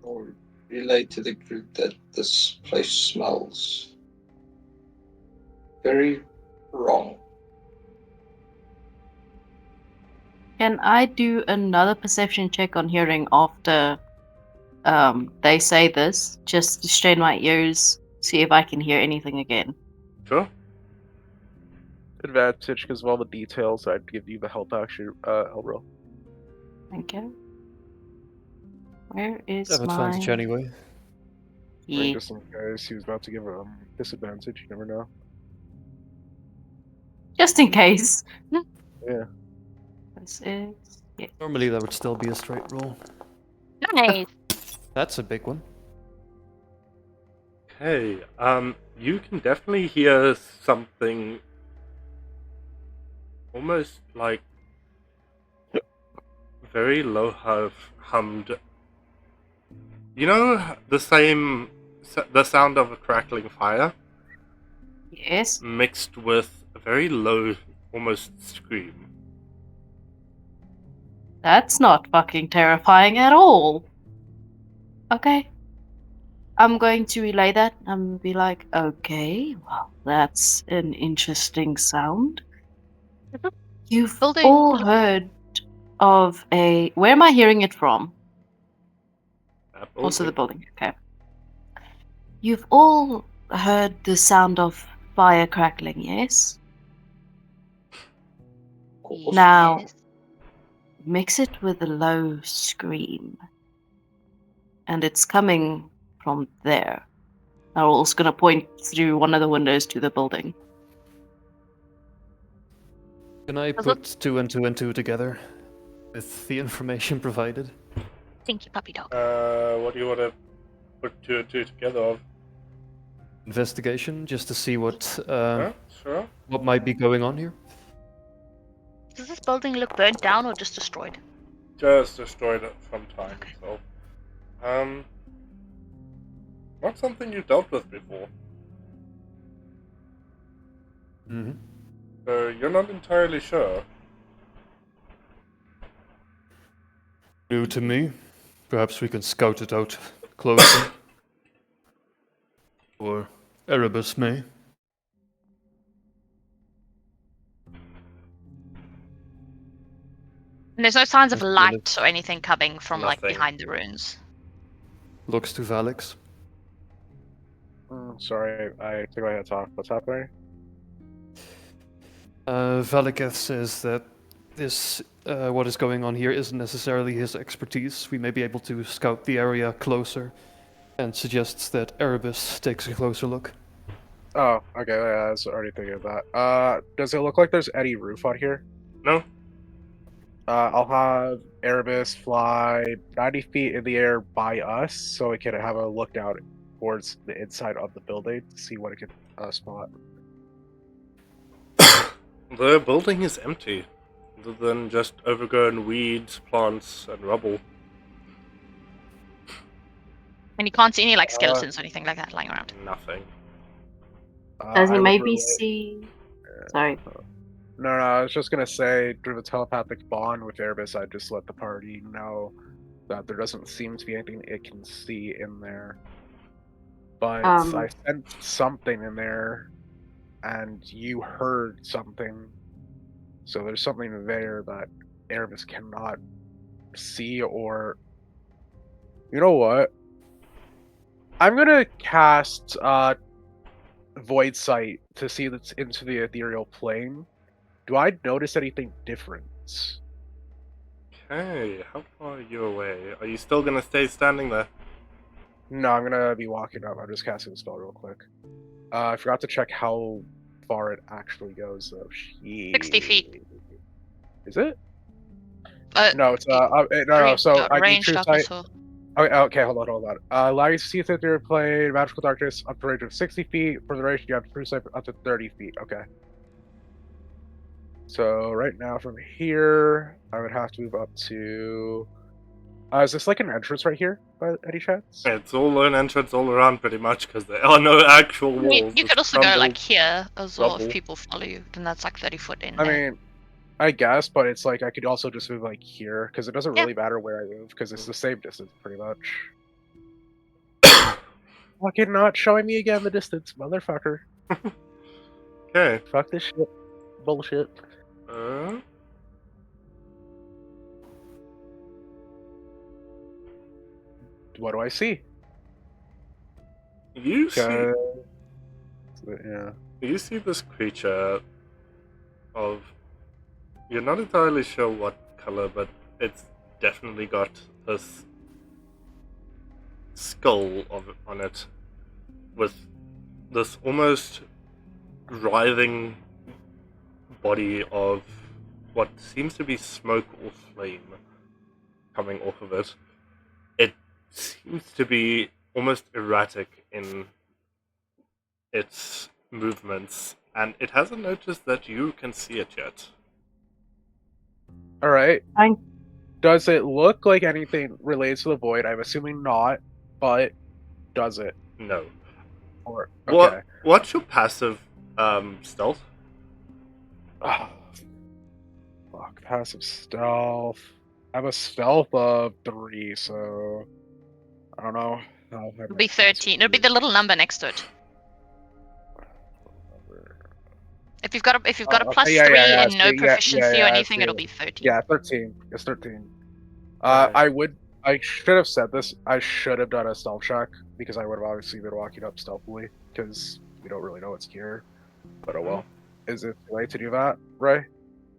Or relay to the group that this place smells very wrong. Can I do another perception check on hearing after they say this, just to strain my ears, see if I can hear anything again? Sure. Advantage because of all the details. I'd give you the help action, Elril. Thank you. Where is Have my... advantage anyway. I Yeah. mean, just in case he was about to give him disadvantage, you never know. Just in case. Yeah. This is... Yeah. Normally that would still be a straight roll. Nice. That's a big one. Okay. You can definitely hear something almost like very low hummed. You know the sound of a crackling fire Yes. mixed with a very low, almost scream. That's not fucking terrifying at all. Okay. I'm going to relay that and be like, okay, well, that's an interesting sound. You've Building- all heard of a... Where am I hearing it from? That Also the building. building, okay. You've all heard the sound of fire crackling, yes? Now, Yes. mix it with a low scream. And it's coming from there. Owl's gonna point through one of the windows to the building. Can I Does it- put two and two and two together with the information provided? Thank you, puppy dog. What do you want to put two and two together of? Investigation, just to see what Yeah, sure. what might be going on here. Does this building look burnt down or just destroyed? Just destroyed it from time, so. Not something you've dealt with before. Mm-hmm. So you're not entirely sure. New to me. Perhaps we can scout it out closer. Or Erebus may. And there's no signs of That's light or anything coming from like Nothing. behind the ruins. Looks to Valix. Sorry, I think I had to talk. What's happening? Valiketh says that this, what is going on here isn't necessarily his expertise. We may be able to scout the area closer, and suggests that Erebus takes a closer look. Oh, okay, yeah, I was already thinking of that. Does it look like there's any roof on here? No? I'll have Erebus fly 90 feet in the air by us, so it can have a look down towards the inside of the building to see what it can spot. The building is empty, other than just overgrown weeds, plants, and rubble. And you can't see any like skeletons or anything like that lying around. Nothing. Does he I would maybe relay- see? Sorry. No, I was just gonna say, through the telepathic bond with Erebus, I just let the party know that there doesn't seem to be anything it can see in there. But I sensed something in there, and you heard something. So there's something there that Erebus cannot see, or... You know what? I'm gonna cast Void Sight to see that's into the ethereal plane. Do I notice anything different? Okay, how far are you away? Are you still gonna stay standing there? No, I'm gonna be walking up. I'm just casting the spell real quick. I forgot to check how far it actually goes, though. 60 feet. Is it? No, it's no. So I need ranged true up sight. as well. Okay, hold on. Allow you to see through the plane, magical darkness up to a range of 60 feet. For the range, you have true sight up to 30 feet. Okay. So right now, from here, I would have to move up to. Is this like an entrance right here, by any chance? It's all an entrance all around, pretty much, because there are no actual walls. You could It's also go like crumbled here as well rubble. if people follow you. Then that's like 30 foot in I there. mean, I guess, but it's like I could also just move like here because it doesn't Yeah. really matter where I move because it's the same distance pretty much. Fucking not showing me again the distance, motherfucker. Okay. Fuck this shit. Bullshit. What do I see? You see, Yeah. you see this creature of. You're not entirely sure what color, but it's definitely got this skull on it, with this almost writhing body of what seems to be smoke or flame coming off of it. It seems to be almost erratic in its movements, and it hasn't noticed that you can see it yet. All right. Fine. Does it look like anything relates to the void? I'm assuming not, but does it? No. Or okay. What's your passive stealth? Oh, fuck. Passive stealth. I have a stealth of 3, so I don't know. It'll be 13. It'll be the little number next to it. If you've got a plus 3 and no proficiency or anything, it'll be 13. Yeah, 13. It's 13. Okay. I should have said this. I should have done a stealth check because I would have obviously been walking up stealthily because we don't really know what's here. But oh well. Is it too late to do that, Ray?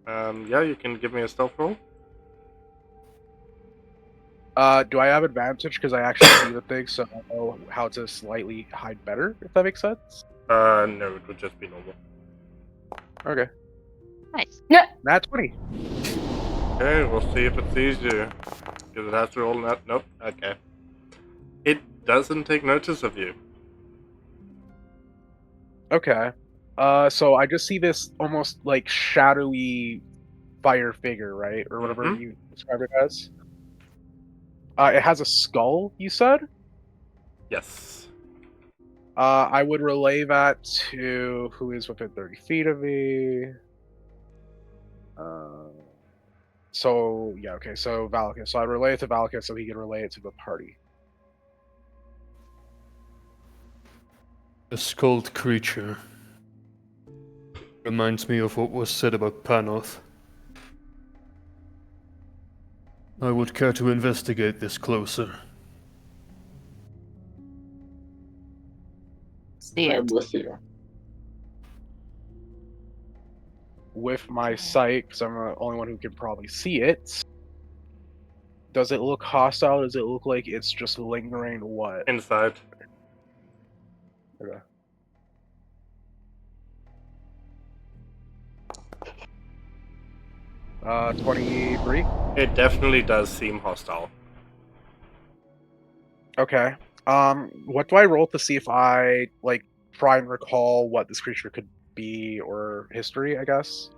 Yeah, you can give me a stealth roll. Do I have advantage because I actually see the thing, so I know how to slightly hide better, if that makes sense? No, it would just be normal. Okay. Nice. Nat 20. Okay, we'll see if it sees you. Because it has to roll that. Nope. Okay. It doesn't take notice of you. Okay. So I just see this almost like shadowy fire figure, right? Or whatever Mhm. you described it as. It has a skull, you said? Yes. I would relay that to who is within 30 feet of me. So yeah, okay. So Valakis. So I relay it to Valakis so he can relay it to the party. A skulled creature. Reminds me of what was said about Panoth. I would care to investigate this closer. See I'm it. with you. With my sight, because I'm the only one who can probably see it. Does it look hostile? Does it look like it's just lingering? What? Inside. Okay. Uh, 23. It definitely does seem hostile. Okay. What do I roll to see if I like try and recall what this creature could be or history? I guess.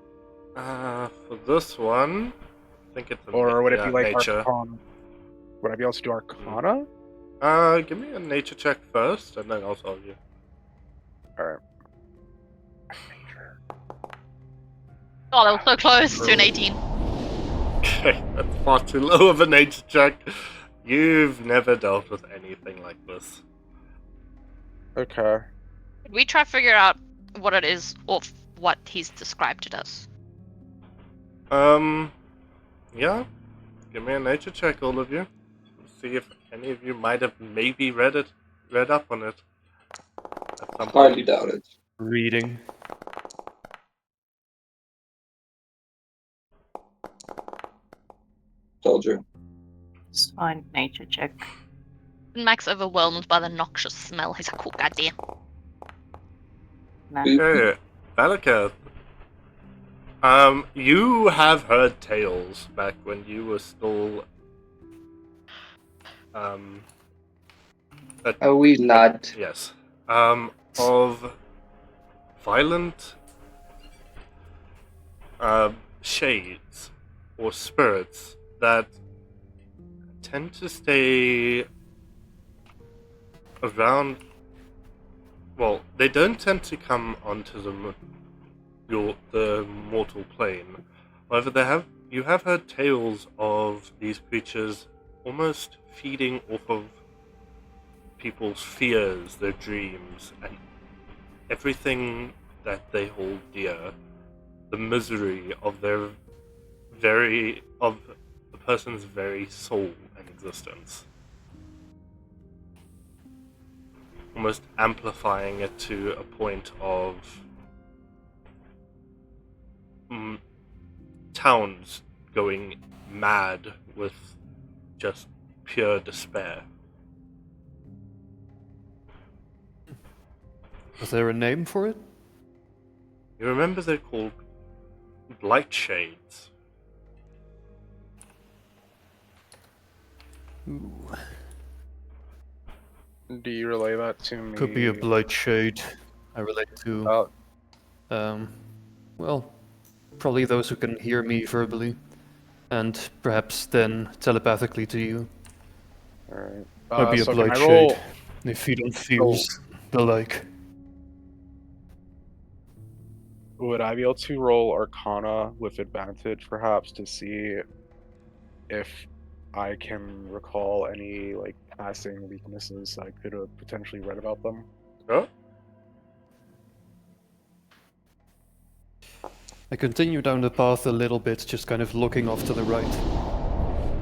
For this one, I think it's a Or would it be like nature. Arcana? Would I be able to do Arcana? Give me a nature check first, and then I'll tell you. Alright. Oh, that was so close to an 18. Okay, that's far too low of a nature check. You've never dealt with anything like this. Okay. Could we try to figure out what it is or what he's described it as? Yeah. Give me a nature check, all of you. See if any of you might have maybe read up on it. At some point. Highly doubt it. Reading. Told you. It's fine. Nature check. Max overwhelmed by the noxious smell. He's like, oh, goddamn. Nah. Okay, Valaketh. You have heard tales back when you were still, A wee lad. yes, of violent, shades or spirits that tend to stay around. Well, they don't tend to come onto the mortal plane. However, you have heard tales of these creatures almost feeding off of people's fears, their dreams, and everything that they hold dear. The misery of the person's very soul and existence. Almost amplifying it to a point of towns going mad with just pure despair. Is there a name for it? You remember they're called blight shades. Ooh. Do you relay that to me? Could be a blight shade. I relate to. Well, probably those who can hear me verbally, and perhaps then telepathically to you. Alright. Might be a so blight can I roll? shade. They feed on fears, the like. Would I be able to roll Arcana with advantage, perhaps, to see if I can recall any like passing weaknesses I could have potentially read about them? Oh? I continue down the path a little bit, just kind of looking off to the right.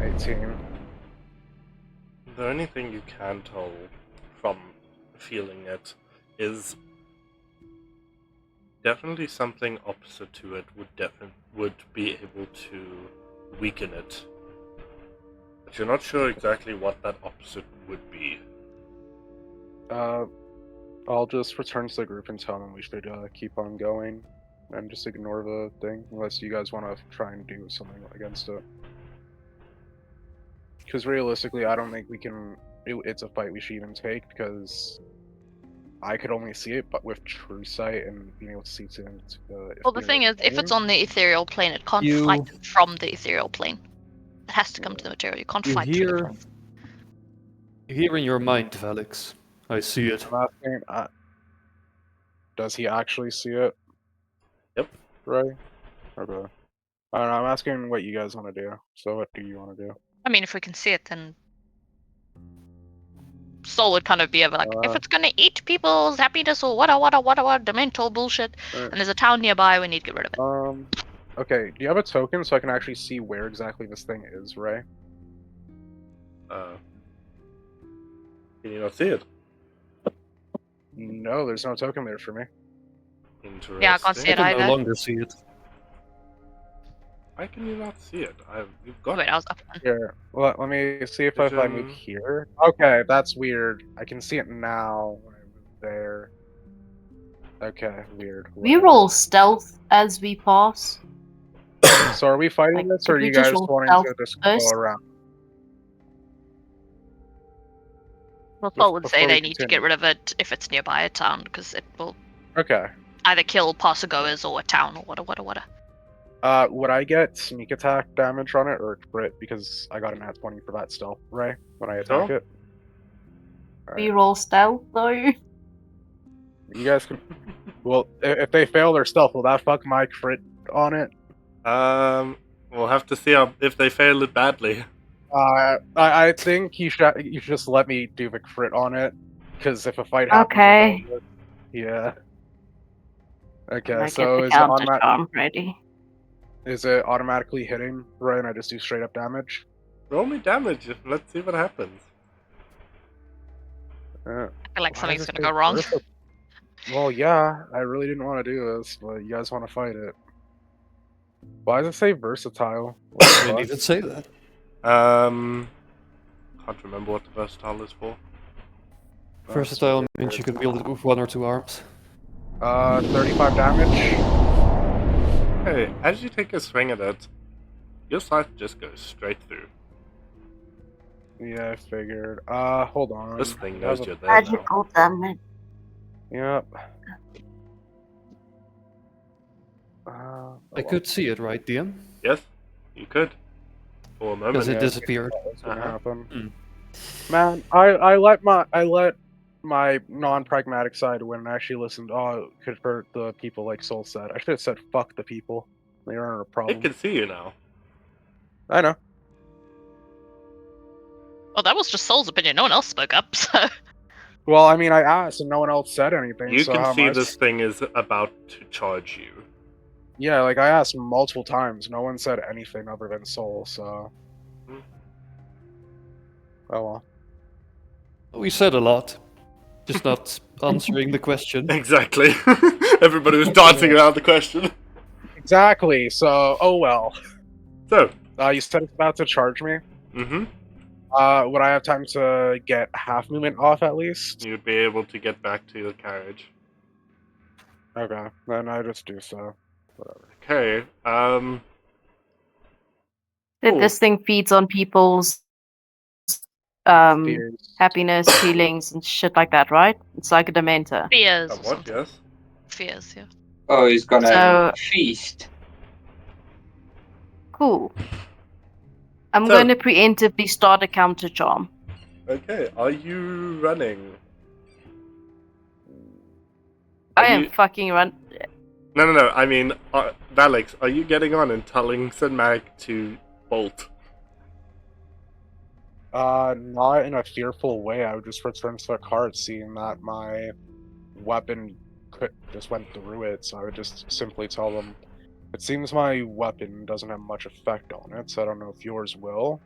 18. The only thing you can tell from feeling it is definitely something opposite to it would be able to weaken it. But you're not sure exactly what that opposite would be. I'll just return to the group and tell them we should keep on going and just ignore the thing, unless you guys want to try and do something against it. Because realistically, I don't think we can. It's a fight we should even take because I could only see it, but with true sight and being able to see to. Well, the thing is, if it's on the ethereal plane, it can't You- fight from the ethereal plane. It has to come to the material. You can't You fight through the hear, plane. you hear in your mind, Valix. I see it. I'm asking, does he actually see it? Yep. Right. Okay. I'm asking what you guys want to do. So what do you want to do? I mean, if we can see it, then Soul would kind of be like, if it's gonna eat people's happiness or what, the mental bullshit, Alright. and there's a town nearby, we need to get rid of it. Okay. Do you have a token so I can actually see where exactly this thing is, Ray? Can you not see it? No, there's no token there for me. Interesting. Yeah, I can't see I it can either. no longer see it. Why can you not see it? You've got Wait, I was up. Here, let me see if I move Vision. here. Okay, that's weird. I can see it now. When I move there. Okay, weird. We roll stealth as we pass. So are we fighting Like, this, or are could we you just guys roll wanting stealth to just first? go around? Well, Just Soul would say before we they need to get continue. rid of it if it's nearby a town, because it will Okay. either kill passergoers or a town or what. Would I get sneak attack damage on it or crit because I got an at 20 for that stealth, right? When I attack No. it. We roll stealth though. You guys can. Well, if they fail their stealth, will that fuck my crit on it? We'll have to see if they fail it badly. I think you should just let me do the crit on it, because if a fight happens, Okay. yeah. Okay, I so get the is counter charm ready. it automatically hitting, right? And I just do straight up damage? Roll me damage. Let's see what happens. Uh, I feel like why something's does it gonna say go wrong. versa- Well, yeah, I really didn't want to do this, but you guys want to fight it. Why does it say versatile? What the Didn't fuck? even say that. Can't remember what the versatile is for. Versatile means you can wield it with 1 or 2 arms. 35 damage. Hey, as you take a swing at it, your scythe just goes straight through. Yeah, I figured. Hold on. This thing I knows have a- you're there now. Magical damage. Yep. I could see it, right, DM? Yes, you could. For a moment. Because it yeah. disappeared. What's gonna Uh-huh. happen? Man, I let my non-pragmatic side win and actually listened. Oh, it could hurt the people, like Soul said. I should have said fuck the people. They aren't a problem. It can see you now. I know. Well, that was just Soul's opinion. No one else spoke up, so. Well, I mean, I asked and no one else said anything. You so how can see am I this thing is about to charge you. Yeah, like I asked multiple times. No one said anything other than Soul. So. Hmm. Oh well. We said a lot, just not answering the question. Exactly. Everybody was dancing around the question. Exactly. So, oh well. So, You said it's about to charge me. mm-hmm. Would I have time to get half movement off at least? You'd be able to get back to your carriage. Okay, then I just do so. Whatever. Okay, This thing feeds on people's Fears. happiness, feelings, and shit like that, right? It's like a dementor. Fears. Or somewhat, something. yes. Fears, yeah. Oh, he's gonna So- feast. Cool. I'm So- going to preemptively start a counter charm. Okay, are you running? I Are am you- fucking run. No, I mean, Valix, are you getting on and telling Sinmag to bolt? Not in a fearful way. I would just return to the cart, seeing that my weapon just went through it. So I would just simply tell them, it seems my weapon doesn't have much effect on it, so I don't know if yours will.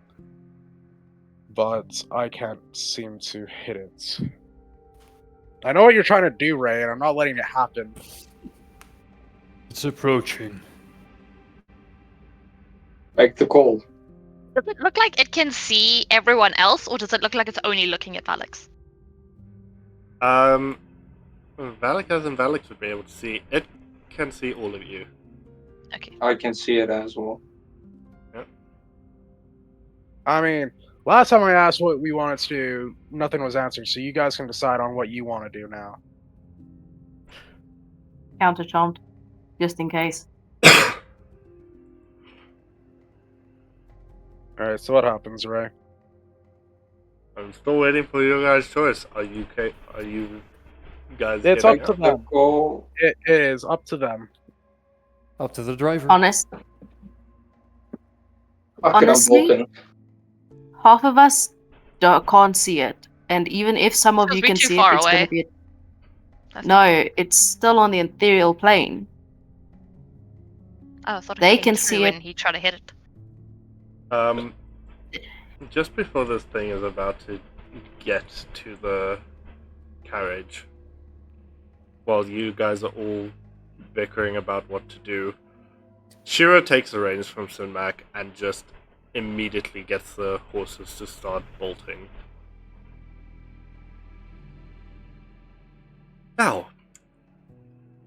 But I can't seem to hit it. I know what you're trying to do, Ray, and I'm not letting it happen. It's approaching. Like the call. Does it look like it can see everyone else, or does it look like it's only looking at Valix? Valakaz and Valix would be able to see. It can see all of you. Okay. I can see it as well. I mean, last time I asked what we wanted to do, nothing was answered, so you guys can decide on what you want to do now. Counter charmed, just in case. Alright, so what happens, Ray? I'm still waiting for your guys' choice. Are you guys It's giving up to up? them. Go. It is up to them. Up to the driver. Honest, Fuck it, I'm Honestly? voting. half of us can't see it, and even if some of Because you we're can too see far it, it's going away. to be. I No, it's still on the ethereal plane. Oh, I thought it They came can through see when it. he tried to hit it. Just before this thing is about to get to the carriage, while you guys are all bickering about what to do, Shiro takes the reins from Sunmak and just immediately gets the horses to start bolting. Now,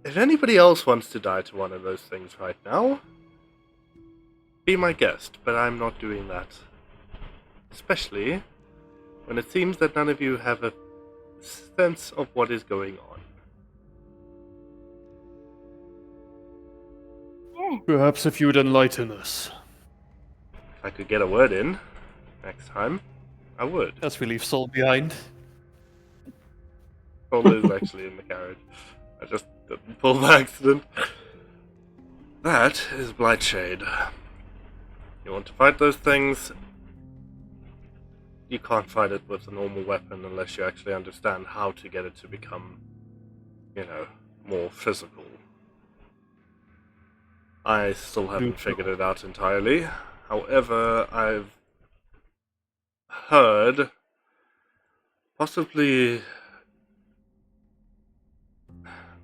if anybody else wants to die to one of those things right now, be my guest, but I'm not doing that. Especially when it seems that none of you have a sense of what is going on. Yeah. Perhaps if you would enlighten us. If I could get a word in next time, I would. As we leave Sol behind. Paul is actually in the carriage. I just didn't pull by accident. That is Blightshade. You want to fight those things? You can't fight it with a normal weapon unless you actually understand how to get it to become, more physical. I still haven't figured it out entirely. However, I've heard possibly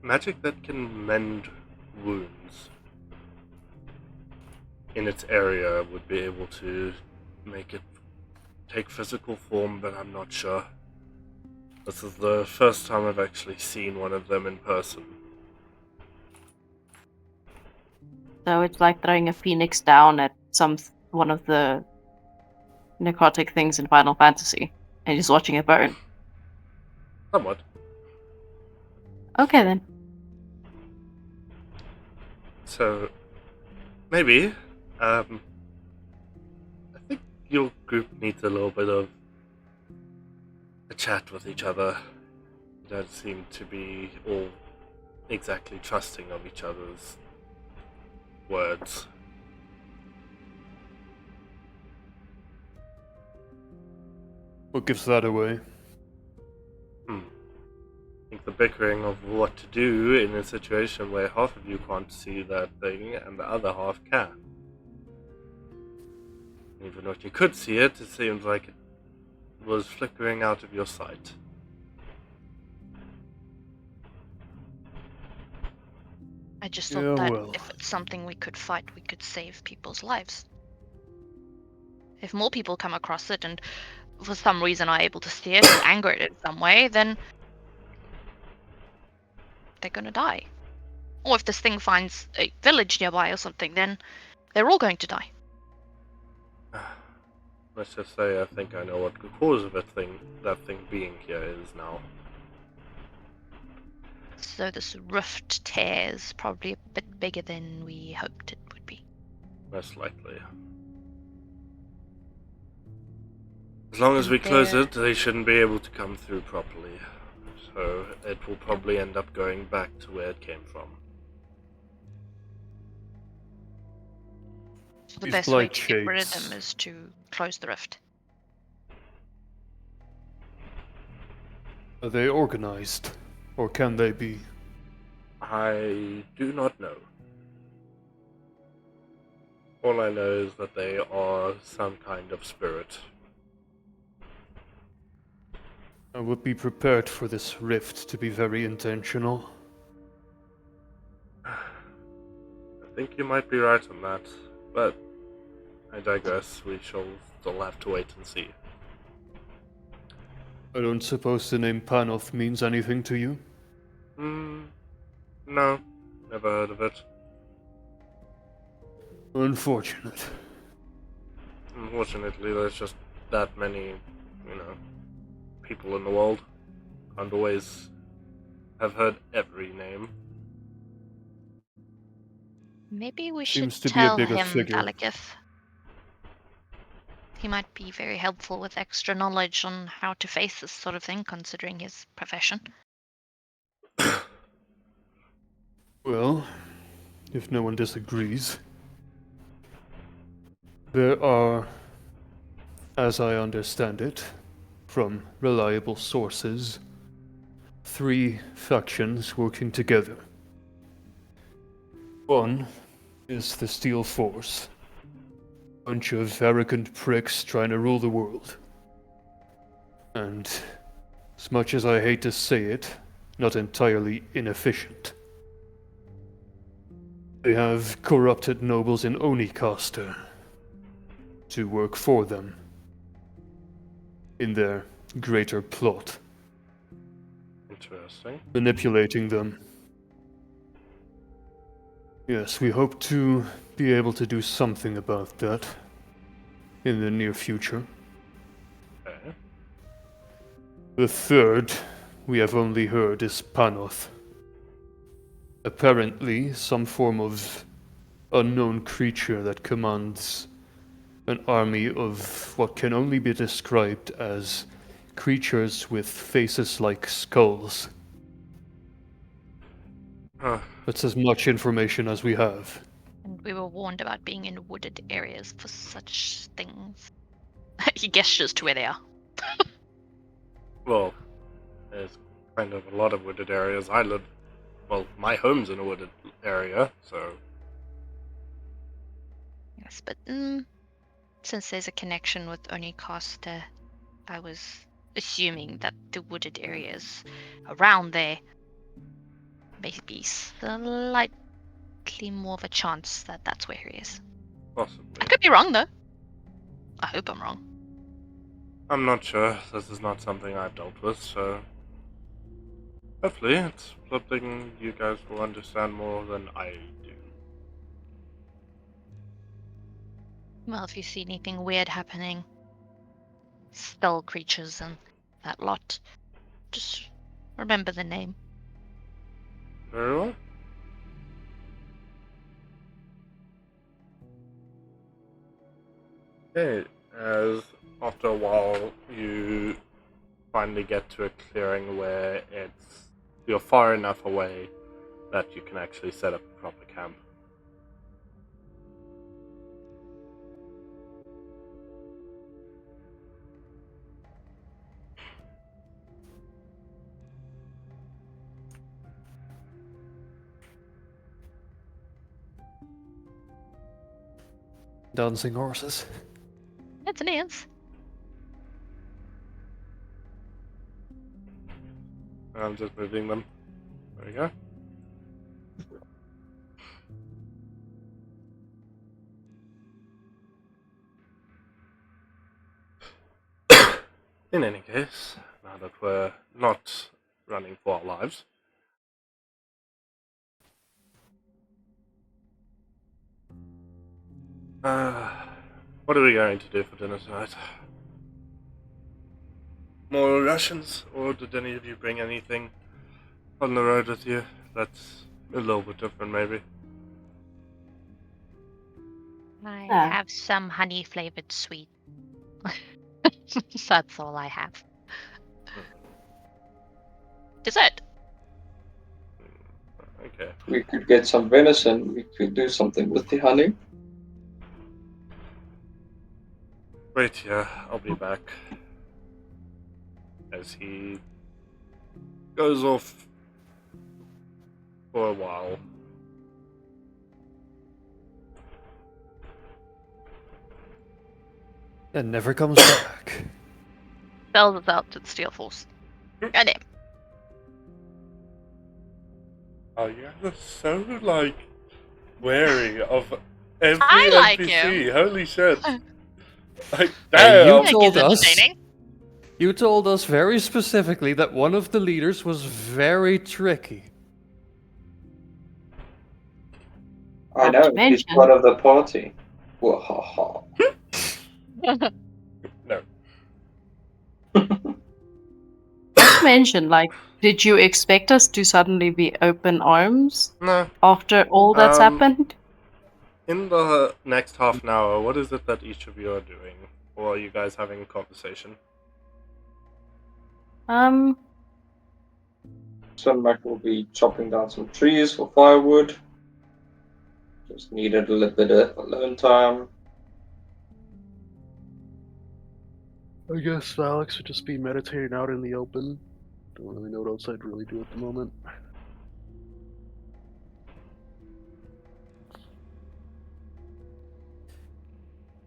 magic that can mend wounds in its area would be able to make it take physical form, but I'm not sure. This is the first time I've actually seen one of them in person. So it's like throwing a phoenix down at one of the necrotic things in Final Fantasy, and just watching it burn. Somewhat. Okay then. So, maybe, I think your group needs a little bit of a chat with each other. You don't seem to be all exactly trusting of each other's words. What gives that away? I think the bickering of what to do in a situation where half of you can't see that thing and the other half can. Even if you could see it, it seems like it was flickering out of your sight. I just Yeah, thought that well. if it's something we could fight, we could save people's lives. If more people come across it and for some reason are able to see it or anger it in some way, then they're gonna die. Or if this thing finds a village nearby or something, then they're all going to die. Let's just say I think I know what the cause of that thing being here is now. So this rift tear is probably a bit bigger than we hoped it would be. Most likely. As long as we close it, they shouldn't be able to come through properly. So it will probably end up going back to where it came from. So the These best way blight to get rid of shades. them is to close the rift. Are they organized? Or can they be? I do not know. All I know is that they are some kind of spirit. I would be prepared for this rift to be very intentional. I think you might be right on that, but I digress. We shall still have to wait and see. I don't suppose the name Panoth means anything to you? No, never heard of it. Unfortunate. Unfortunately, there's just that many, people in the world. Can't always have heard every name. Maybe we Seems should to be a tell bigger him, figure. Valakith. He might be very helpful with extra knowledge on how to face this sort of thing, considering his profession. Well, if no one disagrees, there are, as I understand it, from reliable sources, 3 factions working together. One is the Steel Force. Bunch of arrogant pricks trying to rule the world. And, as much as I hate to say it, not entirely inefficient. They have corrupted nobles in Onicaster to work for them in their greater plot, Interesting. manipulating them. Yes, we hope to be able to do something about that in the near future. Okay. The third we have only heard is Panoth. Apparently, some form of unknown creature that commands an army of what can only be described as creatures with faces like skulls. Huh. That's as much information as we have. And we were warned about being in wooded areas for such things. He gestures to where they are. Well, there's kind of a lot of wooded areas. My home's in a wooded area, so... Yes, but since there's a connection with Onicaster, I was assuming that the wooded areas around there may be slightly more of a chance that that's where he is. Possibly. I could be wrong, though. I hope I'm wrong. I'm not sure. This is not something I've dealt with, so... Hopefully, it's something you guys will understand more than I do. Well, if you see anything weird happening, spell creatures and that lot, just remember the name. Very well. Okay, as after a while you finally get to a clearing where you're far enough away that you can actually set up a proper camp. Dancing horses. It's an ants. I'm just moving them. There we go. In any case, now that we're not running for our lives, what are we going to do for dinner tonight? More rations, or did any of you bring anything on the road with you that's a little bit different, maybe? I Yeah. have some honey flavored sweet. That's all I have. Dessert. Okay. We could get some venison. We could do something with the honey. Wait here, I'll be back. As he goes off for a while. And never comes back. Spells us out to the Steel Force. Goddamn. Oh, you guys are so, wary of Every I like NPC, him. holy shit. Like, Hey, you damn! I think told he's us. entertaining. You told us very specifically that one of the leaders was very tricky. I Not know, to he's mention- part of the party. Wahaha. No. Not to mention, like, did you expect us to suddenly be open arms No. after all that's happened? In the next half an hour, what is it that each of you are doing? Or are you guys having a conversation? Sunmac will be chopping down some trees for firewood. Just needed a little bit of alone time. I guess Alex would just be meditating out in the open. Don't really know what else I'd really do at the moment.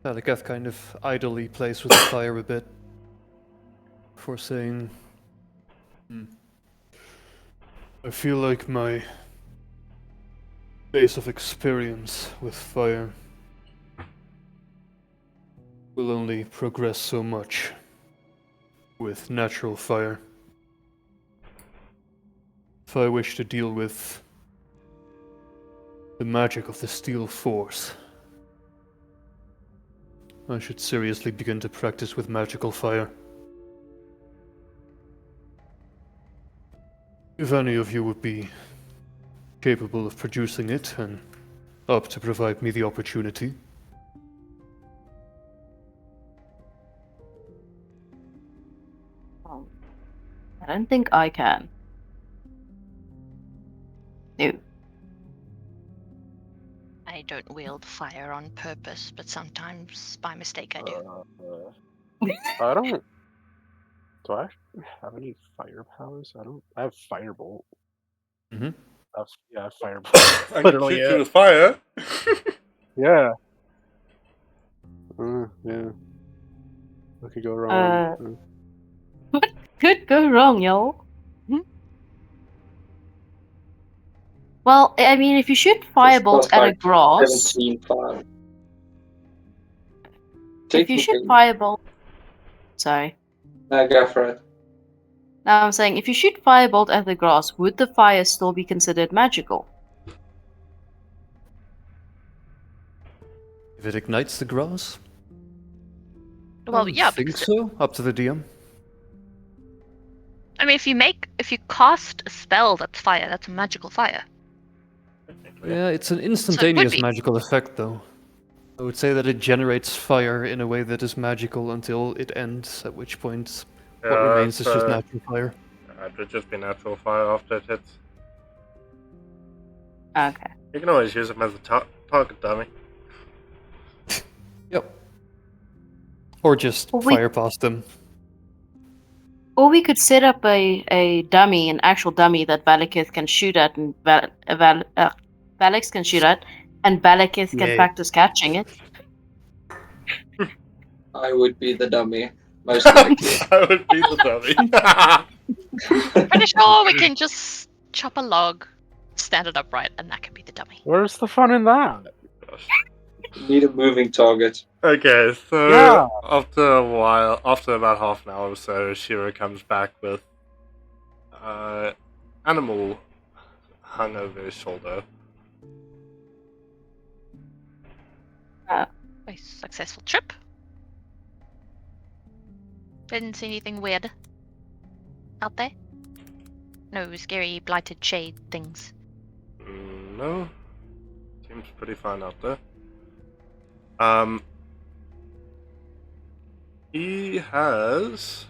Valakath kind of idly plays with the fire a bit before saying, I feel like my base of experience with fire will only progress so much with natural fire. If I wish to deal with the magic of the Steel Force, I should seriously begin to practice with magical fire. If any of you would be capable of producing it and up to provide me the opportunity. Oh, I don't think I can. No. I don't wield fire on purpose, but sometimes by mistake I do. I don't. Do I have any fire powers? I have firebolt. Mm-hmm. Yeah, I have firebolt. I can Literally, shoot you yeah. with fire! Yeah. Yeah. What could go wrong? What could go wrong, y'all? Well, I mean, if you shoot firebolt Just at a like grass, 17 fire. if you shoot Technically, firebolt, sorry. no, go for it. Now I'm saying, if you shoot firebolt at the grass, would the fire still be considered magical? If it ignites the grass? Well, yeah, I think because so. Up to the DM. I mean, if you cast a spell that's fire, that's a magical fire. Yeah, it's an instantaneous be. magical effect, though. I would say that it generates fire in a way that is magical until it ends, at which point what remains is just natural fire. It would just be natural fire after it hits. Okay. You can always use them as a target dummy. Yep. Or just Well, we- fire past them. Or we could set up a dummy, an actual dummy that Valakith can shoot at, and Valix can shoot at, and Valakith can Yeah. practice catching it. I would be the dummy, most likely. I would be the dummy. Pretty sure we can just chop a log, stand it upright, and that can be the dummy. Where's the fun in that? Gosh. Need a moving target. Okay, so Yeah. after a while, after about half an hour or so, Shira comes back with animal hung over his shoulder. A successful trip. Didn't see anything weird out there. No scary blighted shade things. No, seems pretty fine out there. He has.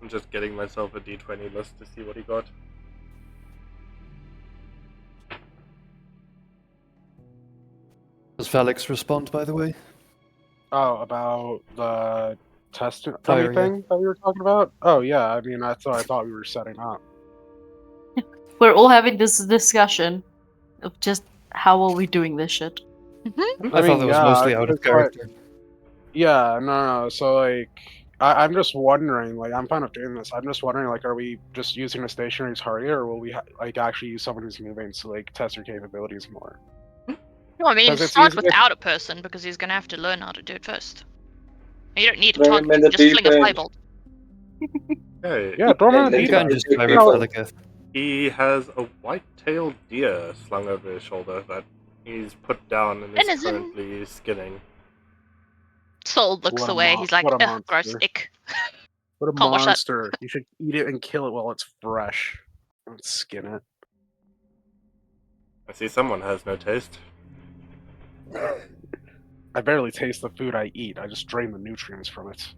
I'm just getting myself a D20 list to see what he got. Does Valix respond, by the way? Oh, about the test Fire, dummy thing that we were talking about? Oh, yeah. I mean, that's what I thought we were setting up. We're all having this discussion of just how are we doing this shit. I thought that was mostly out of character. Yeah, no. So, like, I'm just wondering, like, I'm kind of doing this. I'm just wondering, like, are we just using a stationary target, or will we like actually use someone who's moving to like test their capabilities more? No, I mean, 'Cause it's start easy if- without a person because he's gonna have to learn how to do it first. You don't need a Throw him target. in the Just fling a deep end. firebolt. Hey, Yeah, throw him Yeah, in the let's deep You can't end. just take fire it it, forward. Delicate. he has a white-tailed deer slung over his shoulder that he's put down and is Venison. currently skinning. Soul looks What a away. mon- He's like, what a ugh, gross, monster. ick. What a Can't watch that. monster! You should eat it and kill it while it's fresh. Don't skin it. I see someone has no taste. I barely taste the food I eat. I just drain the nutrients from it.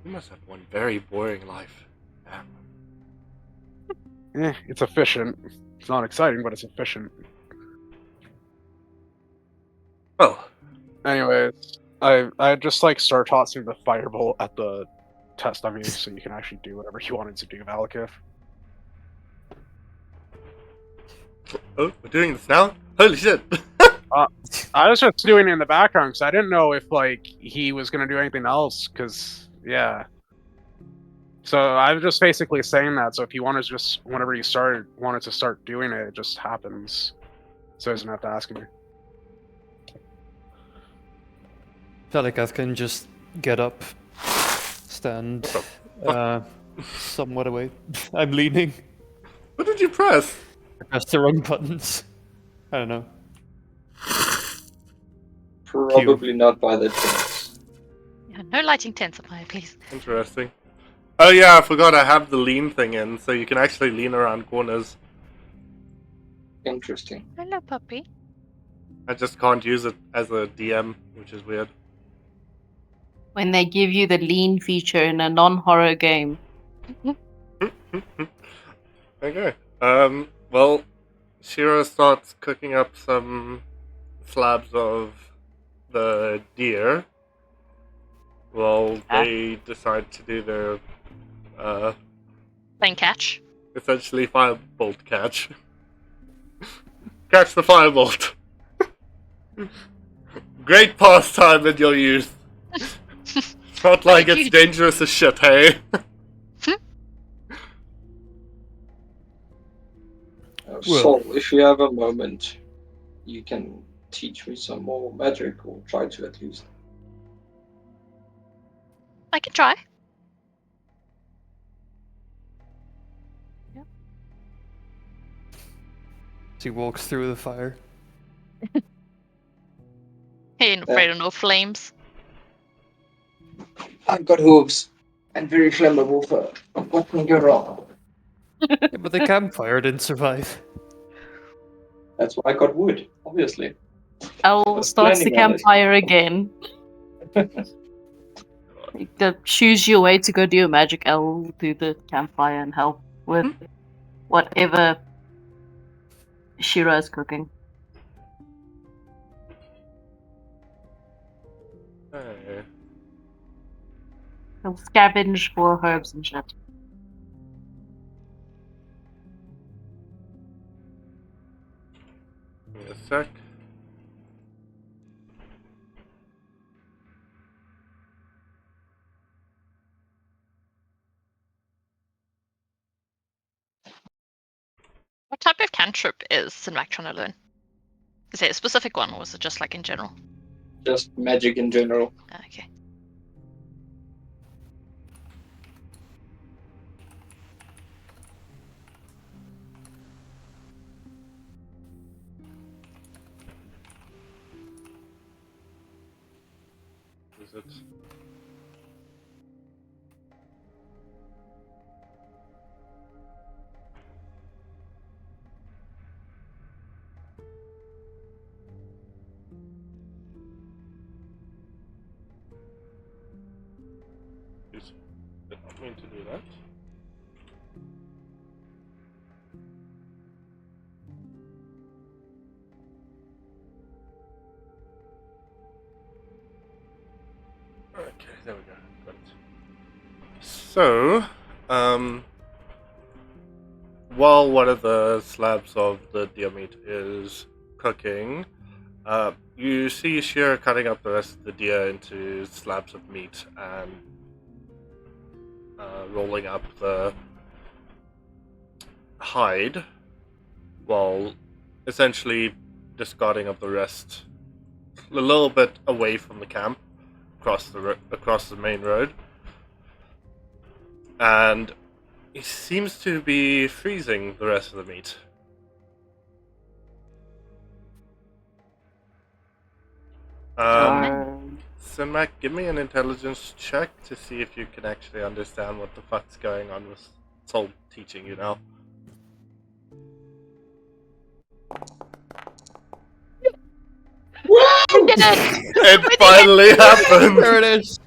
You must have one very boring life. Damn. It's efficient. It's not exciting, but it's efficient. Well, Anyways, I just like start tossing the firebolt at the test dummy so you can actually do whatever you wanted to do, Valakith. oh, we're doing this now? Holy shit! I was just doing it in the background because I didn't know if like he was gonna do anything else. Because yeah. So I was just basically saying that. So if you want to just whenever you wanted to start doing it, it just happens. So he doesn't have to ask me. Delicate can just get up, stand somewhat away. I'm leaning. What did you press? I pressed the wrong buttons. I don't know. Probably not by the chance. Yeah, no lighting tent supply, please. Interesting. Oh yeah, I forgot I have the lean thing in, so you can actually lean around corners. Interesting. Hello, puppy. I just can't use it as a DM, which is weird. When they give you the lean feature in a non-horror game. Okay. Well, Shira starts cooking up some slabs of the deer while they decide to do their Playing catch. essentially firebolt catch. Catch the firebolt. Great pastime in your youth. Not like it's dangerous as shit, hey? So, if you have a moment, you can teach me some more magic, or try to at least. I can try. She walks through the fire. He ain't afraid of no flames. I've got hooves and very flammable fur. What can go wrong? Yeah, but the campfire didn't survive. That's why I got wood, obviously. Owl was starts the planning on it. campfire again. Choose your way to go do your magic. Owl will do the campfire and help with whatever Shira is cooking. Hey. He'll scavenge for herbs and shit. Give me a sec. What type of cantrip is Sinvac trying to learn? Is it a specific one, or was it just like in general? Just magic in general. Okay. Is it? Did not mean to do that. Okay, there we go. Got it. So, while one of the slabs of the deer meat is cooking, You see Shira cutting up the rest of the deer into slabs of meat and rolling up the hide, while essentially discarding of the rest a little bit away from the camp, across the main road, and he seems to be freezing the rest of the meat. Sinmac, give me an intelligence check to see if you can actually understand what the fuck's going on with Soul teaching you now. It finally happened! There it is.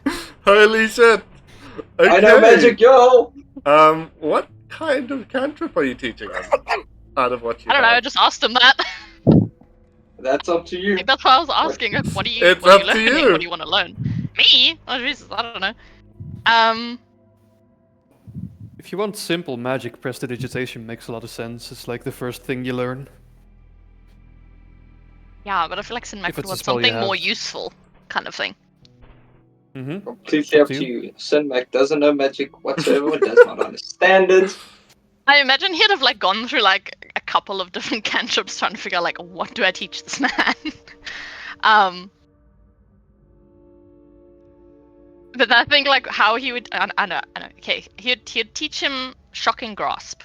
Holy shit! Okay. I know magic, yo! What kind of cantrip are you teaching him? Out of what you I don't know. I have? just asked him that. That's up to you. Like, that's why I was asking. Like, what are you? It's what are up you to learning? you. What do you want to learn? Me? Oh Jesus! I don't know. If you want simple magic, prestidigitation makes a lot of sense. It's like the first thing you learn. Yeah, but I feel like Sinmac If would it's a want spell you something more have. useful, kind of thing. Mm-hmm. Completely up to you. Sinmac doesn't know magic whatsoever, does not understand it. I imagine he'd have like gone through like a couple of different cantrips trying to figure out like what do I teach this man. But I think like how he would, I know. Okay, he'd teach him shocking grasp,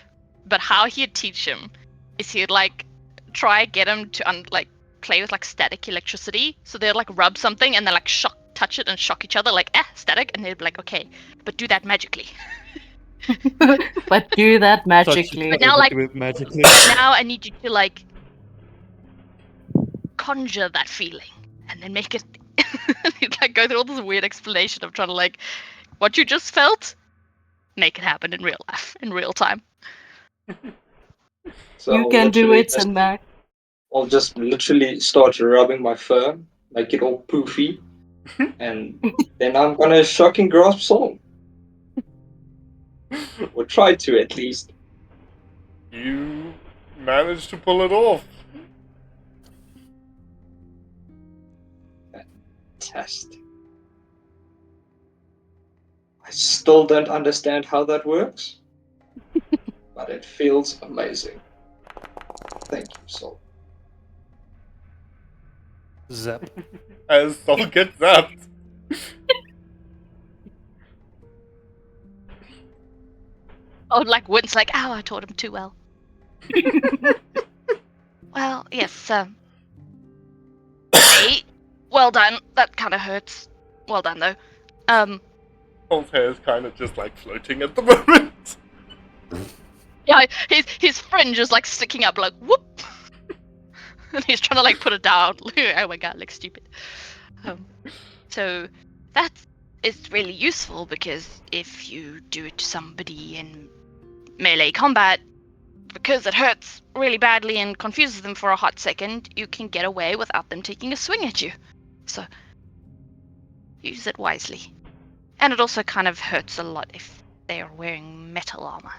but how he'd teach him is he'd like try get him to like play with like static electricity. So they'd like rub something and then like touch it and shock each other like static, and they'd be like, okay, but do that magically. But do that magically. But now, like, magically. now I need you to like conjure that feeling and then make it. He'd like go through all this weird explanation of trying to like what you just felt, make it happen in real life, in real time. So You I'll can do literally it, just- Sinmac. I'll just literally start rubbing my fur, make it all poofy, and then I'm gonna shocking grasp Soul. Or try to, at least. You managed to pull it off. Test. I still don't understand how that works, but it feels amazing. Thank you, Soul. Zap. As Soul gets zapped. Oh, like Wit's like, ow, I taught him too well. Well, yes, hey, well done. That kind of hurts. Well done, though. Soul's hair is kind of just like floating at the moment. Yeah, his fringe is like sticking up, like whoop, and he's trying to like put it down. Oh my god, looks stupid. So that is really useful because if you do it to somebody in melee combat, because it hurts really badly and confuses them for a hot second, you can get away without them taking a swing at you. So use it wisely. And it also kind of hurts a lot if they are wearing metal armor.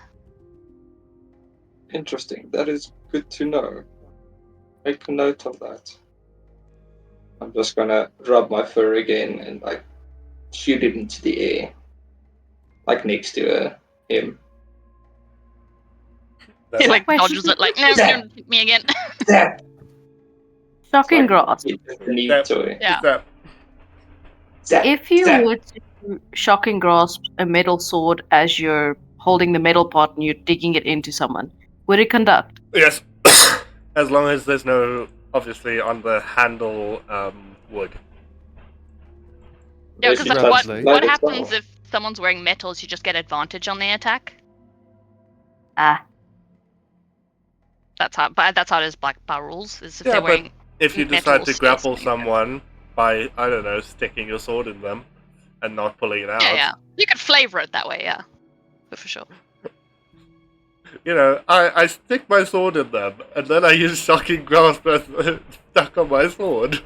Interesting. That is good to know. Make a note of that. I'm just gonna rub my fur again and like shoot it into the air, like next to him. He like Wait, dodges it, like, no, Zap. don't hit me again. Zap! Shocking Like, grasp. it's a neat Zap. toy. Yeah. Zap. Zap! If you Zap! were to shocking grasp a metal sword as you're holding the metal part and you're digging it into someone, would it conduct? Yes. As long as there's no, obviously, on the handle, wood. Yeah, because Basically, like, that's Translate. what like happens style. if someone's wearing metals? You just get advantage on the attack. Ah, That's how it is by rules. Is if Yeah, they're but wearing if you metal decide or to steel grapple something. someone by, I don't know, sticking your sword in them and not pulling it out, Yeah, you could flavor it that way. Yeah, for sure. you know, I stick my sword in them and then I use shocking grasp as stuck on my sword.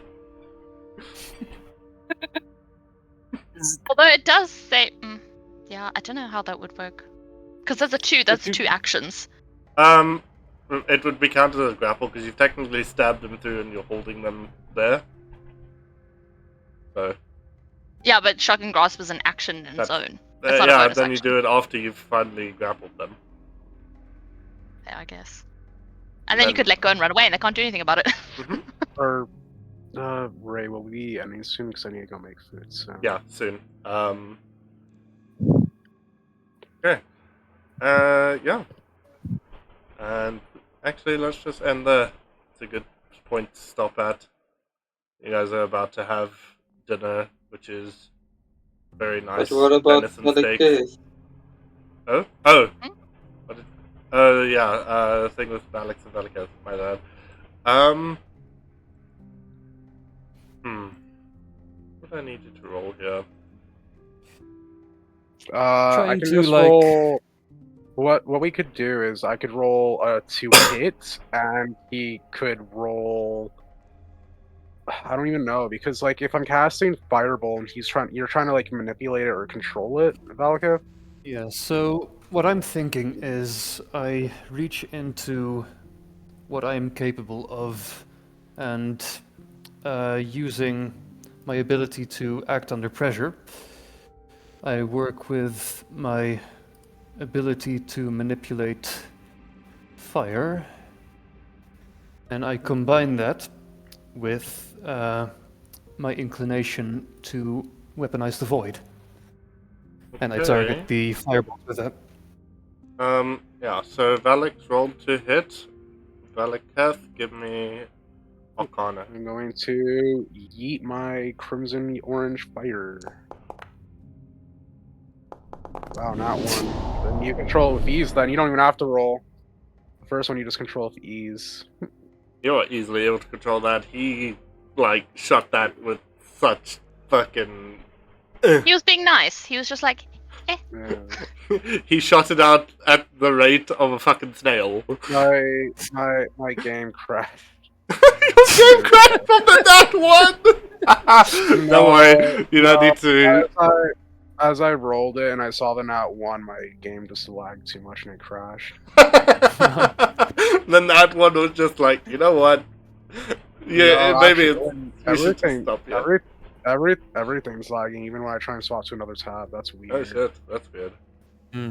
Although it does say, yeah, I don't know how that would work. Because that's two actions. It would be counted as grapple because you've technically stabbed them through and you're holding them there. So. Yeah, but shocking grasp is an action in its own. It's not a Yeah, bonus then you action. do it after you've finally grappled them. Yeah, I guess. And then you could let go and run away, and they can't do anything about it. Or Ray will be ending soon because I need to go make food. So Yeah, soon. Okay. Yeah. And actually, let's just end there. It's a good point to stop at. You guys are about to have dinner, which is very nice. But what about venison the steaks. cave? Oh? Oh! What did... Oh, yeah, thing with Alex and Velica, my bad. What do I need you to roll here? I Trying can to, just like- roll. What we could do is I could roll 2 hits, and he could roll. I don't even know because like if I'm casting Fireball and you're trying to like manipulate it or control it, Valka. Yeah, so what I'm thinking is I reach into what I'm capable of and using my ability to act under pressure, I work with my ability to manipulate fire, and I combine that with my inclination to weaponize the void. And I target the firebolt with that. Yeah, so Valak rolled to hit. Valaketh, give me Arcana. I'm going to yeet my crimson orange fire. Wow, not one. Then you control it with ease. Then you don't even have to roll. The first one you just control with ease. You're easily able to control that. He, like, shot that with such fucking... He was being nice. He was just like, Yeah. He shot it out at the rate of a fucking snail. My game crashed. Your game crashed from that one! Don't worry, you don't need to... As I rolled it and I saw the nat 1, my game just lagged too much and it crashed. Then that one was just like, you know what? Yeah, No, maybe actually, we should just stop here. everything's lagging, even when I try and swap to another tab. That's weird. Oh shit, that's weird. Hmm.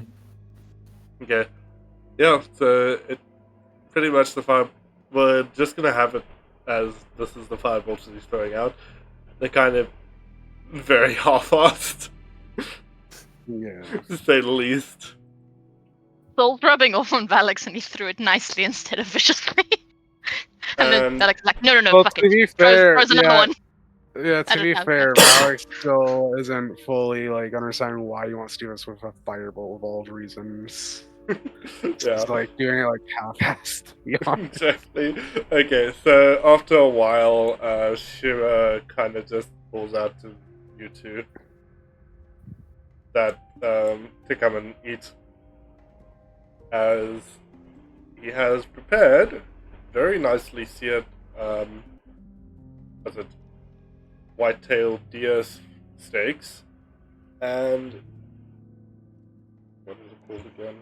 Okay. Yeah, so it pretty much the fire. We're just gonna have it as this is the firebolts that he's throwing out. They're kind of very half-assed, Yeah. to say the least. Soul's rubbing off on Valix, and he threw it nicely instead of viciously. And then Valix is like, no, Well, fuck to it. be fair, Throws another yeah. one. Yeah, to At a be time. fair, Alex still isn't fully like understanding why you want to do this with a firebolt of all reasons. Yeah. It's like doing it like half-assed. To be honest. Exactly. Okay, so after a while, Shira kind of just calls out to you two that to come and eat, as he has prepared very nicely seared what's it, white-tailed deer steaks, and what is it called again?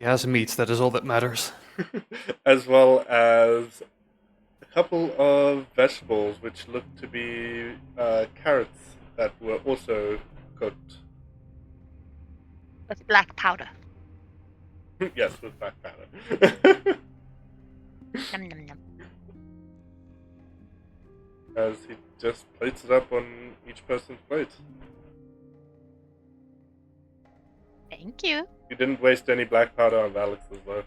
He has meat, that is all that matters. As well as a couple of vegetables which look to be carrots that were also cooked. With black powder. Yes, with black powder. Nom, nom, nom. As he just plates it up on each person's plate. Thank you. You didn't waste any black powder on Alex's though.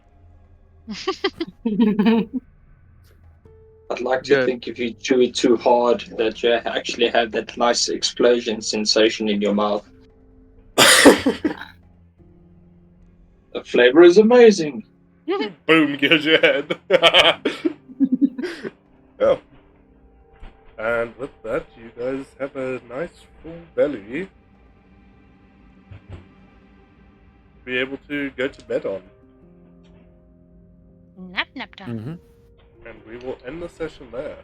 I'd like to Good. think if you chew it too hard that you actually have that nice explosion sensation in your mouth. The flavor is amazing. Boom, gives your head. Oh. And with that, you guys have a nice full belly. Be able to go to bed on. Nap nap time. Mm-hmm. And we will end the session there.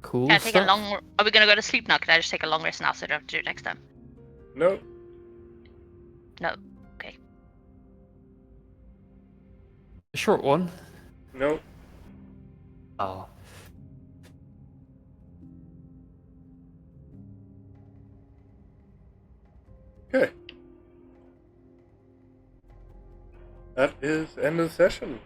Cool Can I take stuff. a long? Are we gonna go to sleep now? Can I just take a long rest now so I don't have to do it next time? No. No. Okay. A short one. No. Oh. Okay. That is end of the session.